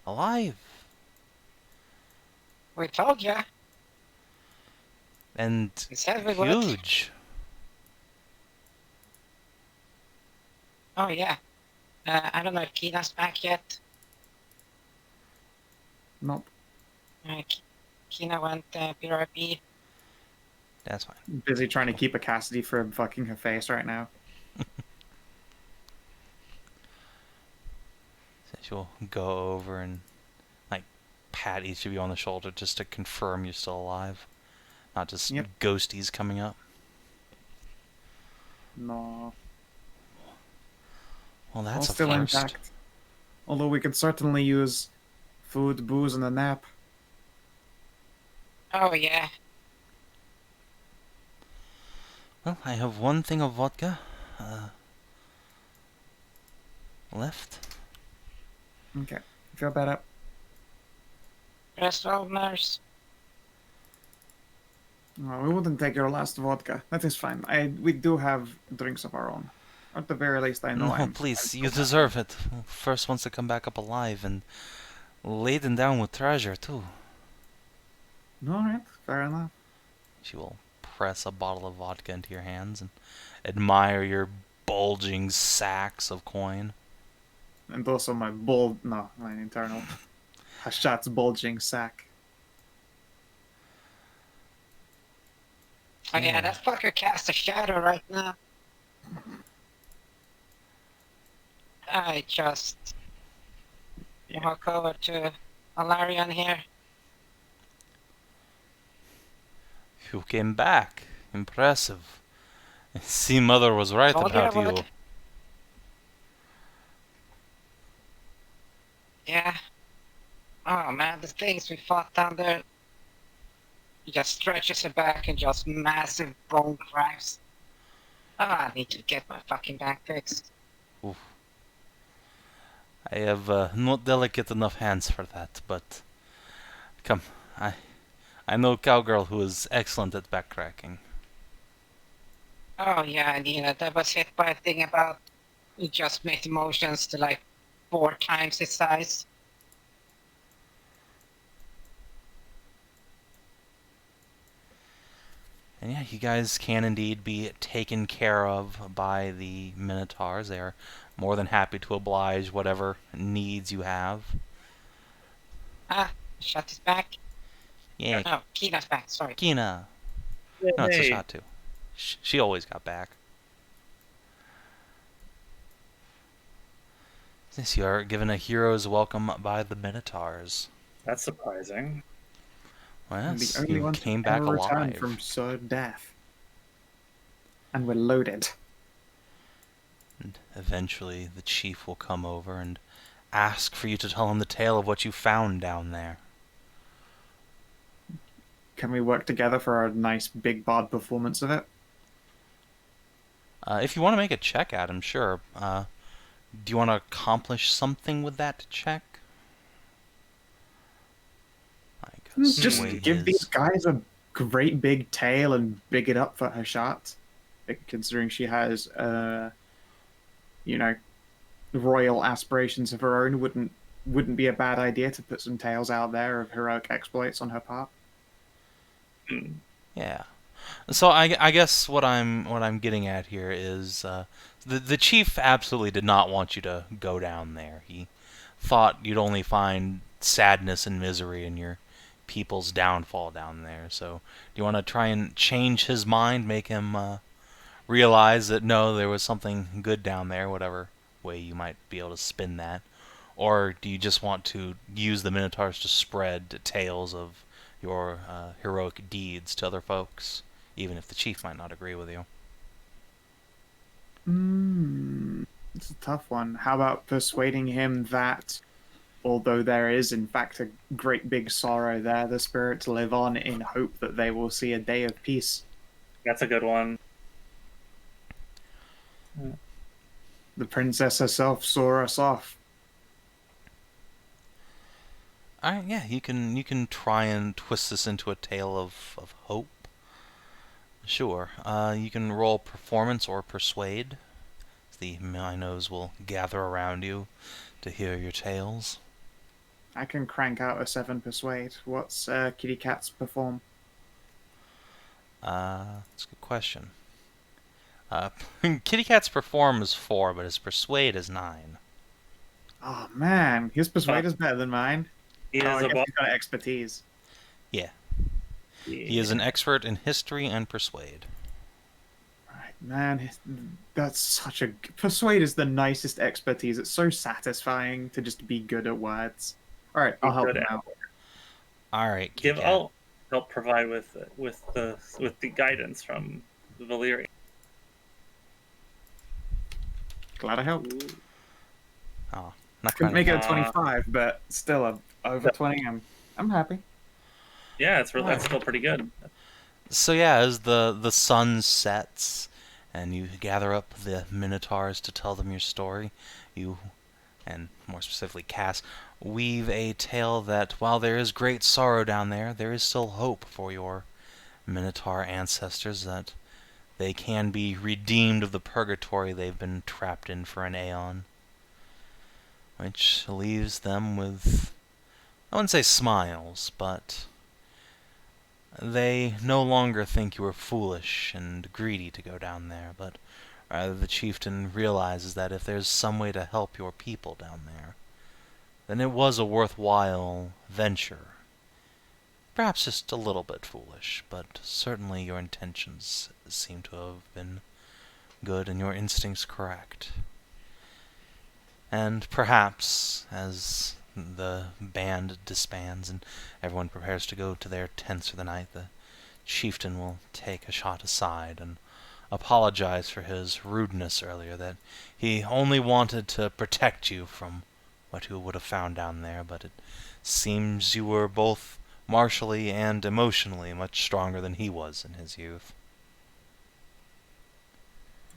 alive We told you. and We said we would. huge. Oh, yeah. I don't know if Kina's back yet. Nope. Kina went PRP. That's fine. Busy trying to keep a Cassidy from fucking her face right now. So she'll go over and like pat each of you on the shoulder just to confirm you're still alive, not just Yep. ghosties coming up. No. Well, All that's a still first. intact. Although we could certainly use food, booze, and a nap. Oh yeah. Well, I have one thing of vodka left. Okay. Feel better. Rest well, nurse. No, we wouldn't take your last vodka. That is fine. We do have drinks of our own. At the very least, I know No, I'm... please, I'm you still deserve it. First ones to come back up alive and laden down with treasure, too. Alright, fair enough. She will press a bottle of vodka into your hands and admire your bulging sacks of coin. And also my my internal Hashat's bulging sack. Oh yeah, that fucker cast a shadow right now. I just walk over to Alarion here. You came back. Impressive. I see Mother was right Told you I about you. would. Yeah. Oh man, the things we fought down there. He just stretches it back and just massive bone cracks. Oh, I need to get my fucking back fixed. Oof. I have not delicate enough hands for that, but come, I know a cowgirl who is excellent at backcracking. Oh yeah, and that was hit by a thing about you just made the motions to like 4 times its size. And yeah, you guys can indeed be taken care of by the Minotaurs. They are more than happy to oblige whatever needs you have. Ah, shut his back. Yeah, No, Kina's back, sorry. Kina. No, it's a Yay. shot too. She always got back. Since you are given a hero's welcome by the Minotaurs. That's surprising. Well, And yes, the only you ones came who back ever returned alive. from sudden death. And we're loaded. And eventually the chief will come over and ask for you to tell him the tale of what you found down there. Can we work together for a nice big bard performance of it? If you want to make a check at him, sure. Do you want to accomplish something with that check? Like Just sway give his- these guys a great big tail and big it up for Hashat. Considering she has, royal aspirations of her own, wouldn't be a bad idea to put some tales out there of heroic exploits on her part. Yeah. So I guess what I'm getting at here is the chief absolutely did not want you to go down there. He thought you'd only find sadness and misery in your people's downfall down there. So do you want to try and change his mind, make him realize that no, there was something good down there, whatever way you might be able to spin that? Or do you just want to use the Minotaurs to spread tales of your heroic deeds to other folks, even if the chief might not agree with you? It's a tough one. How about persuading him that, although there is in fact a great big sorrow there, the spirits live on in hope that they will see a day of peace. That's a good one. The princess herself saw us off. Alright, yeah, you can try and twist this into a tale of hope. Sure. You can roll performance or persuade. The Minos will gather around you to hear your tales. I can crank out a 7 persuade. What's Kitty Cat's perform? That's a good question. Kitty Cat's perform is 4, but his persuade is 9. Oh man, his persuade is better than mine. He Oh, is I a guess he's got expertise. Yeah. Yeah. He is an expert in history and persuade. Right, man, that's such a persuade is the nicest expertise. It's so satisfying to just be good at words. All right, I'll help good him at out. Alright, I'll help provide with the guidance from Valyria. Glad I helped. Oh, not Couldn't trying make to... it a 25, but still over 20. I'm happy. Yeah, that's still pretty good. So yeah, as the sun sets and you gather up the Minotaurs to tell them your story, you, and more specifically Cass, weave a tale that while there is great sorrow down there, there is still hope for your Minotaur ancestors, that they can be redeemed of the purgatory they've been trapped in for an aeon. Which leaves them with, I wouldn't say smiles, but they no longer think you are foolish and greedy to go down there, but rather the chieftain realizes that if there's some way to help your people down there, then it was a worthwhile venture. Perhaps just a little bit foolish, but certainly your intentions seem to have been good and your instincts correct. And perhaps, as the band disbands and everyone prepares to go to their tents for the night, the chieftain will take Hashat aside and apologize for his rudeness earlier, that he only wanted to protect you from what you would have found down there, but it seems you were both martially and emotionally much stronger than he was in his youth.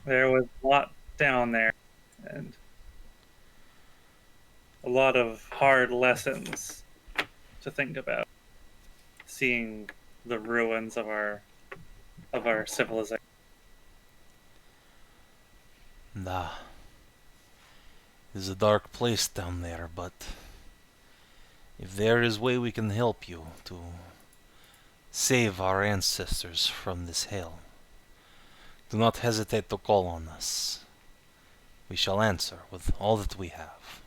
There was a lot down there, and a lot of hard lessons to think about. Seeing the ruins of our civilization. It is a dark place down there, but if there is way we can help you to save our ancestors from this hell, do not hesitate to call on us. We shall answer with all that we have.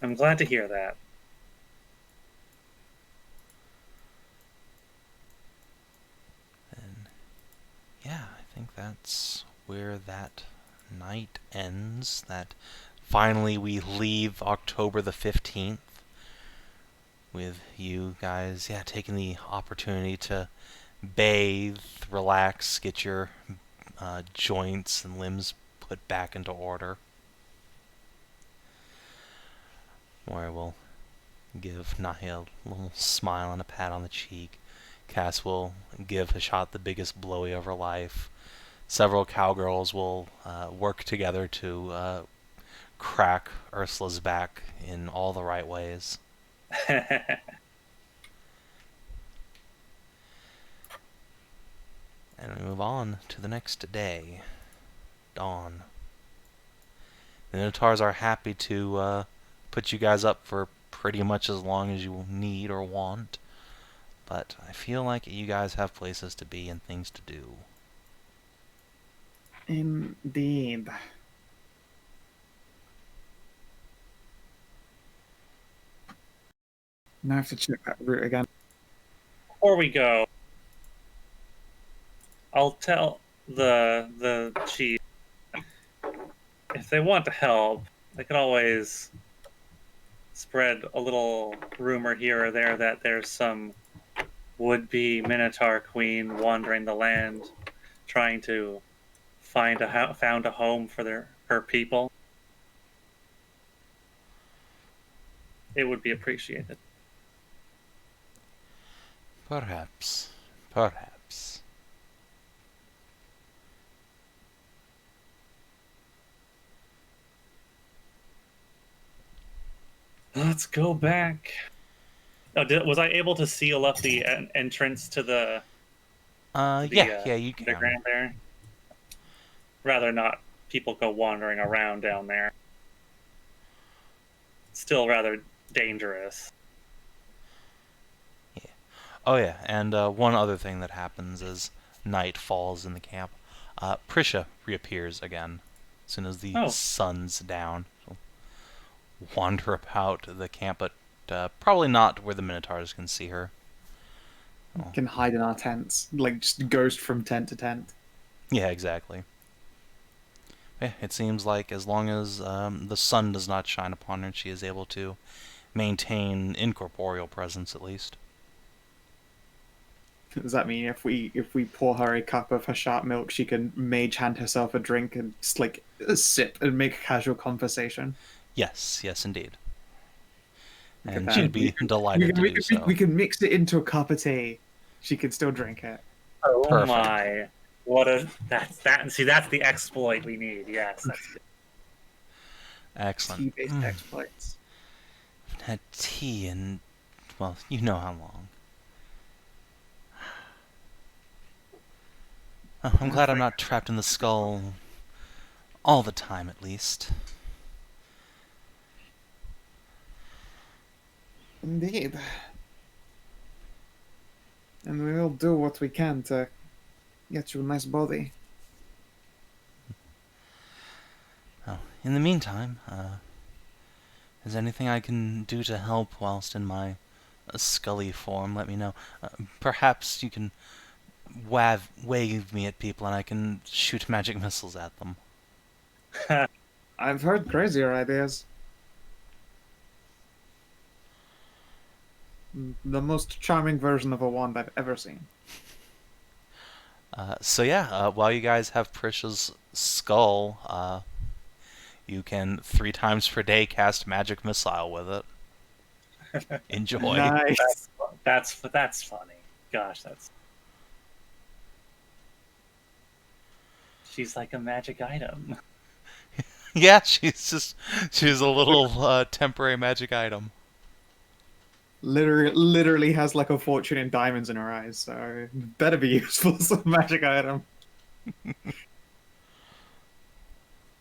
I'm glad to hear that. And yeah, I think that's where that night ends. That finally we leave October the 15th with you guys, yeah, taking the opportunity to bathe, relax, get your joints and limbs put back into order. Where we'll give Nahia a little smile and a pat on the cheek. Cass will give Hashat the biggest blowy of her life. Several cowgirls will work together to crack Ursula's back in all the right ways. And we move on to the next day. Dawn. The Minotaurs are happy to put you guys up for pretty much as long as you need or want. But I feel like you guys have places to be and things to do. Indeed. Now I have to check that route again. Before we go, I'll tell the chief if they want to help, they can always spread a little rumor here or there that there's some would-be Minotaur queen wandering the land, trying to found a home for her people. It would be appreciated. Perhaps. Perhaps. Let's go back. Oh, was I able to seal up the entrance to the? Yeah, you can. Underground there. Rather not people go wandering around down there. Still rather dangerous. Yeah. Oh yeah, and one other thing that happens as night falls in the camp. Prisha reappears again as soon as the Oh. sun's down. She'll wander about the camp, but probably not where the Minotaurs can see her. Can hide in our tents, like just ghost from tent to tent. Yeah, exactly. Yeah, it seems like as long as the sun does not shine upon her, she is able to maintain incorporeal presence at least. Does that mean if we pour her a cup of Hashat milk, she can mage hand herself a drink and just like sip and make a casual conversation? Yes, yes, indeed. Look at And that. she'd be delighted to do so. We can mix it into a cup of tea. She can still drink it. Oh Perfect. my! What a that's the exploit we need. Yes, that's good. Excellent. Tea-based exploits. Had tea and, well, you know how long. Oh, I'm glad I'm not trapped in the skull all the time, at least. Indeed. And we will do what we can to get you a nice body. Oh, in the meantime, is there anything I can do to help whilst in my scully form? Let me know. Perhaps you can wave me at people and I can shoot magic missiles at them. I've heard crazier ideas. The most charming version of a wand I've ever seen. So yeah, while you guys have Prisha's skull, you can 3 times per day cast magic missile with it. Enjoy. Nice. That's funny. Gosh, that's. She's like a magic item. Yeah, she's a little temporary magic item. Literally has like a fortune in diamonds in her eyes, so better be useful as a magic item.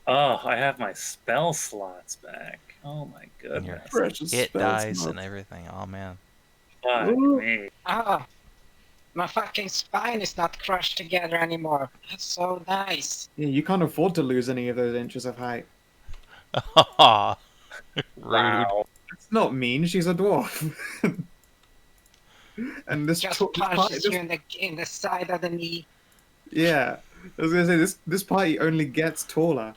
Oh, I have my spell slots back. Oh my goodness. Precious Hit spell dice slots. and everything. Oh man. Fuck Ooh. me. Ah, my fucking spine is not crushed together anymore. That's so nice. Yeah, you can't afford to lose any of those inches of height. Rude. Wow. It's not mean, she's a dwarf. And this Just this punches party, you in the side of the knee. yeah, I was gonna say this party only gets taller.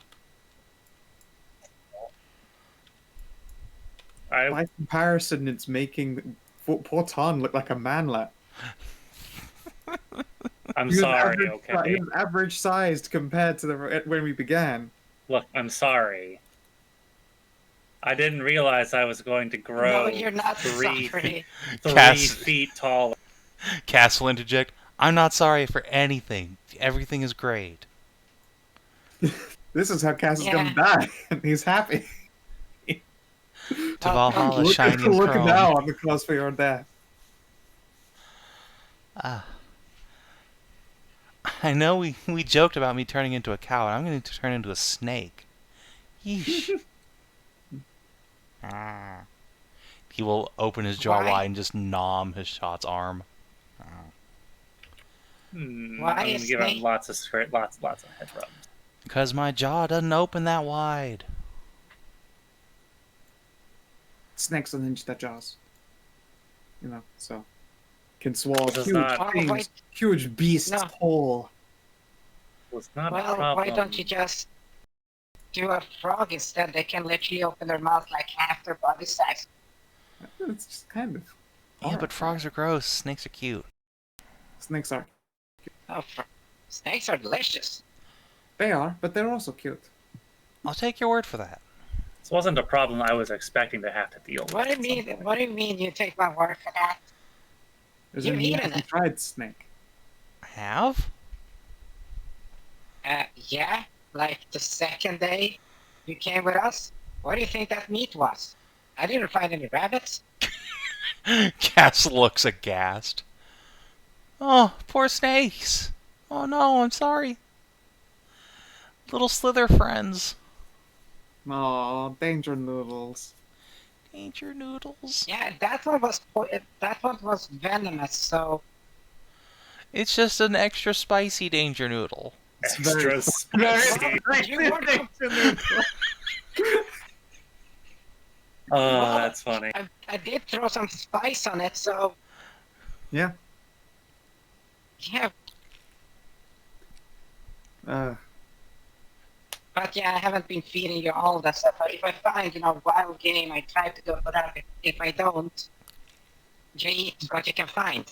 By comparison, it's making poor Tarn look like a manlet. I'm He was sorry, average, okay? He was average sized compared to when we began. Look, I'm sorry. I didn't realize I was going to grow No, you're not 3 sorry. feet taller. Cass will interject. I'm not sorry for anything. Everything is great. This is how Cass is Yeah. gonna die, and he's happy. To Valhalla, Look, shiny and look chrome. now on the cause for your death. I know we joked about me turning into a cow, and I'm going to turn into a snake. Yeesh. He will open his jaw Why? wide and just nom Hashat's arm. Why I'm gonna is give him Snake- lots of head rubs. Because my jaw doesn't open that wide. Snakes unhinge their jaws. You know, so can swallow Does huge not- things, wait. huge beasts No. whole. Well, it's not a Well, problem. why don't you just do a frog instead? They can literally open their mouth like half their body size. It's just kind of. Yeah, but horrifying. frogs are gross. Snakes are cute. Snakes are. Oh, snakes are delicious. They are, but they're also cute. I'll take your word for that. This wasn't a problem I was expecting to have to deal with. What do you at some mean? point. What do you mean? You take my word for that? There's You've a eaten nasty it. fried snake. Have? Yeah. Like the second day you came with us. What do you think that meat was? I didn't find any rabbits. Cass looks aghast. Oh, poor snakes. Oh no, I'm sorry. Little slither friends. Oh, danger noodles. Danger noodles. Yeah, that one was venomous. So It's just an extra spicy danger noodle. It's very- extra very spicy. You were- Oh, that's funny. I did throw some spice on it, so Yeah. yeah. Uh, But yeah, I haven't been feeding you all that stuff. But if I find, wild game, I try to go for that. If I don't, you eat what you can find.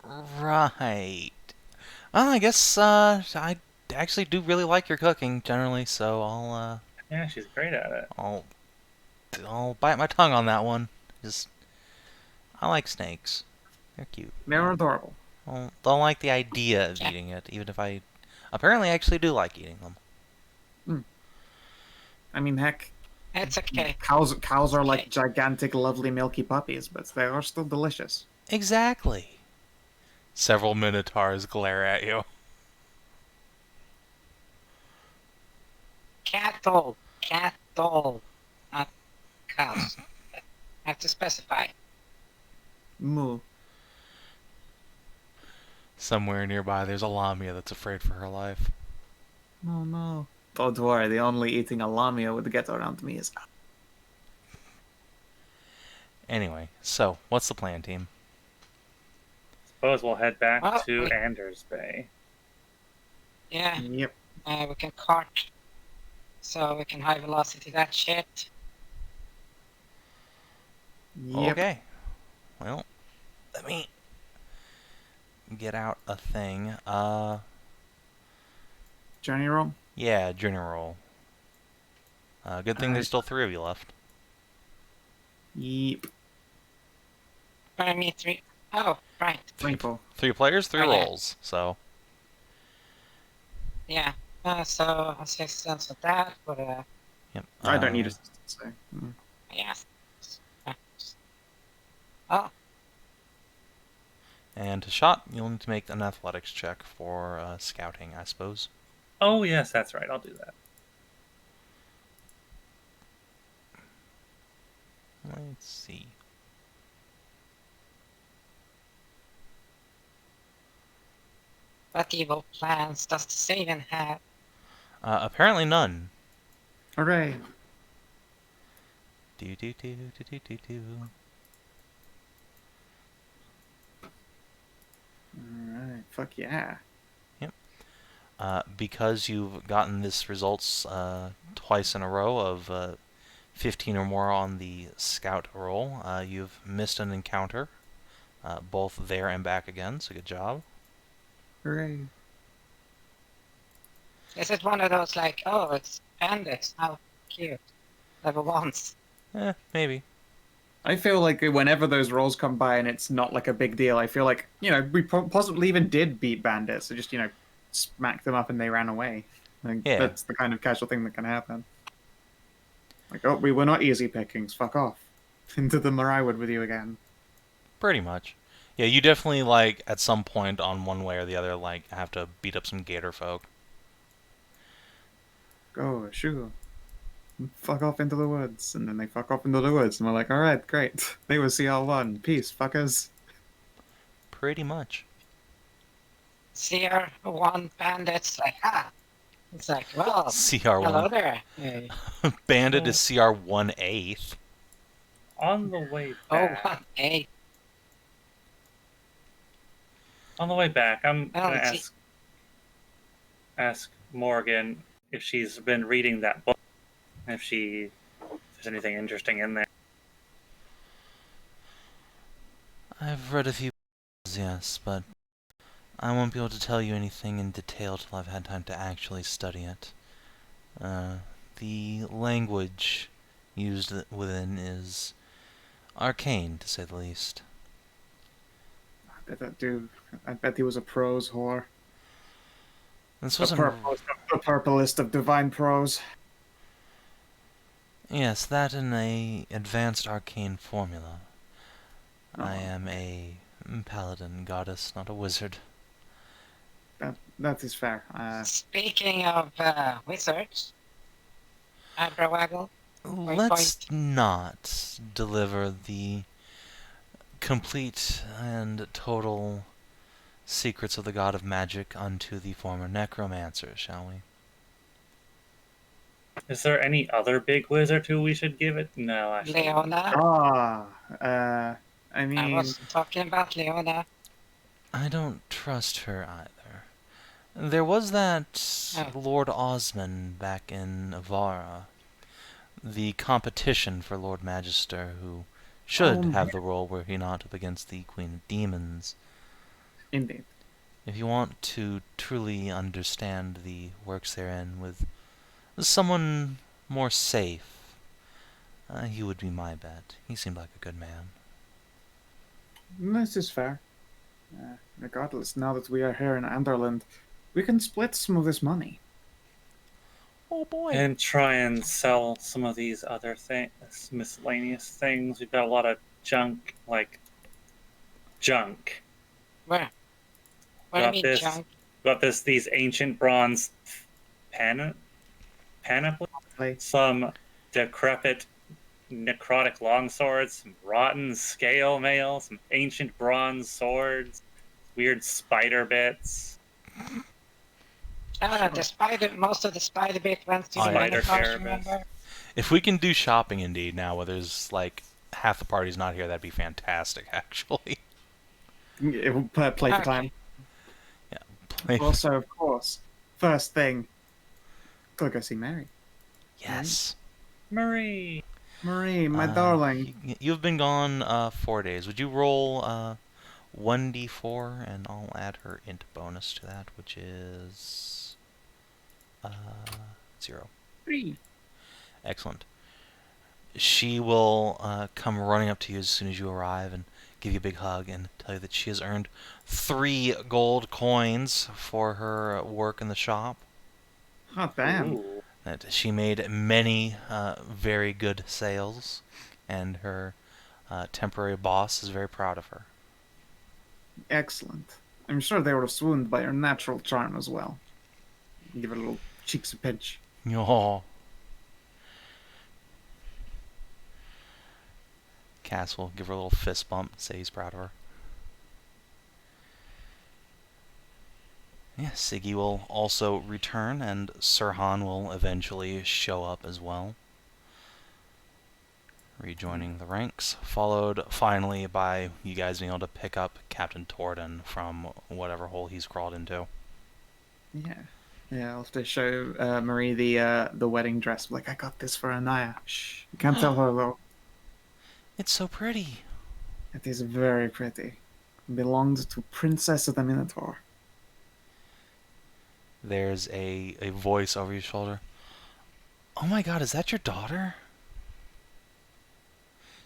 Right. Well, I guess I actually do really like your cooking generally, so Yeah, she's great at it. I'll bite my tongue on that one. Just I like snakes. They're cute. they're adorable. Don't like the idea of eating it, even if I apparently actually do like eating them. I mean, heck, It's okay. cows are like Okay. gigantic, lovely, milky puppies, but they are still delicious. Exactly. Several minotaurs glare at you. Cattle, not cows. I have to specify. Moo. Somewhere nearby, there's a lamia that's afraid for her life. Oh no. Don't worry, the only eating a lamia would get around me is. Anyway, so what's the plan, team? Suppose we'll head back Well, to we- Anders Bay. Yeah, Yep. we can cart, so we can high velocity that shit. Yep. Okay. Well, let me get out a thing. Journey roll. Yeah, journey roll. Good thing there's Alright. still 3 of you left. Yep. But I need 3. Oh, right. 24. 3 players, 3 Oh, yeah. rolls. So, Yeah. So assistance with that, but yep. I don't need assistance. So. yeah. Oh, And to shot, you'll need to make an athletics check for scouting, I suppose. Oh, yes, that's right. I'll do that. Let's see. what evil plans does the Savin have? Apparently none. Hooray. Do do do do do do do. Alright. Fuck yeah. Because you've gotten this results twice in a row of 15 or more on the scout roll, you've missed an encounter, both there and back again, so good job. Hooray. Is it one of those like, oh, it's bandits? How cute. Level 1s. Maybe. I feel like whenever those rolls come by and it's not like a big deal, I feel like, we possibly even did beat bandits. So just, smacked them up and they ran away. Like, Yeah. That's the kind of casual thing that can happen. Like, oh, we were not easy pickings. Fuck off. Into the Moraiwood with you again. Pretty much. Yeah, you definitely, like, at some point on one way or the other, like, have to beat up some gator folk. Go, sure. Fuck off into the woods. And then they fuck off into the woods. And we're like, alright, great. They were CR1. Peace, fuckers. Pretty much. CR1 bandits, like, It's like, well, hello CR1. there. Hey. Bandit is CR 1/8. On the way Oh, back, what? Hey. I'm gonna let's see. ask Morgan if she's been reading that book, if there's anything interesting in there. I've read a few books, yes, but I won't be able to tell you anything in detail till I've had time to actually study it. The language used within is arcane, to say the least. I bet he was a prose whore. This The wasn't... purplest of divine prose. Yes, that and a advanced arcane formula. Oh, I am a paladin goddess, not a wizard. That is fair. Speaking of wizards, Abrawaggle, Let's not deliver the complete and total secrets of the god of magic unto the former necromancer, shall we? Is there any other big wizard who we should give it? No, actually. Leona. I I mean, was talking about Leona. I don't trust her either. There was that Oh. Lord Osmond back in Avara, the competition for Lord Magister, who should have the role were he not up against the Queen of Demons. indeed. If you want to truly understand the works therein with someone more safe, he would be my bet. He seemed like a good man. This is fair. Regardless, now that we are here in Anderland, we can split some of this money. Oh boy! And try and sell some of these other things, miscellaneous things. We've got a lot of junk, like junk. Where? What do you mean, this, junk? got these ancient bronze panoply, some decrepit necrotic longswords, some rotten scale mail, some ancient bronze swords, weird spider bits. Most of the spider bit went to the Spider Minotaurs, carapace. remember? If we can do shopping indeed now, where there's like half the party's not here, that'd be fantastic, actually. It will play for Okay. time. Play- Also, of course, first thing, gotta go see Mary. Yes. Marie! Marie, my darling. You've been gone 4 days. Would you roll 1d4, and I'll add her int bonus to that, which is 0. 3. Excellent. She will come running up to you as soon as you arrive and give you a big hug and tell you that she has earned 3 gold coins for her work in the shop. Hot damn. Ooh. That she made many very good sales, and her temporary boss is very proud of her. Excellent. I'm sure they were swooned by her natural charm as well. Give her a little cheeks a pinch. Oh. Cass will give her a little fist bump, say he's proud of her. Yeah, Siggy will also return, and Sirhan will eventually show up as well, rejoining the ranks, followed finally by you guys being able to pick up Captain Torden from whatever hole he's crawled into. Yeah. Yeah, I'll have to show Marie the wedding dress. Like, I got this for Nahia. Shh. You can't tell her, though. It's so pretty. It is very pretty. It belonged to Princess of the Minotaur. There's a voice over your shoulder. Oh my god, is that your daughter?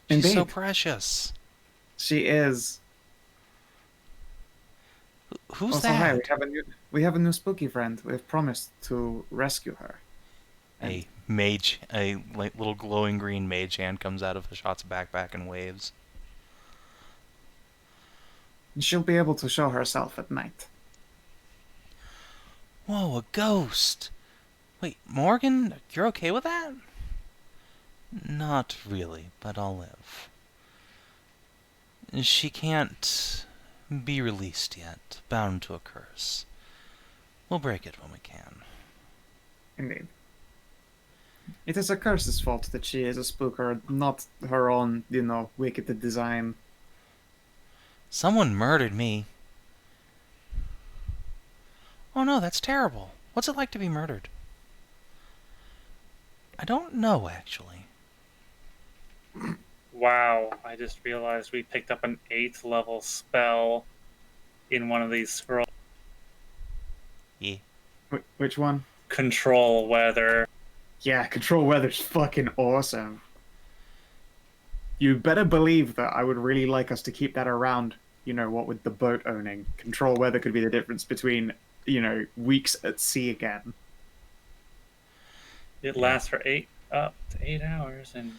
She's so Indeed. precious. She is. Who's Also, that? hi, we have a new spooky friend. We have promised to rescue her. A mage, a like little glowing green mage hand comes out of Hashat's backpack and waves. And she'll be able to show herself at night. Whoa, a ghost! Wait, Morgan, you're okay with that? Not really, but I'll live. She can't be released yet, bound to a curse. We'll break it when we can. Indeed. It is a curse's fault that she is a spooker, not her own, wicked design. Someone murdered me. Oh no, that's terrible. What's it like to be murdered? I don't know, actually. Wow, I just realized we picked up an 8th level spell in one of these scrolls. Yeah. Which one? Control weather. Yeah, control weather's fucking awesome. You better believe that I would really like us to keep that around, what with the boat owning. Control weather could be the difference between, weeks at sea again. It lasts for 8 hours and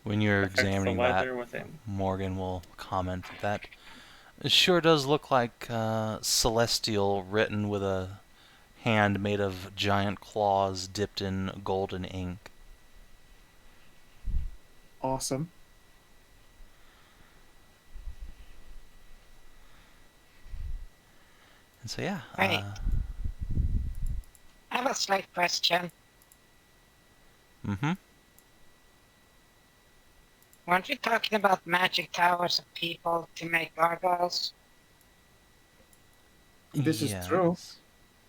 When you're affects the examining weather that, within. Morgan will comment that it sure does look like celestial written with a hand made of giant claws dipped in golden ink. Awesome. And so yeah. Right. I have a slight question. Mm-hmm. Weren't we talking about magic towers of people to make gargoyles? This is true.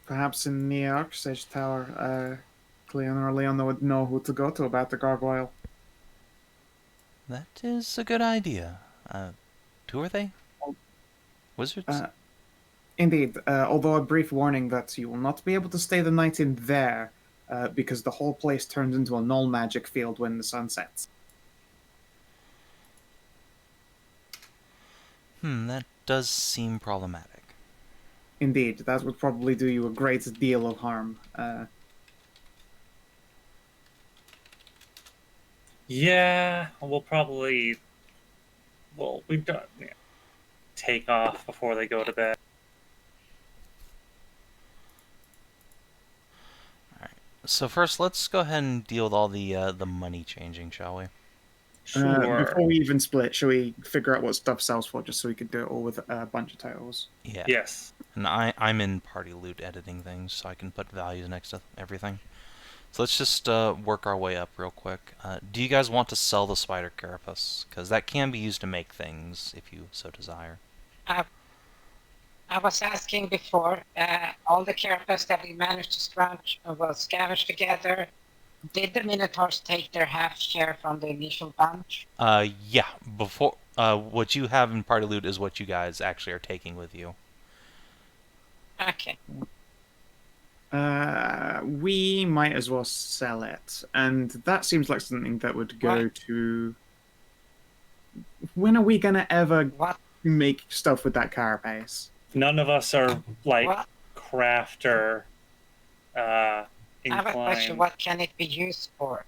Perhaps in the Archsage Tower, Cleon or Leon would know who to go to about the gargoyle. That is a good idea. Who are they? Oh. Wizards? Indeed, although a brief warning that you will not be able to stay the night in there, because the whole place turns into a null magic field when the sun sets. That does seem problematic. Indeed, that would probably do you a great deal of harm. Yeah, we'll probably. Well, we've got take off before they go to bed. So first, let's go ahead and deal with all the money changing, shall we? Sure. Before we even split, shall we figure out what stuff sells for, just so we could do it all with a bunch of titles? Yeah. Yes. And I'm in party loot editing things, so I can put values next to everything. So let's just work our way up real quick. Do you guys want to sell the spider carapace? Because that can be used to make things, if you so desire. I was asking before, all the carapace that we managed to scavenge together, did the Minotaurs take their half share from the initial bunch? Yeah. Before, what you have in party loot is what you guys actually are taking with you. Okay. We might as well sell it, and that seems like something that would go to. When are we gonna ever make stuff with that carapace? None of us are like crafter I have a question. inclined. What can it be used for?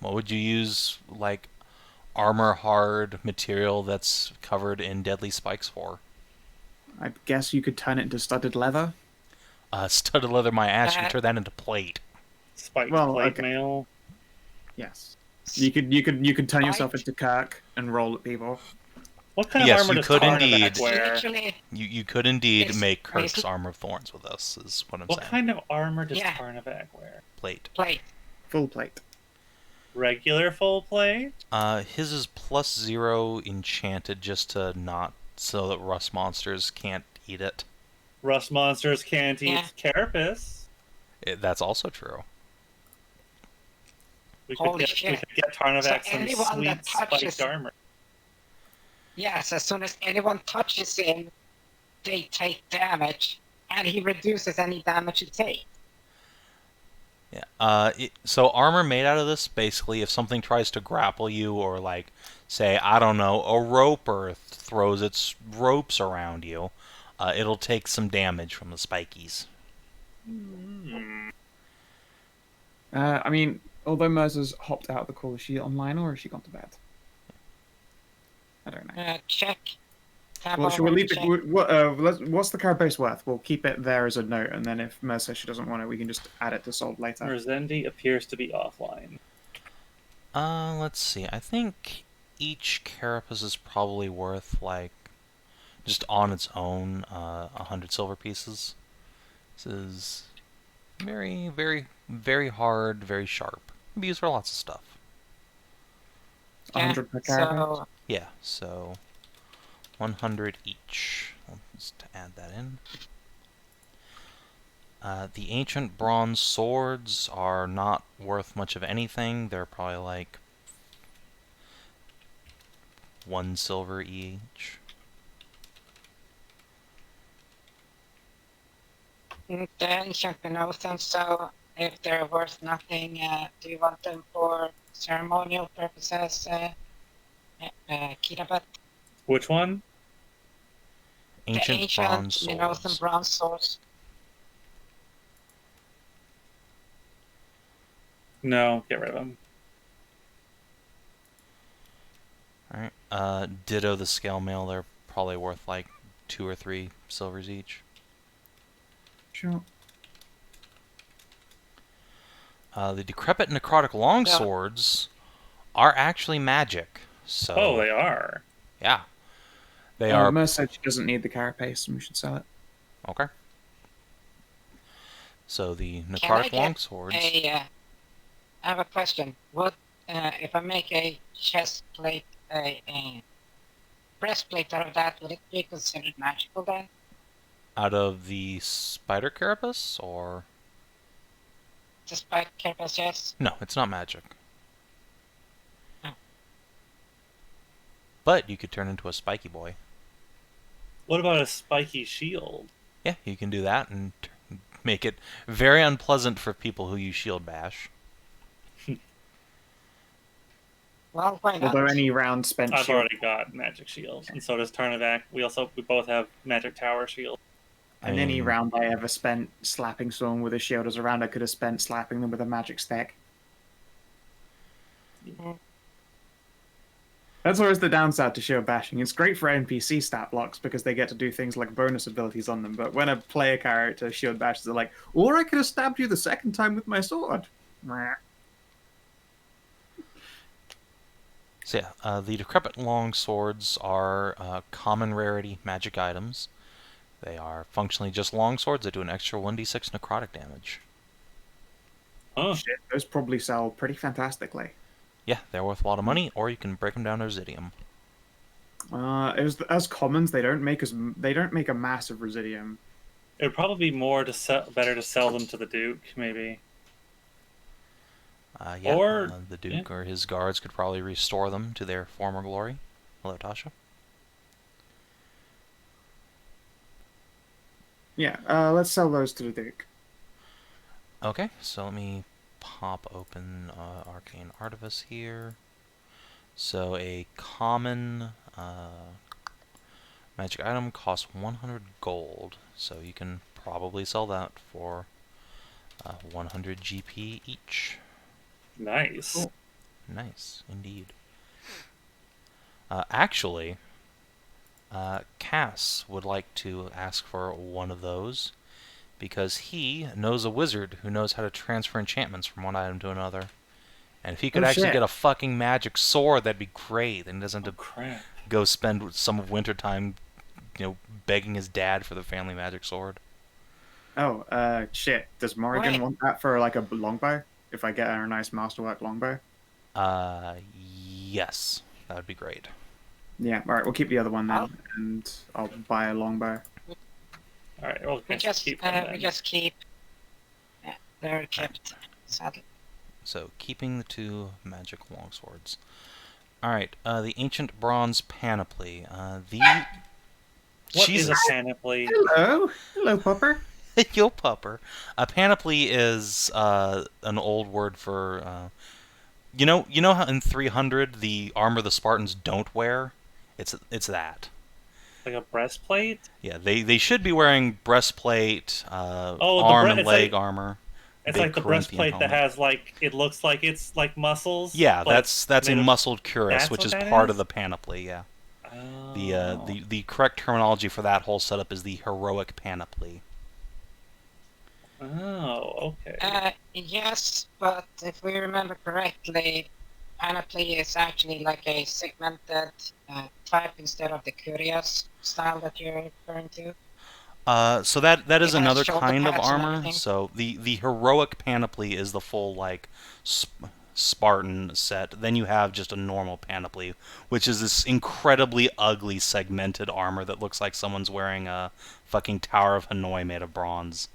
What would you use, like, armor hard material that's covered in deadly spikes for? I guess you could turn it into studded leather. Studded leather, my ass. You can turn that into plate. Spiked plate mail. Yes. You could turn yourself into Kirk and roll at people. What kind of armor does Tarnavak wear? You could indeed make Kirk's armor of thorns with this, is what I'm saying. What kind of armor does Tarnavak wear? Plate. Full plate. Regular full plate? His is +0 enchanted just to not, so that rust monsters can't eat it. Rust monsters can't eat carapace. That's also true. We could get Tarnavak some sweet spiked armor. Yes, as soon as anyone touches him, they take damage, and he reduces any damage you take. Yeah. So armor made out of this, basically, if something tries to grapple you, or like, say, I don't know, a roper throws its ropes around you, it'll take some damage from the spikies. I mean, although Merza's hopped out of the call, is she online or has she gone to bed? I don't know. Check. Well, should we leave what's the carapace worth? We'll keep it there as a note, and then if Merz says she doesn't want it, we can just add it to sold later. Merzendi appears to be offline. Let's see. I think each carapace is probably worth, like, just on its own, 100 silver pieces. This is very, very, very hard, very sharp. Can be used for lots of stuff. 100 per carapace? Yeah, so 100 each. Let's add that in. The ancient bronze swords are not worth much of anything. They're probably like 1 silver each. The ancient Kinathis, so if they're worth nothing, do you want them for ceremonial purposes? Kinathis? Which one? Ancient bronze swords. Bronze swords. No, get rid of them. Alright. Ditto the scale mail. They're probably worth like 2 or 3 silvers each. Sure. The decrepit necrotic longswords are actually magic. So, oh, they are. Yeah. They are Merzendi doesn't need the carapace, and we should sell it. okay. So the Can I necrotic get longswords. I have a question. What if I make a chest plate, a breastplate out of that? Would it be considered magical then? Out of the spider carapace, or Despite Kerberos chest? no? It's not magic. Oh. But you could turn into a spiky boy. What about a spiky shield? Yeah, you can do that and make it very unpleasant for people who use shield bash. Well, why not? Although any round spent I've shield, already got magic shield, and so does Tarnavak. We both have magic tower shield. and any round I ever spent slapping someone with a shield as a round I could have spent slapping them with a magic stick. Mhm. That's always the downside to shield bashing. It's great for NPC stat blocks because they get to do things like bonus abilities on them, but when a player character shield bashes, they're like, or I could have stabbed you the second time with my sword. So yeah, the decrepit long swords are common rarity magic items. They are functionally just long swords that do an extra 1d6 necrotic damage. Huh. Shit, those probably sell pretty fantastically. Yeah, they're worth a lot of money, or you can break them down to Residium. As commons, they don't make a massive residium. It would probably be better to sell them to the Duke, maybe. Yeah, Or- the Duke or his guards could probably restore them to their former glory. Hello, Tasha. Yeah, let's sell those to the Duke. Okay, so let me pop open Arcane Artifice here. So a common magic item costs 100 gold, so you can probably sell that for 100 GP each. Nice. Cool. Nice, indeed. Actually, Cass would like to ask for one of those, because he knows a wizard who knows how to transfer enchantments from one item to another. And if he could actually shit. get a fucking magic sword, that'd be great. Then he doesn't have to Crap. go spend some of wintertime, begging his dad for the family magic sword. Oh, shit. Does Morrigan Wait. want that for like a longbow? If I get her a nice masterwork longbow? Yes, that would be great. Yeah, alright, we'll keep the other one then, Oh. and I'll buy a longbow. All right, well, We let's just keep them then. we just keep. Yeah, they're kept. Sadly. So, keeping the two magic longswords. Alright, the Ancient Bronze Panoply. What is Jesus. a panoply? Hello! Hello, Pupper. Yo, pupper. A panoply is an old word for... you know how in 300 the armor the Spartans don't wear? It's that. Like a breastplate? Yeah, they should be wearing breastplate, the arm and it's leg like- armor. It's big like the Corinthian breastplate that helmet. has like it looks like it's like muscles. Yeah, but that's a made of- muscled cuirass, That's which what is that part is? of the panoply. Yeah, Oh. the correct terminology for that whole setup is the heroic panoply. Oh, okay. Yes, but if we remember correctly, panoply is actually like a segmented type instead of the curious style that you're referring to. So that is It has another shoulder kind of pads and armor. everything. So the heroic panoply is the full like Spartan set. Then you have just a normal panoply, which is this incredibly ugly segmented armor that looks like someone's wearing a fucking Tower of Hanoi made of bronze.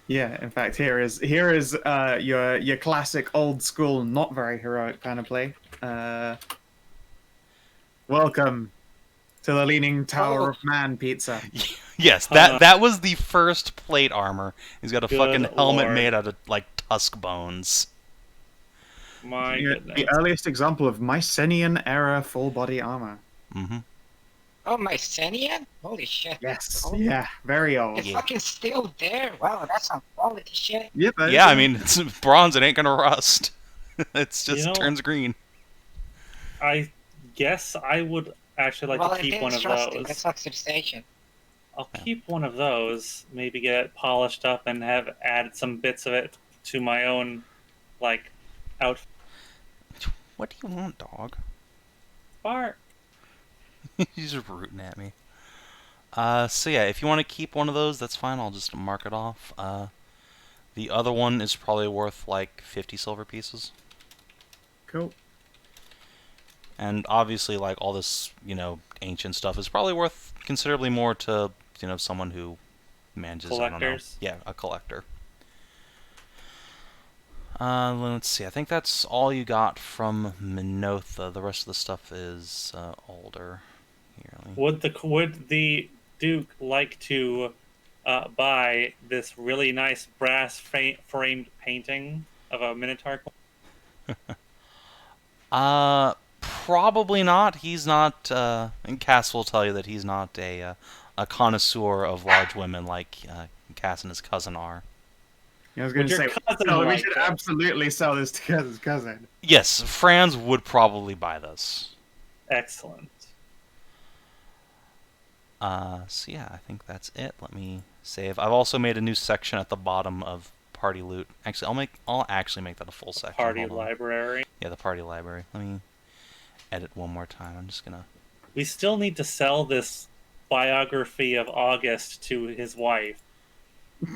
Yeah, in fact, here is your classic old school, not very heroic panoply. Welcome to the Leaning Tower Oh. of Man pizza. Yes, that was the first plate armor. He's got a Good fucking helmet lord. made out of like tusk bones. My The goodness. earliest example of Mycenaean era full body armor. Mm-hmm. Oh, Mycenaean? Holy shit. Yes, Oh. yeah, very old. It's Yeah. fucking still there. Wow, that's some quality shit. Yeah, but Yeah, I mean it's bronze. It ain't gonna rust. It's just You know- turns green. I guess I would actually like well, to keep it one is of rusting. those. That's oxidation. I'll keep one of those, maybe get it polished up and have added some bits of it to my own, like, outfit. What do you want, dog? Bart. He's just rooting at me. So yeah, if you want to keep one of those, that's fine. I'll just mark it off. The other one is probably worth like 50 silver pieces. Cool. And obviously, like, all this, ancient stuff is probably worth considerably more to, someone who manages, I don't know. Collectors? Yeah, a collector. Let's see. I think that's all you got from Minotha. The rest of the stuff is older. Here, Would the Duke like to buy this really nice brass framed painting of a Minotaur? Probably not. He's not. And Cass will tell you that he's not a connoisseur of large women like Cass and his cousin are. Yeah, I was going to say, we should absolutely sell this to his cousin. Yes, Franz would probably buy this. Excellent. So yeah, I think that's it. Let me save. I've also made a new section at the bottom of party loot. Actually, I'll actually make that a full section. Party library. Yeah, the party library. Let me edit one more time. I'm just gonna. We still need to sell this biography of August to his wife.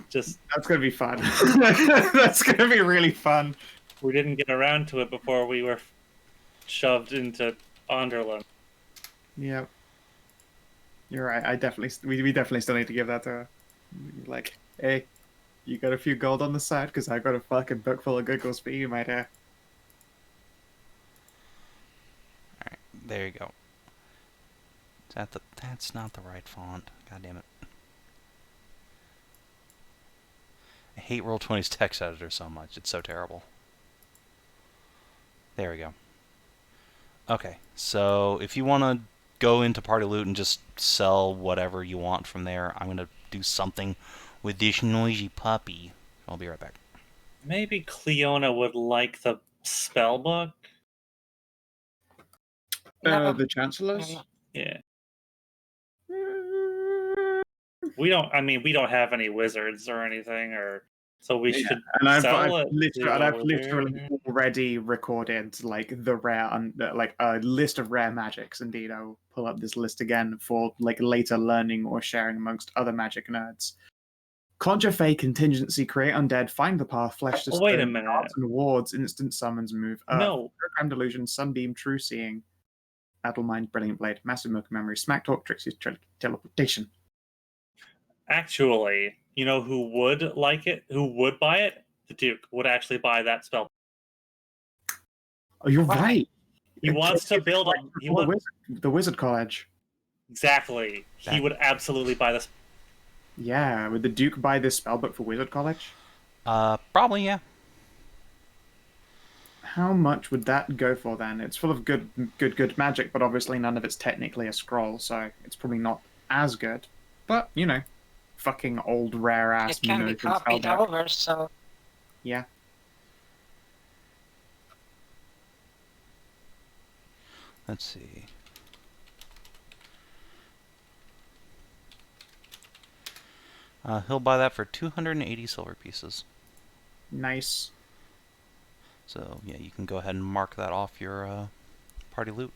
Just that's gonna be fun. That's gonna be really fun. We didn't get around to it before we were shoved into Onderland. Yeah. You're right. We definitely still need to give that to her. Like, hey, you got a few gold on the side because I got a fucking book full of giggles for you, my dear. All right, there you go. That's not the right font. God damn it. I hate Roll20's text editor so much. It's so terrible. There we go. Okay, so if you want to go into party loot and just sell whatever you want from there, I'm going to do something with this noisy puppy. I'll be right back. Maybe Cleona would like the spell book? The Chancellor's? Yeah. We don't have any wizards or anything, so we should sell it. I've literally already recorded like the rare, like a list of rare magics. Indeed, I will pull up this list again for like later learning or sharing amongst other magic nerds. Conjure Fey, Contingency, Create Undead, Find the Path, Flesh to Stone, wait a minute. Cards and Wards, Instant Summons, Move, No. Program Delusion, Sunbeam, True Seeing, Battle Mind, Brilliant Blade, Massive Milk Memory, Smack Talk, Trixie's Teleportation. Actually, you know who would like it? Who would buy it? The Duke would actually buy that spell. Oh, you're right. He wants to build the Wizard College. Exactly. He would absolutely buy this. Yeah, would the Duke buy this spellbook for Wizard College? Probably, yeah. How much would that go for then? It's full of good magic, but obviously none of it's technically a scroll, so it's probably not as good. But, fucking old rare ass. It can be copied over, so. Yeah. Let's see. He'll buy that for 280 silver pieces. Nice. So, yeah, you can go ahead and mark that off your party loot.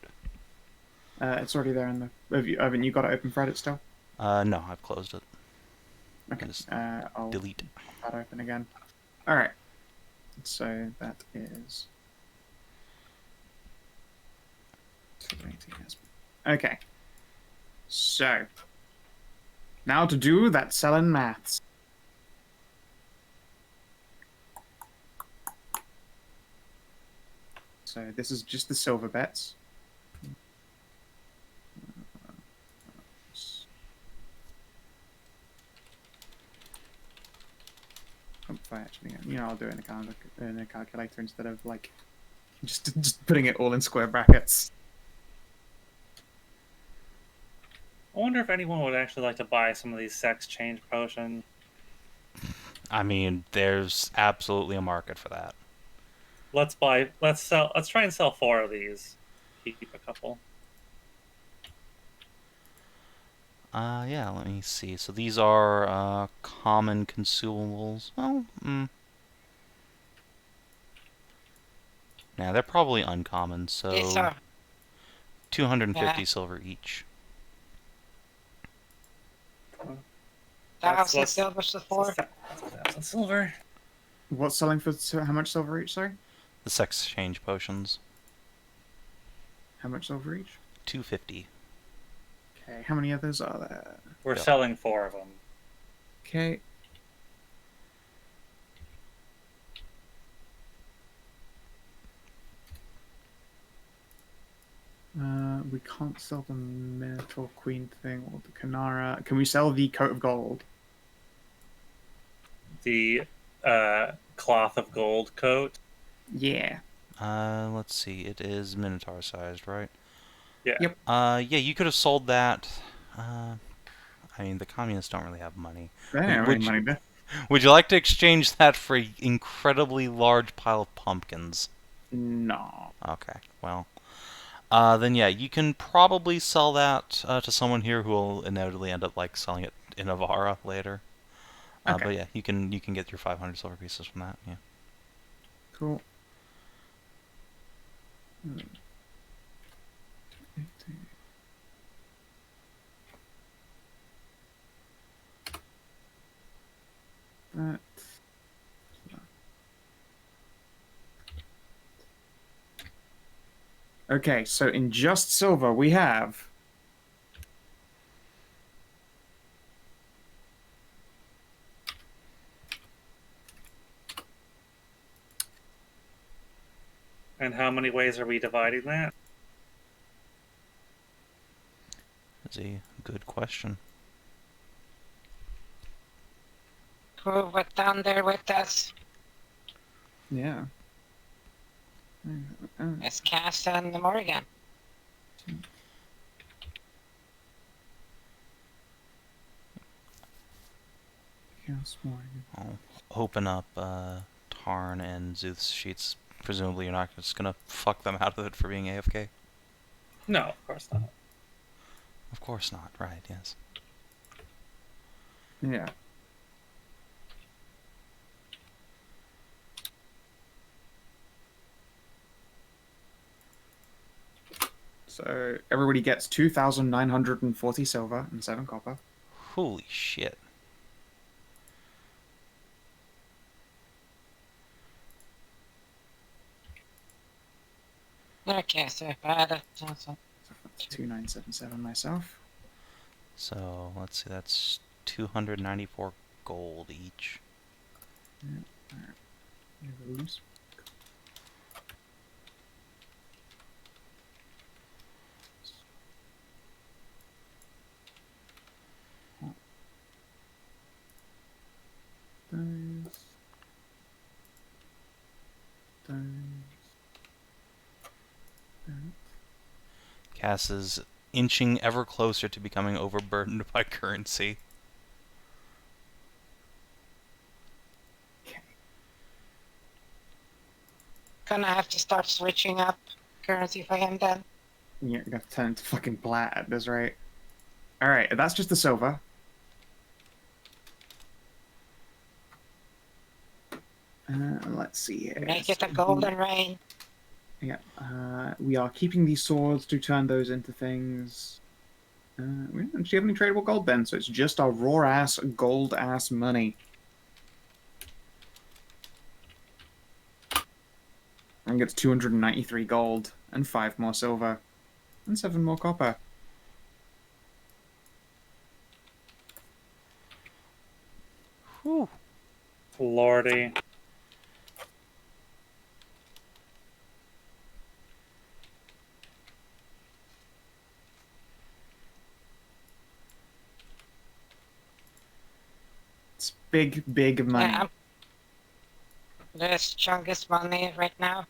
It's already there in the... Haven't you got it open for edit still? No, I've closed it. Okay. I'll delete. Pop that open again. Alright. So, that is... Okay. So... Now to do that selling maths. So this is just the silver bets. If I actually, I'll do it in a calculator instead of like just putting it all in square brackets. I wonder if anyone would actually like to buy some of these sex change potions. I mean, there's absolutely a market for that. Let's try and sell 4 of these. Keep a couple. Yeah, let me see. So these are common consumables. Well, Yeah, they're probably uncommon, so 250 silver each. 1,000 silver for. That's 1,000 silver. What's selling for how much silver each, sorry? The sex change potions. How much silver each? 250. Okay, how many others are there? We're Yeah. selling 4 of them. Okay. We can't sell the Minotaur Queen thing or the Kanara. Can we sell the Coat of Gold? The cloth of gold coat. Yeah. Let's see. It is Minotaur sized, right? Yeah. Yep. Yeah, you could have sold that. I mean, the communists don't really have money. They don't have Would any you- money there. Would you like to exchange that for an incredibly large pile of pumpkins? No. Okay, well. Then yeah, you can probably sell that to someone here who will inevitably end up like selling it in Avara later. Okay. But yeah, you can get your 500 silver pieces from that. Yeah. Cool. That. Okay, so in just silver we have And how many ways are we dividing that? That's a good question. Who went down there with us? yeah. It's Cass and Morgan. I'll open up Tarn and Szooth's sheets. Presumably you're not just gonna fuck them out of it for being AFK? No, of course not. Of course not, right, yes. Yeah. So everybody gets 2,940 silver and 7 copper. Holy shit. Okay, so if I had a... 2,977 myself. So, let's see, that's 294 gold each. Loose. Cass is inching ever closer to becoming overburdened by currency. Gonna have to start switching up currency for him then. You're gonna turn into fucking plat at this rate. Alright, that's just the silver. Let's see here. Make it a golden rain. Yeah, we are keeping these swords to turn those into things. We don't actually have any tradable gold then, so it's just our raw-ass, gold-ass money. I think it's 293 gold, and 5 more silver, and 7 more copper. Whew. Lordy. It's big, big money. Yeah, this chunkiest money right now.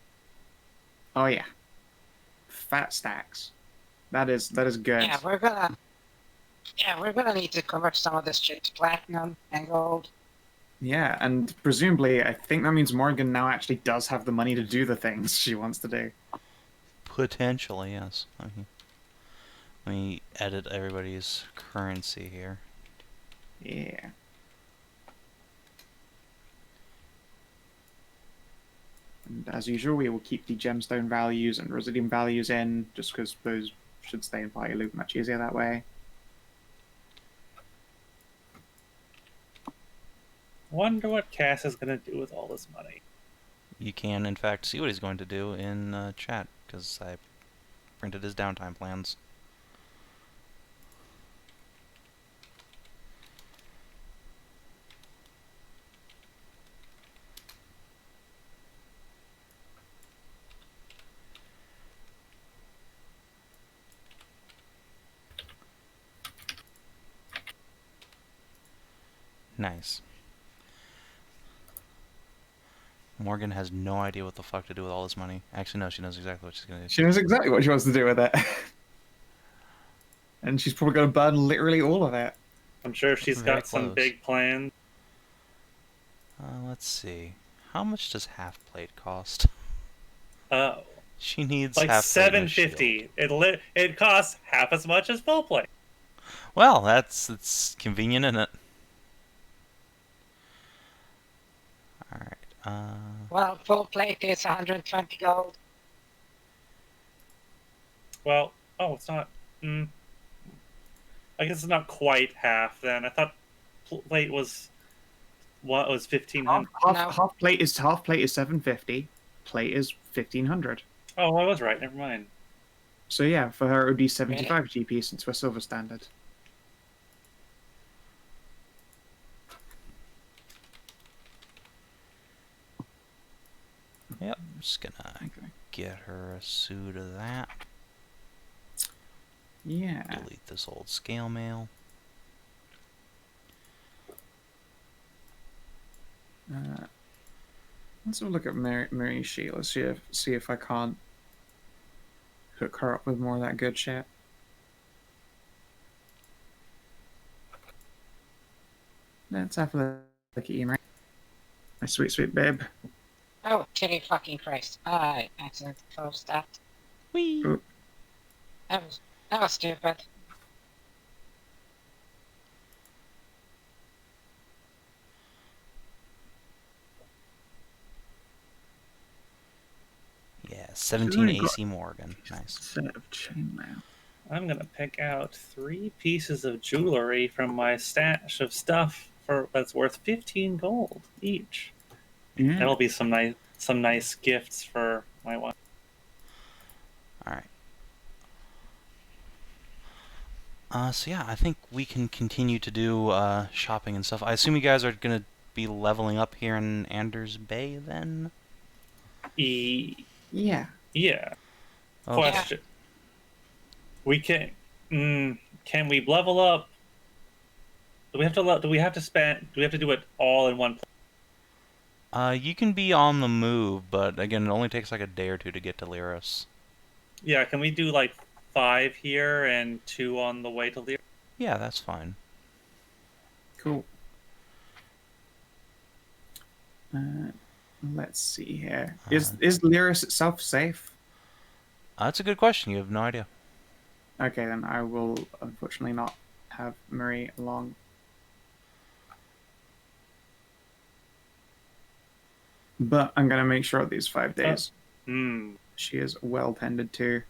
Oh yeah. Fat stacks. That is good. Yeah, we're gonna need to convert some of this shit to platinum and gold. Yeah, and presumably, I think that means Morgan now actually does have the money to do the things she wants to do. Potentially, yes. Let me edit everybody's currency here. Yeah. And as usual, we will keep the gemstone values and residium values in, just because those should stay in party loop much easier that way. Wonder what Cass is gonna do with all this money. You can, in fact, see what he's going to do in chat, because I printed his downtime plans. Nice. Morgan has no idea what the fuck to do with all this money. Actually, no, she knows exactly what she's gonna do. She knows exactly what she wants to do with it. And she's probably going to burn literally all of it. I'm sure she's Very got some close. big plans. Let's see. How much does half plate cost? Oh, She needs like half plate and a $750. shield. It costs half as much as full plate. Well, it's convenient, isn't it? Alright, Well, full plate is 120 gold. Well, oh, it's not. I guess it's not quite half then. I thought plate was what was 1500. No. Half plate is 750. Plate is 1500. Oh, I was right. Never mind. So yeah, for her it would be 75 GP since we're silver standard. yep, I'm just gonna get her a suit of that. Yeah. Delete this old scale mail. Let's have a look at Mary's sheet. Let's see if I can't hook her up with more of that good shit. Let's have a look at you, Mary. My sweet, sweet babe. Oh, kitty fucking Christ. I accidentally closed that. Whee! Oop. That was stupid. Yeah, 17 AC Morgan. Nice. Set of chainmail. I'm gonna pick out 3 pieces of jewelry from my stash of stuff that's worth 15 gold each. Yeah. That'll be some nice gifts for my wife. Alright. So yeah, I think we can continue to do shopping and stuff. I assume you guys are gonna be leveling up here in Anders Bay then? Yeah. Yeah. Oh, Question. We can. Can we level up? Do we have to? Do we have to spend? Do we have to do it all in one place? you can be on the move, but again, it only takes like a day or two to get to Lyris. Yeah. Can we do like 5 here and 2 on the way to Lyris? Yeah, that's fine. Cool. Let's see here. Is Lyris itself safe? That's a good question. You have no idea. Okay, then I will unfortunately not have Marie along. But I'm going to make sure these 5 days she is well tended to.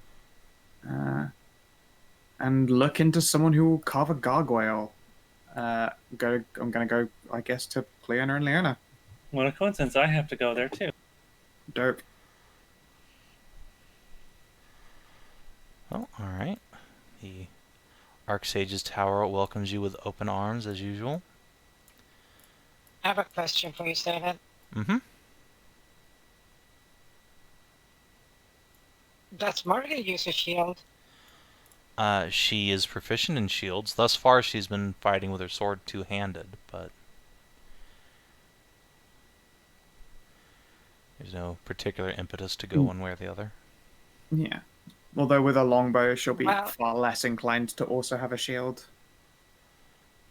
And look into someone who will carve a gargoyle. I'm going to go, I guess, to Cleona and Leona. What a coincidence! I have to go there too. Dope. Oh, alright. The Archsage's Tower welcomes you with open arms, as usual. I have a question for you, Savin. Mm-hmm. Does Morgan use a shield? She is proficient in shields. Thus far, she's been fighting with her sword two-handed, but there's no particular impetus to go one way or the other. Yeah. Although with a longbow, she'll be Well, far less inclined to also have a shield.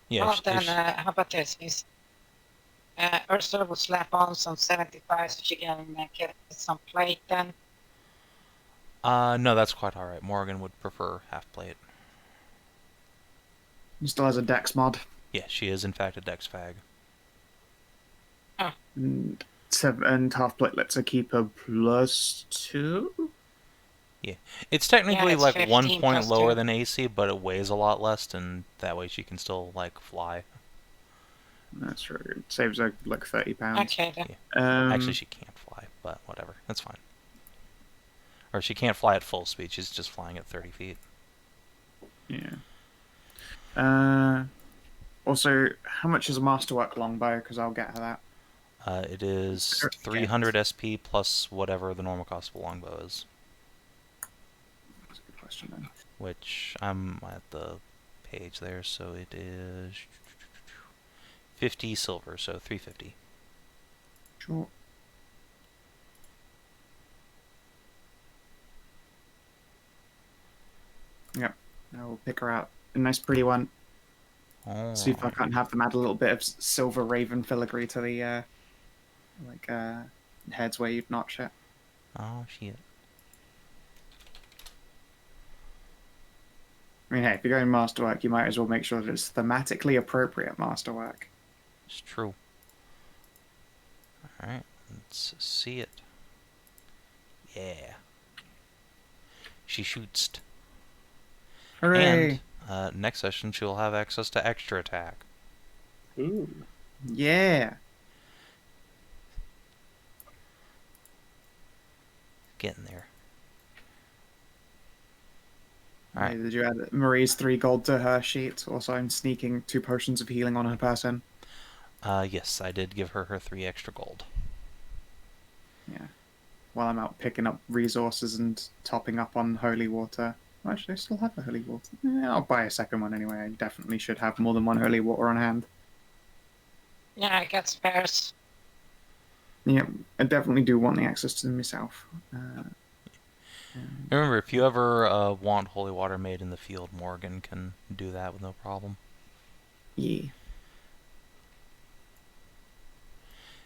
Yeah, well, then, how about this? Ursula will slap on some 75 so she can get some plate then. no, that's quite alright. Morgan would prefer half-plate. He still has a dex mod. Yeah, she is in fact a dex fag. And half plate lets her keep a +2? Yeah. It's technically it's like 15 1 point plus lower 2. than AC, but it weighs a lot less, and that way she can still, like, fly. That's true. It saves her like 30 pounds. Okay then. Actually, she can't fly, but whatever. That's fine. Or she can't fly at full speed. She's just flying at 30 feet. Yeah. Also, how much is a Masterwork longbow? Because I'll get her that. It is 300 SP plus whatever the normal cost of a longbow is. That's a good question then. Which I'm at the page there, so it is 50 silver, so 350. Sure. Yep. I will pick her out. A nice pretty one. Oh. See if I can't have them add a little bit of silver raven filigree to the heads where you'd notch it. Oh, shit. I mean, hey, if you're going masterwork, you might as well make sure that it's thematically appropriate masterwork. It's true. Alright, let's see it. Yeah. She shoots. Hooray! And next session she'll have access to extra attack. Ooh. Yeah! Getting there. Hey, Alright. did you add Marie's 3 gold to her sheet? Also, I'm sneaking 2 potions of healing on her person. Yes, I did give her her 3 extra gold. Yeah. While I'm out picking up resources and topping up on holy water. Well, actually, I still have a holy water. Yeah, I'll buy a second one anyway. I definitely should have more than 1 holy water on hand. Yeah, I got spares. Yeah, I definitely do want the access to them myself. Remember, if you ever want holy water made in the field, Morgan can do that with no problem. Yeah.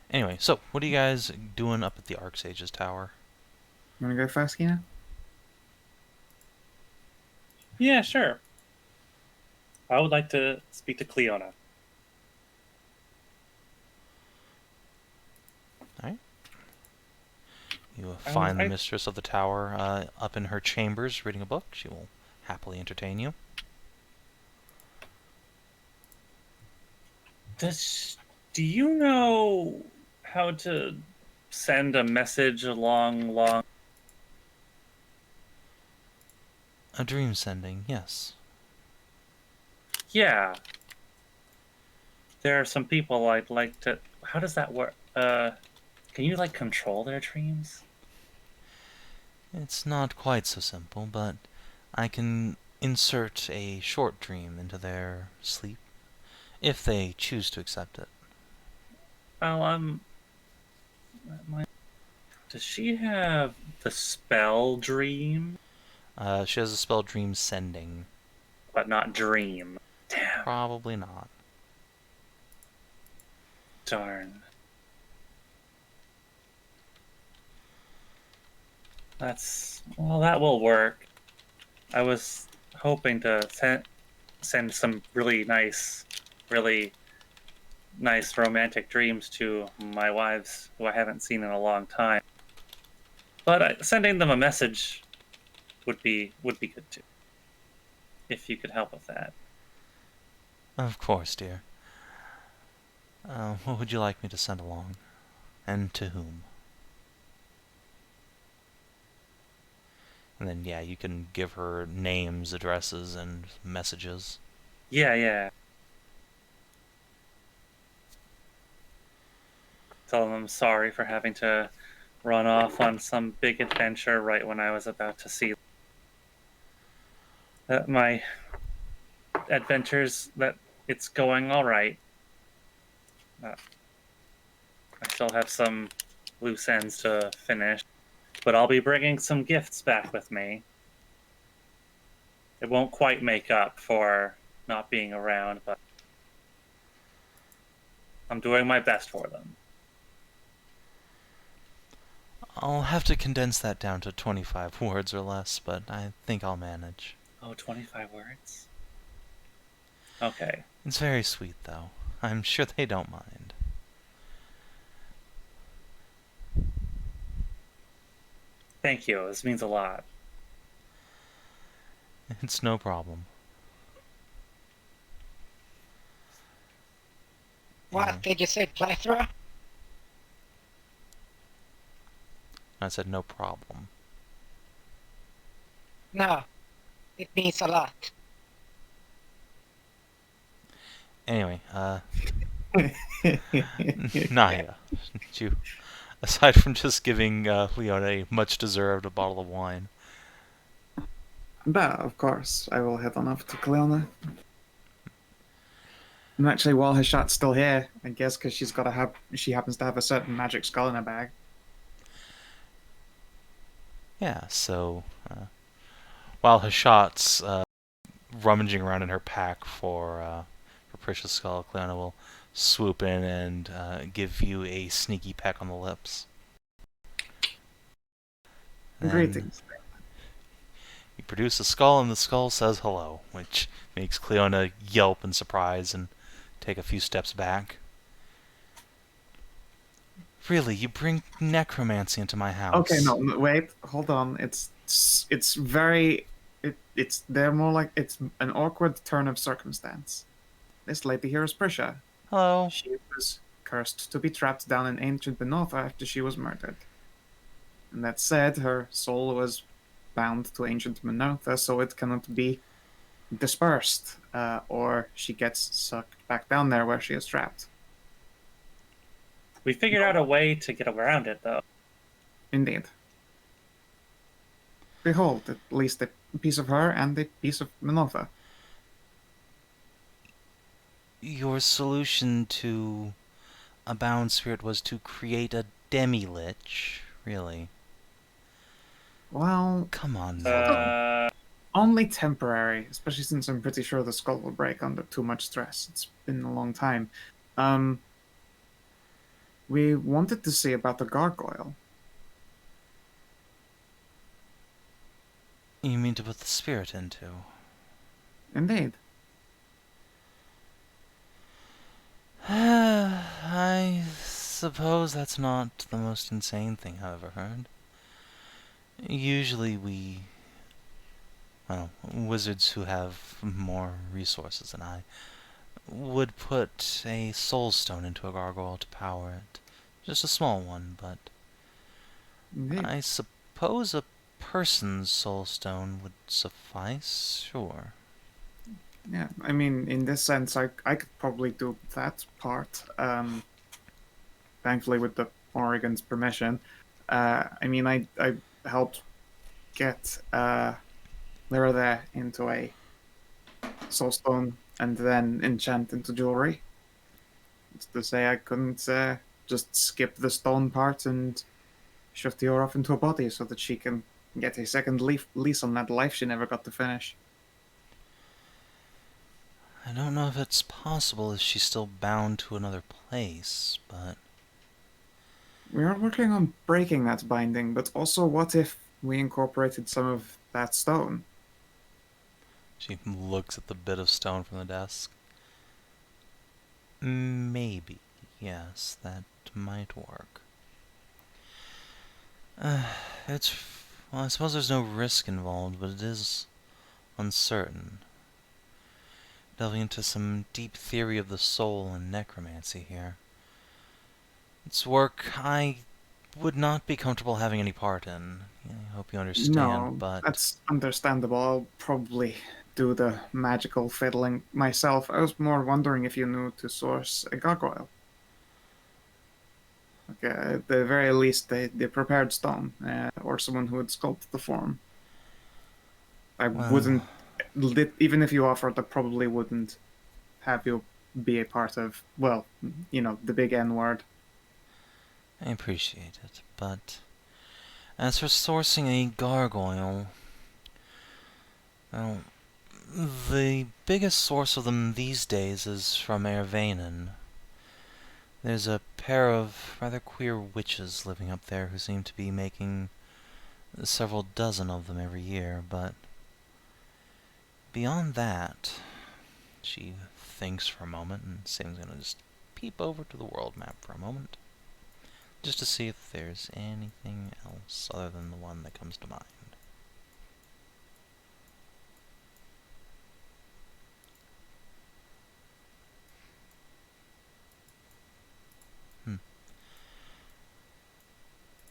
Anyway, so what are you guys doing up at the Archsage's tower? You want to go first, Kina? Yeah, sure. I would like to speak to Cleona. Alright. You will find the mistress of the tower up in her chambers reading a book. She will happily entertain you. Do you know how to send a message along A dream sending, yes. Yeah. There are some people I'd like to... How does that work? Can you, like, control their dreams? It's not quite so simple, but I can insert a short dream into their sleep, if they choose to accept it. Well, does she have the spell dream? She has a spell dream sending. But not dream. Damn. Probably not. Darn. That will work. I was hoping to send some really nice romantic dreams to my wives who I haven't seen in a long time. But sending them a message would be good too. If you could help with that. Of course, dear. What would you like me to send along? And to whom? And then, yeah, you can give her names, addresses, and messages. Yeah. Tell them I'm sorry for having to run off on some big adventure right when I was about to see that my adventures, that it's going all right. I still have some loose ends to finish, but I'll be bringing some gifts back with me. It won't quite make up for not being around, but I'm doing my best for them. I'll have to condense that down to 25 words or less, but I think I'll manage. Oh, 25 words? Okay. It's very sweet, though. I'm sure they don't mind. Thank you. This means a lot. It's no problem. What did you say, plethora? I said no problem. No, it means a lot. Anyway, Nahia, you, aside from just giving Leon a much-deserved bottle of wine, But, of course, I will head on up to Cleona. And actually, while Hashat's still here, I guess because she happens to have a certain magic skull in her bag. yeah, so while Hashat's rummaging around in her pack for precious skull, Cleona will swoop in and give you a sneaky peck on the lips. Then Greetings. you produce a skull, and the skull says hello, which makes Cleona yelp in surprise and take a few steps back. Really, you bring necromancy into my house. Okay, no, wait, hold on. It's very, they're more like, it's an awkward turn of circumstance. This lady here is Prisha. Hello. She was cursed to be trapped down in ancient Dal'Minotha after she was murdered. And that said, her soul was bound to ancient Dal'Minotha, so it cannot be dispersed, or she gets sucked back down there where she is trapped. We figured out a way to get around it, though. Indeed. Behold, at least a piece of her and a piece of Minotha. Your solution to a bound spirit was to create a demi-lich, really? Well, Come on now. only temporary, especially since I'm pretty sure the skull will break under too much stress. It's been a long time. We wanted to see about the gargoyle. You mean to put the spirit into? Indeed. I suppose that's not the most insane thing I've ever heard. Usually wizards who have more resources than I would put a soul stone into a gargoyle to power it. Just a small one, but Indeed. I suppose a person's soul stone would suffice, sure. Yeah, I mean, in this sense, I could probably do that part. Thankfully, with the Oregon's permission. I mean, I helped get Lirada into a soul stone and then enchant into jewelry. It's to say I couldn't just skip the stone part and shove the ore off into a body so that she can get a second lease on that life she never got to finish. I don't know if it's possible if she's still bound to another place, but We are working on breaking that binding, but also what if we incorporated some of that stone? she looks at the bit of stone from the desk. Maybe, yes, that might work. Well, I suppose there's no risk involved, but it is uncertain. Delving into some deep theory of the soul and necromancy here. It's work I would not be comfortable having any part in. I hope you understand, No, but that's understandable. I'll probably do the magical fiddling myself. I was more wondering if you knew to source a gargoyle. Okay, at the very least, the prepared stone, or someone who would sculpt the form. I wouldn't, even if you offered, I probably wouldn't have you be a part of, well, the big N word. I appreciate it, but as for sourcing a gargoyle, well, the biggest source of them these days is from Ervanen. There's a pair of rather queer witches living up there who seem to be making several dozen of them every year, but beyond that, she thinks for a moment, and Sam's gonna just peep over to the world map for a moment, just to see if there's anything else other than the one that comes to mind.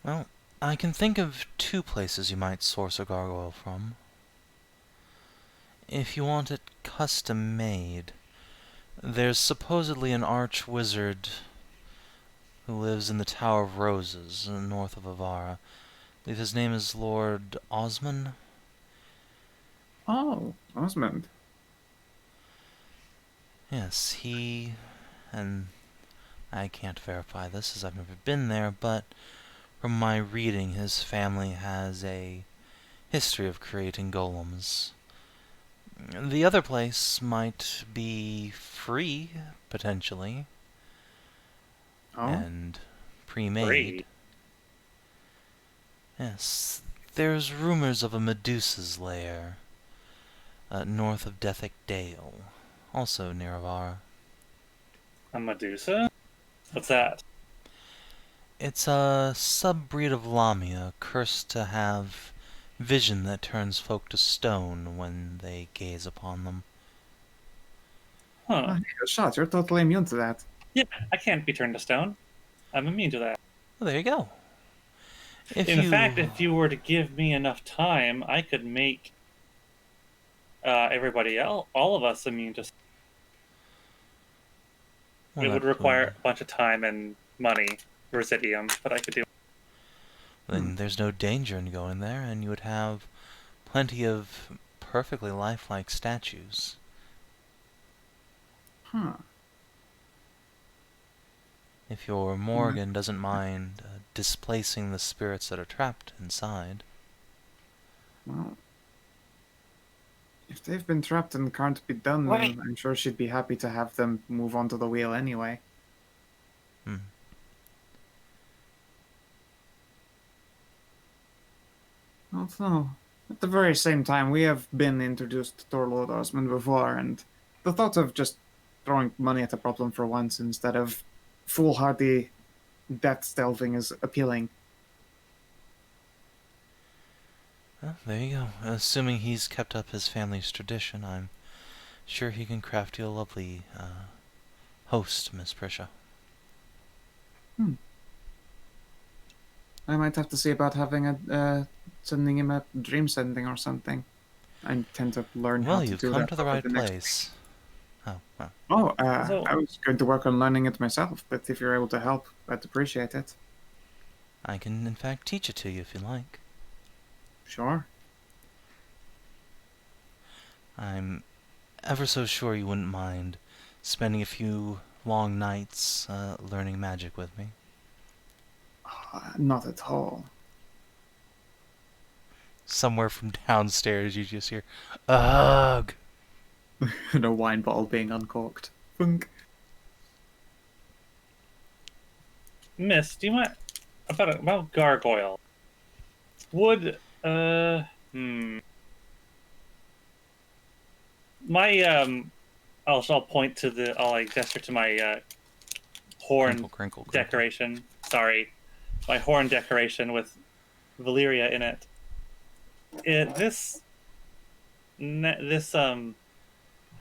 Well, I can think of 2 places you might source a gargoyle from. If you want it custom made, there's supposedly an arch-wizard who lives in the Tower of Roses, north of Avara. I believe his name is Lord Osman. Oh, Osmond. Yes, he, and I can't verify this as I've never been there, but from my reading, his family has a history of creating golems. The other place might be free, potentially, Oh, and pre-made. Free. Yes, there's rumors of a Medusa's lair, north of Dethick Dale, also near Avara. A Medusa? What's that? It's a sub-breed of Lamia, cursed to have vision that turns folk to stone when they gaze upon them. Huh. hey, Hashat, you're totally immune to that. Yeah, I can't be turned to stone. I'm immune to that. Well, there you go. In fact, if you were to give me enough time, I could make everybody else, all of us, immune to. Well, It would that require a bunch of time and money, residium, but I could do. Then there's no danger in going there, and you would have plenty of perfectly lifelike statues. Huh. If your Morgan doesn't mind displacing the spirits that are trapped inside. Well, if they've been trapped and can't be done, Wait. then I'm sure she'd be happy to have them move onto the wheel anyway. Hmm. Although, at the very same time, we have been introduced to Lord Osmond before, and the thought of just throwing money at a problem for once instead of foolhardy death stealthing is appealing. Well, there you go. Assuming he's kept up his family's tradition, I'm sure he can craft you a lovely host, Miss Prisha. I might have to see about having sending him a dream sending or something. I tend to learn how Well, to you've do come that to the over right next place. Oh, well. Oh, So- I was going to work on learning it myself, but if you're able to help, I'd appreciate it. I can, in fact, teach it to you if you like. Sure. I'm ever so sure you wouldn't mind spending a few long nights learning magic with me. Not at all. Somewhere from downstairs, you just hear, "Ugh!" And a wine bottle being uncorked. Funk. Miss, do you mind about gargoyle? Would my I'll point to I'll like gesture to my horn Crinkle, crinkle, crinkle. decoration. Sorry, my horn decoration with Valyria in it. This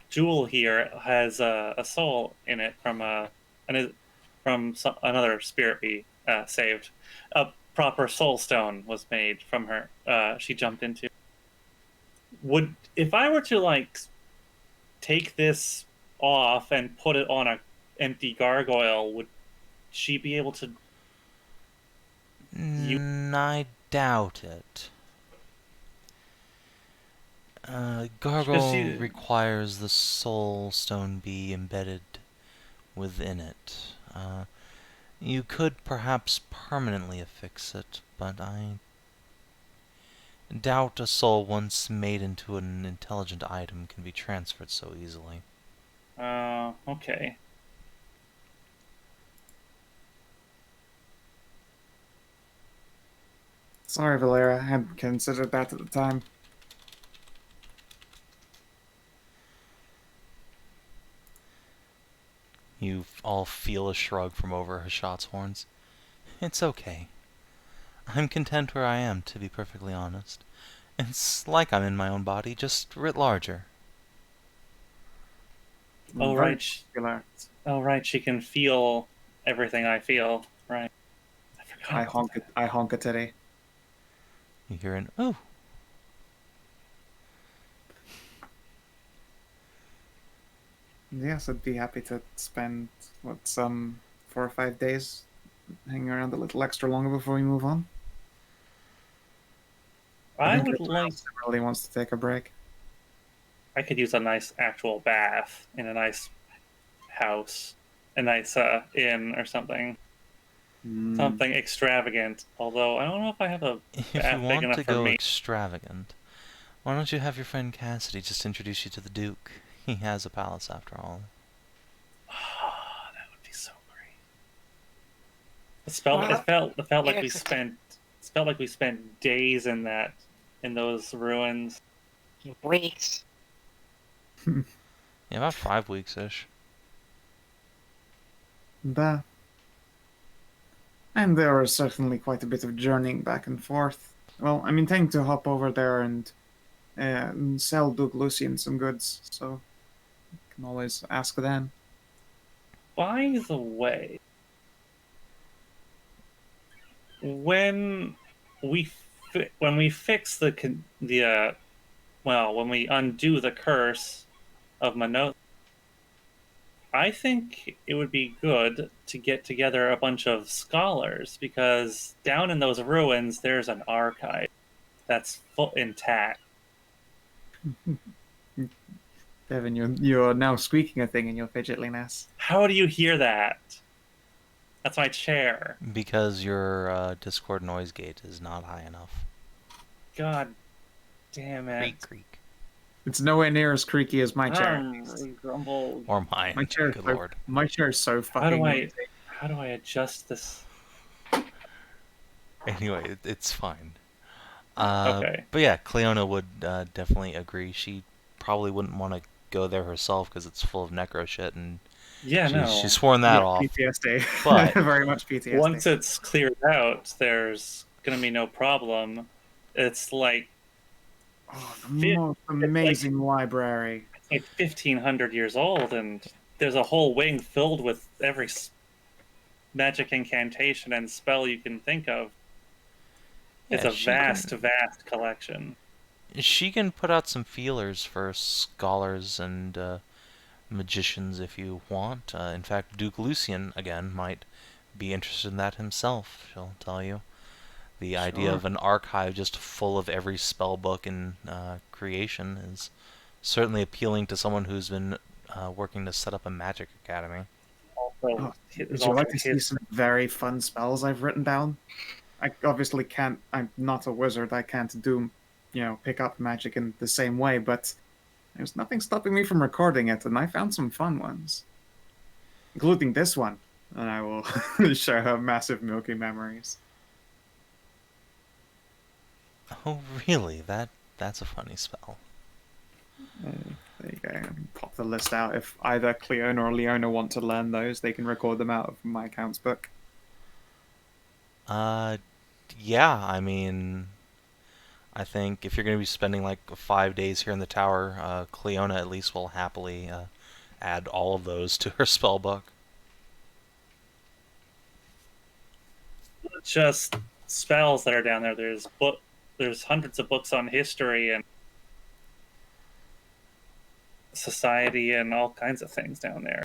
jewel here has a soul in it from another spirit we saved. A proper soul stone was made from her. She jumped into. Would if I were to like take this off and put it on a empty gargoyle, would she be able to? I doubt it. Gargoyle requires the soul stone be embedded within it. You could perhaps permanently affix it, but I doubt a soul once made into an intelligent item can be transferred so easily. Okay. Sorry, Valera. I hadn't considered that at the time. You all feel a shrug from over Hashat's horns. It's okay. I'm content where I am, to be perfectly honest. It's like I'm in my own body, just writ larger. Oh Very right. popular. Oh right. She can feel everything I feel. Right. I I honk it today. You hear an "oh." Yes, I'd be happy to spend some 4 or 5 days hanging around a little extra longer before we move on. I think would everyone like. else really wants to take a break. I could use a nice actual bath in a nice house, a nice inn or something. Something extravagant. Although I don't know if I have a If you bath big want enough to for go me. extravagant, why don't you have your friend Cassidy just introduce you to the Duke? He has a palace after all. Oh, that would be so great. Well, It felt like yes. we spent days in those ruins. Weeks. Yeah, about 5 weeks-ish. And there was certainly quite a bit of journeying back and forth. Well, I'm intending to hop over there and sell Duke Lucian some goods, so you can always ask then. By the way, when we fix when we undo the curse of Minotha, I think it would be good to get together a bunch of scholars, because down in those ruins there's an archive that's full intact. Devin, you're now squeaking a thing in your fidgetliness. How do you hear that? That's my chair. Because your Discord noise gate is not high enough. God damn it. Creak, creak. It's nowhere near as creaky as my chair. Grumble. Or mine. My chair, Good lord. my chair is so fucking. How do I adjust this? Anyway, it's fine. Okay. But yeah, Cleona would definitely agree. She probably wouldn't want to go there herself because it's full of necro shit, and Yeah, she's sworn that off. PTSD. But very much PTSD. Once it's cleared out, there's gonna be no problem. It's like the most amazing library. It's like 1,500 years old, and there's a whole wing filled with every magic incantation and spell you can think of. It's a vast collection. She can put out some feelers for scholars and magicians if you want. In fact, Duke Lucian, again, might be interested in that himself, she'll tell you. The idea of an archive just full of every spell book in creation is certainly appealing to someone who's been working to set up a magic academy. Also, would you like to see some very fun spells I've written down? I obviously can't. I'm not a wizard. I can't pick up magic in the same way. But there's nothing stopping me from recording it, and I found some fun ones, including this one. And I will show her massive milky memories. Oh, really? That's a funny spell. There you go. Pop the list out. If either Cleona or Leona want to learn those, they can record them out of my accounts book. Yeah, I mean, I think if you're going to be spending like 5 days here in the tower, Cleona at least will happily add all of those to her spell book. Just spells that are down there. There's hundreds of books on history and society and all kinds of things down there.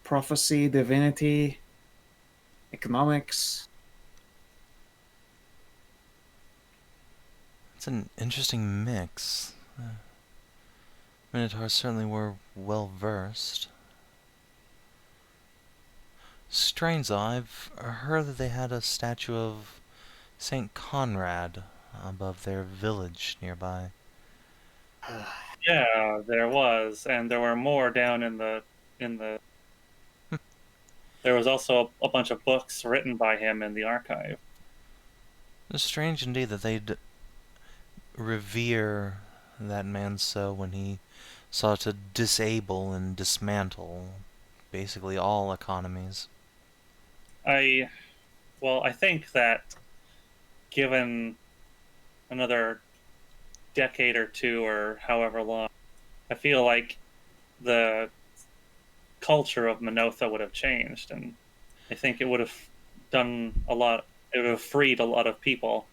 Prophecy, divinity, economics. It's an interesting mix. Minotaurs certainly were well versed. Strange though, I've heard that they had a statue of Saint Conrad above their village nearby. Yeah, there was, and there were more down in the. There was also a bunch of books written by him in the archive. It's strange indeed that they'd revere that man so when he sought to disable and dismantle basically all economies. I think that given another decade or two or however long, I feel like the culture of Minotha would have changed, and I think it would have done a lot it would have freed a lot of people.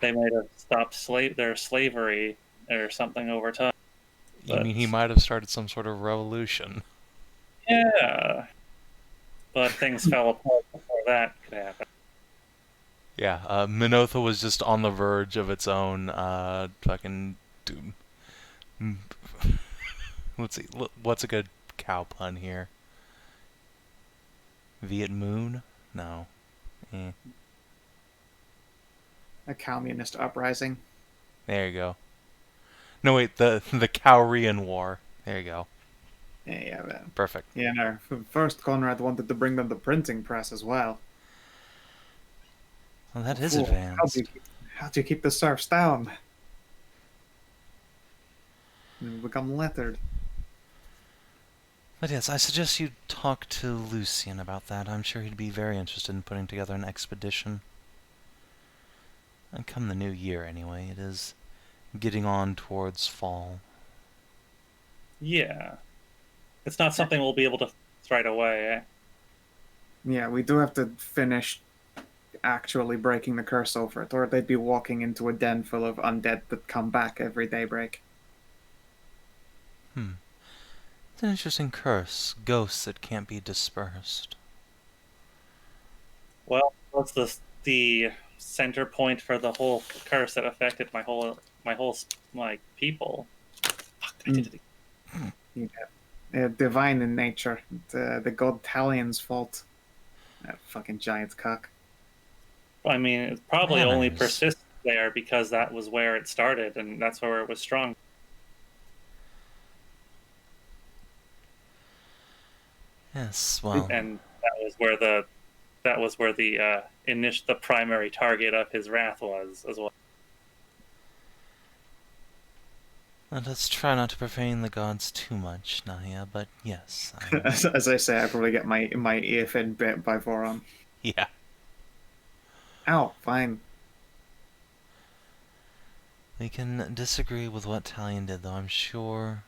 They might have stopped their slavery or something over time. You But, mean he might have started some sort of revolution? yeah. But things fell apart before that could happen. Yeah, Minotha was just on the verge of its own fucking doom. Let's see, what's a good cow pun here? Viet Moon? No. Eh. A communist uprising. There you go. No, wait, the Cowrian War. There you go. Yeah, Perfect. yeah. No, first Conrad wanted to bring them the printing press as well. Well, that is Fool, advanced. How do you keep the serfs down? They become lettered. But yes, I suggest you talk to Lucian about that. I'm sure he'd be very interested in putting together an expedition. And come the new year, anyway. It is getting on towards fall. Yeah. It's not something we'll be able to fix right away. Eh? Yeah, we do have to finish actually breaking the curse over it, or they'd be walking into a den full of undead that come back every daybreak. It's an interesting curse. Ghosts that can't be dispersed. Well, what's the center point for the whole curse that affected my whole people? Fuck, I did it. Divine in nature. The god Talion's fault. That fucking giant cock. I mean, it probably only Manners. persists there because that was where it started, and that's where it was strong. Yes, well, And that was where the primary target of his wrath was as well. let us try not to profane the gods too much, Nahia, but yes. As I say, I probably get my ear fin bit by Voron. Yeah. Ow, fine. We can disagree with what Talion did, though I'm sure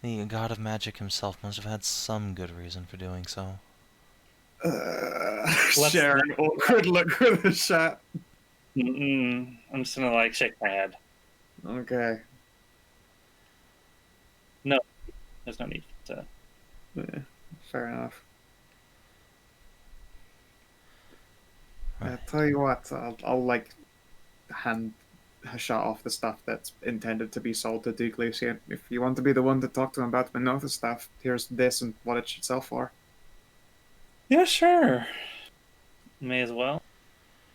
the god of magic himself must have had some good reason for doing so. Share an awkward look with a shot. I'm just gonna shake my head. Okay. There's no need to. Yeah, fair enough. Right. Tell you what, I'll hand Hashat off the stuff that's intended to be sold to Duke Lucian. If you want to be the one to talk to him about Minotha stuff, here's this and what it should sell for. Yeah, sure. May as well.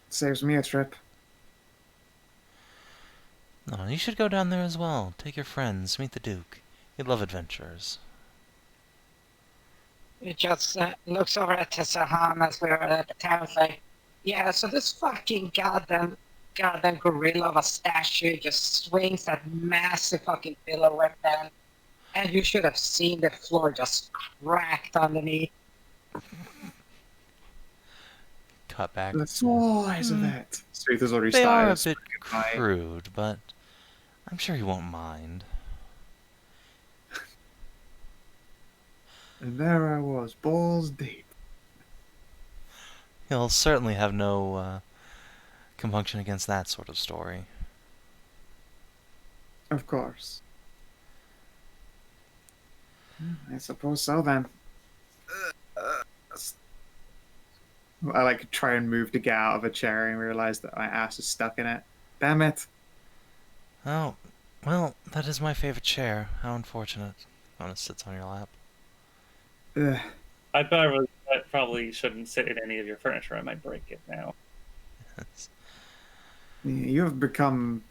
Saves me a trip. No, you should go down there as well. Take your friends, meet the Duke. He'd love adventures. He just looks over at Sahan as we're at the town, like, yeah, so this fucking goddamn gorilla of a statue just swings that massive fucking pillow weapon, and you should have seen the floor just cracked underneath. Cut back. The size of it. Szooth has already They are a started. bit crude, but I'm sure he won't mind. And there I was, balls deep. He'll certainly have no compunction against that sort of story. Of course. I suppose so then. I try and move to get out of a chair and realize that my ass is stuck in it. Damn it. Oh, well, that is my favorite chair. How unfortunate. When it sits on your lap. Ugh. I probably shouldn't sit in any of your furniture. I might break it now. You have become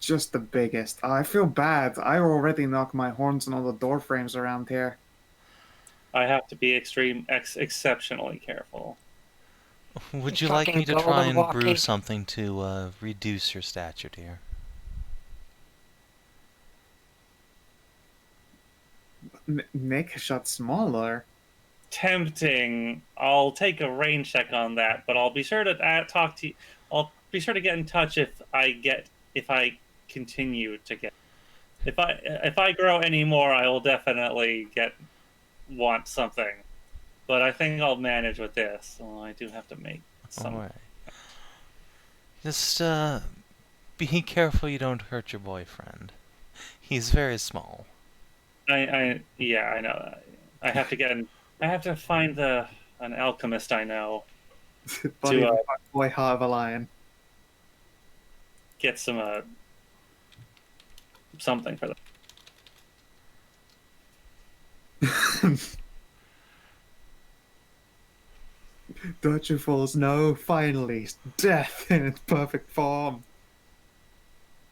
just the biggest. I feel bad. I already knock my horns on all the door frames around here. I have to be exceptionally careful. Would you like me to Fucking try and golden brew walkie. something to reduce your stature, dear? Make Hashat smaller. Tempting. I'll take a range check on that, but I'll be sure to talk to you. I'll be sure to get in touch if I continue to get. If I grow any more, I will definitely want something. But I think I'll manage with this. Well, I do have to make some. Alright. Just, be careful you don't hurt your boyfriend. He's very small. Yeah, I know that. I have to find an alchemist I know Body to of a boy, heart of a lion. get some something for them. Don't you fools know? Finally, death in its perfect form.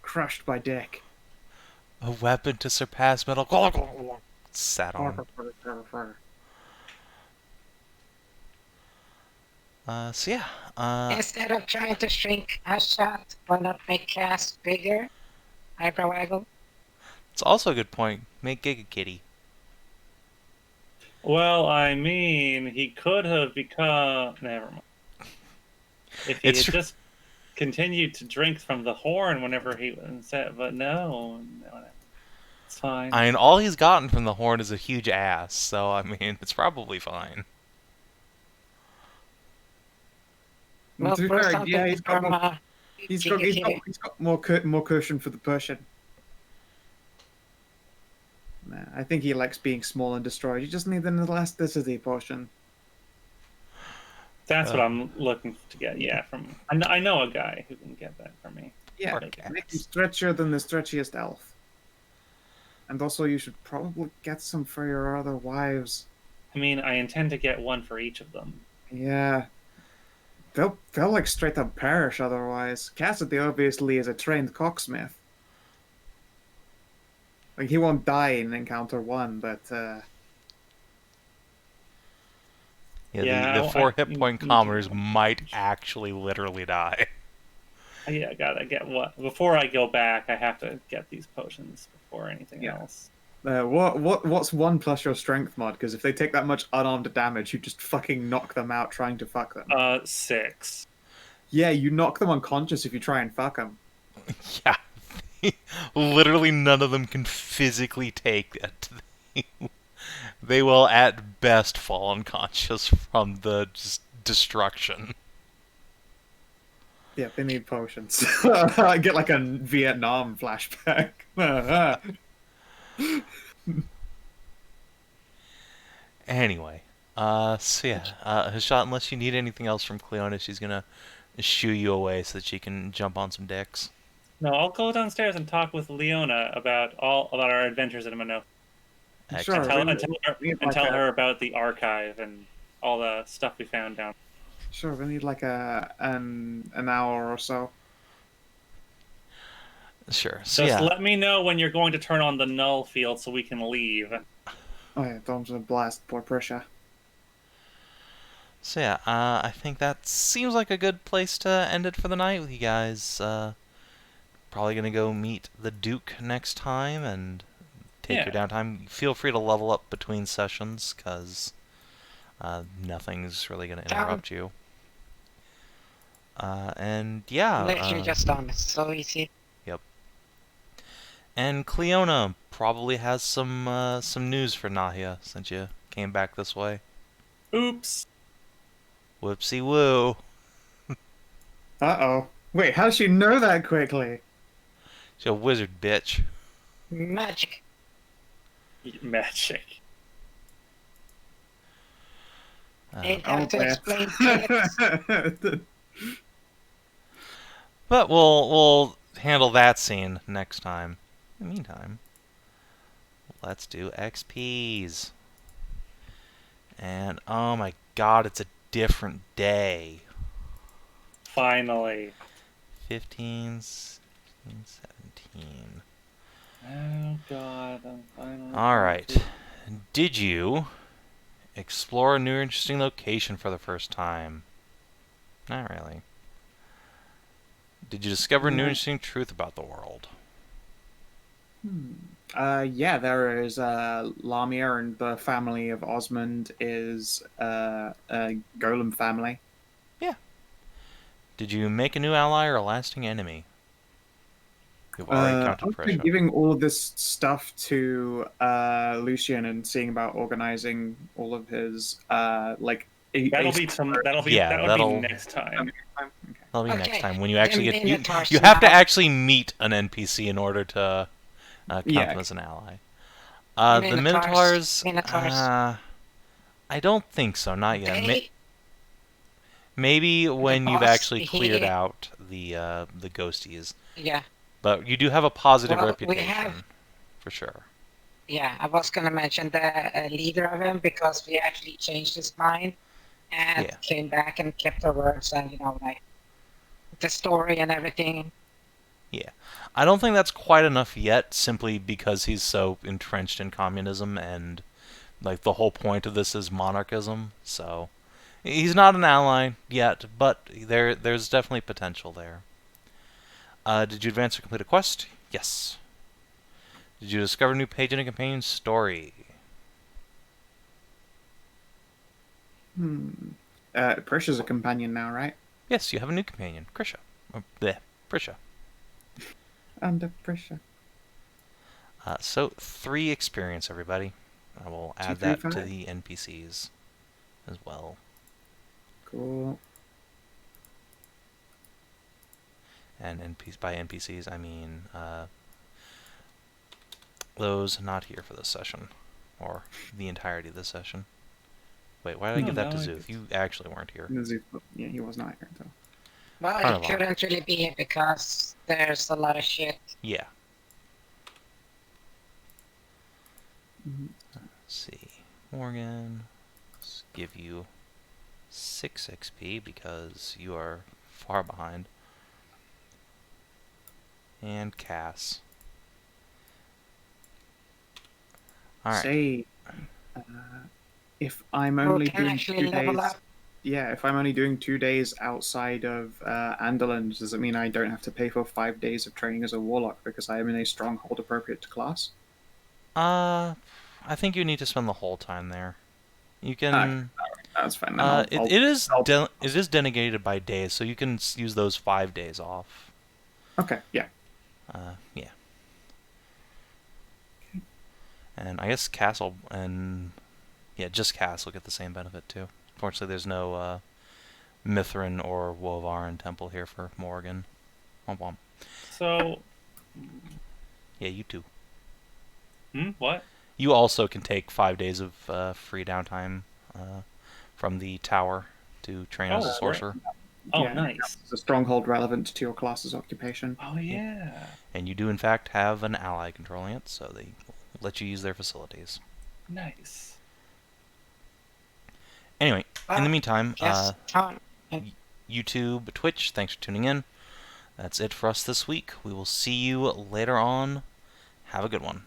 Crushed by Dick. A weapon to surpass metal. Sat on. So yeah. Instead of trying to shrink Hashat, why not make cast bigger? Eyebrow waggle. It's also a good point. Make Giga Kitty. Well, I mean, he could have become. Never mind. If he had just continued to drink from the horn whenever he was set, but no, it's fine. I mean, all he's gotten from the horn is a huge ass, so I mean, it's probably fine. Well, To be for fair, something yeah, he's got from more, he's got more cushion for the pushing. Nah, I think he likes being small and destroyed. You just need an elasticity potion. That's what I'm looking to get. Yeah, from I know a guy who can get that for me. Yeah, Or make you stretchier than the stretchiest elf. And also, you should probably get some for your other wives. I mean, I intend to get one for each of them. Yeah. They'll like straight up perish otherwise. Cassidy obviously is a trained cocksmith. Like, he won't die in encounter 1, but Yeah, the 4 hit point commoners might actually literally die. Yeah, I gotta get what before I go back. I have to get these potions before anything else. what's 1 plus your strength mod? Because if they take that much unarmed damage, you just fucking knock them out trying to fuck them. 6. Yeah, you knock them unconscious if you try and fuck them. Yeah. Literally none of them can physically take it. They will at best fall unconscious from the just destruction. Yeah, they need potions. I get like a Vietnam flashback. Anyway, so yeah, Hashat, unless you need anything else from Cleona, she's gonna shoo you away so that she can jump on some dicks. No, I'll go downstairs and talk with Leona about our adventures at Minotha. Sure. And tell her about the archive and all the stuff we found down. Sure, we need like an hour or so. Sure. So Just yeah. let me know when you're going to turn on the null field so we can leave. Oh yeah, don't blast poor pressure. So yeah, I think that seems like a good place to end it for the night with you guys. Probably gonna go meet the Duke next time and take your downtime. Feel free to level up between sessions, because nothing's really gonna interrupt you. And yeah. Literally just done. It's so easy. Yep. And Cleona probably has some news for Nahia since you came back this way. Oops. Whoopsie woo. Uh-oh. Wait, how does she know that quickly? She's a wizard, bitch. Magic. Magic. Ain't have to explain things. But we'll handle that scene next time. In the meantime, let's do XPs. And oh my god, it's a different day. Finally. 15, 16, 17. Oh god, I'm finally... Alright. Did you explore a new interesting location for the first time? Not really. Did you discover a new interesting truth about the world? Yeah, there is Lamia, and the family of Osmond is a golem family. Yeah. Did you make a new ally or a lasting enemy? You've already counted I've been Prisha. giving all of this stuff to Lucian and seeing about organizing all of his like. That'll be Yeah, that'll- next time. Okay. That'll be Okay, next time when you the actually get Minotaurs you have to now. actually meet an NPC in order to count Yeah. them as an ally. The Minotaurs. Minotaurs. I don't think so. Not yet. They, Maybe when you've boss, actually he- cleared out the ghosties. yeah, But you do have a positive Well, we reputation, have- for sure. yeah. I was gonna mention the leader of him because we actually changed his mind and Yeah. came back and kept our words and like the story and everything. I don't think that's quite enough yet, simply because he's so entrenched in communism and like the whole point of this is monarchism. So he's not an ally yet, but there's definitely potential there. Did you advance or complete a quest? Yes. Did you discover a new page in a companion's story? Prisha's a companion now, right? Yes, you have a new companion, Krisha. Prisha. Under Prisha. So 3 experience, everybody. I will add 2, 3, that to 5. the NPCs as well. Cool. And by NPCs, I mean those not here for this session, or the entirety of this session. Wait, why did I No, give that to no, I Szooth? You actually weren't here. Yeah, he was not here until. Well, Tarnavak. it couldn't really be because there's a lot of shit. Yeah. Mhm. Let's see. Morgan, let's give you 6 XP because you are far behind. And Cass. Alright. Say, if I'm Who only can doing actually 2 level days, up. yeah, if I'm only doing 2 days outside of Anderland, does it mean I don't have to pay for 5 days of training as a warlock because I am in a stronghold appropriate to class? I think you need to spend the whole time there. You can. That's fine. It is denegated by days, so you can use those 5 days off. Okay, yeah. Yeah. And I guess Castle and just Cass will get the same benefit too. Unfortunately, there's no Mithrin or Wovarin temple here for Morgan. Womp womp. So, Yeah, you too. what? You also can take 5 days of free downtime from the tower to train as a Oh, sorcerer. Oh, Yeah, nice. It's a stronghold relevant to your class's occupation. Oh, yeah. And you do, in fact, have an ally controlling it, so they will let you use their facilities. Nice. Anyway, in the meantime, Yes, Tom. YouTube, Twitch, thanks for tuning in. That's it for us this week. We will see you later on. Have a good one.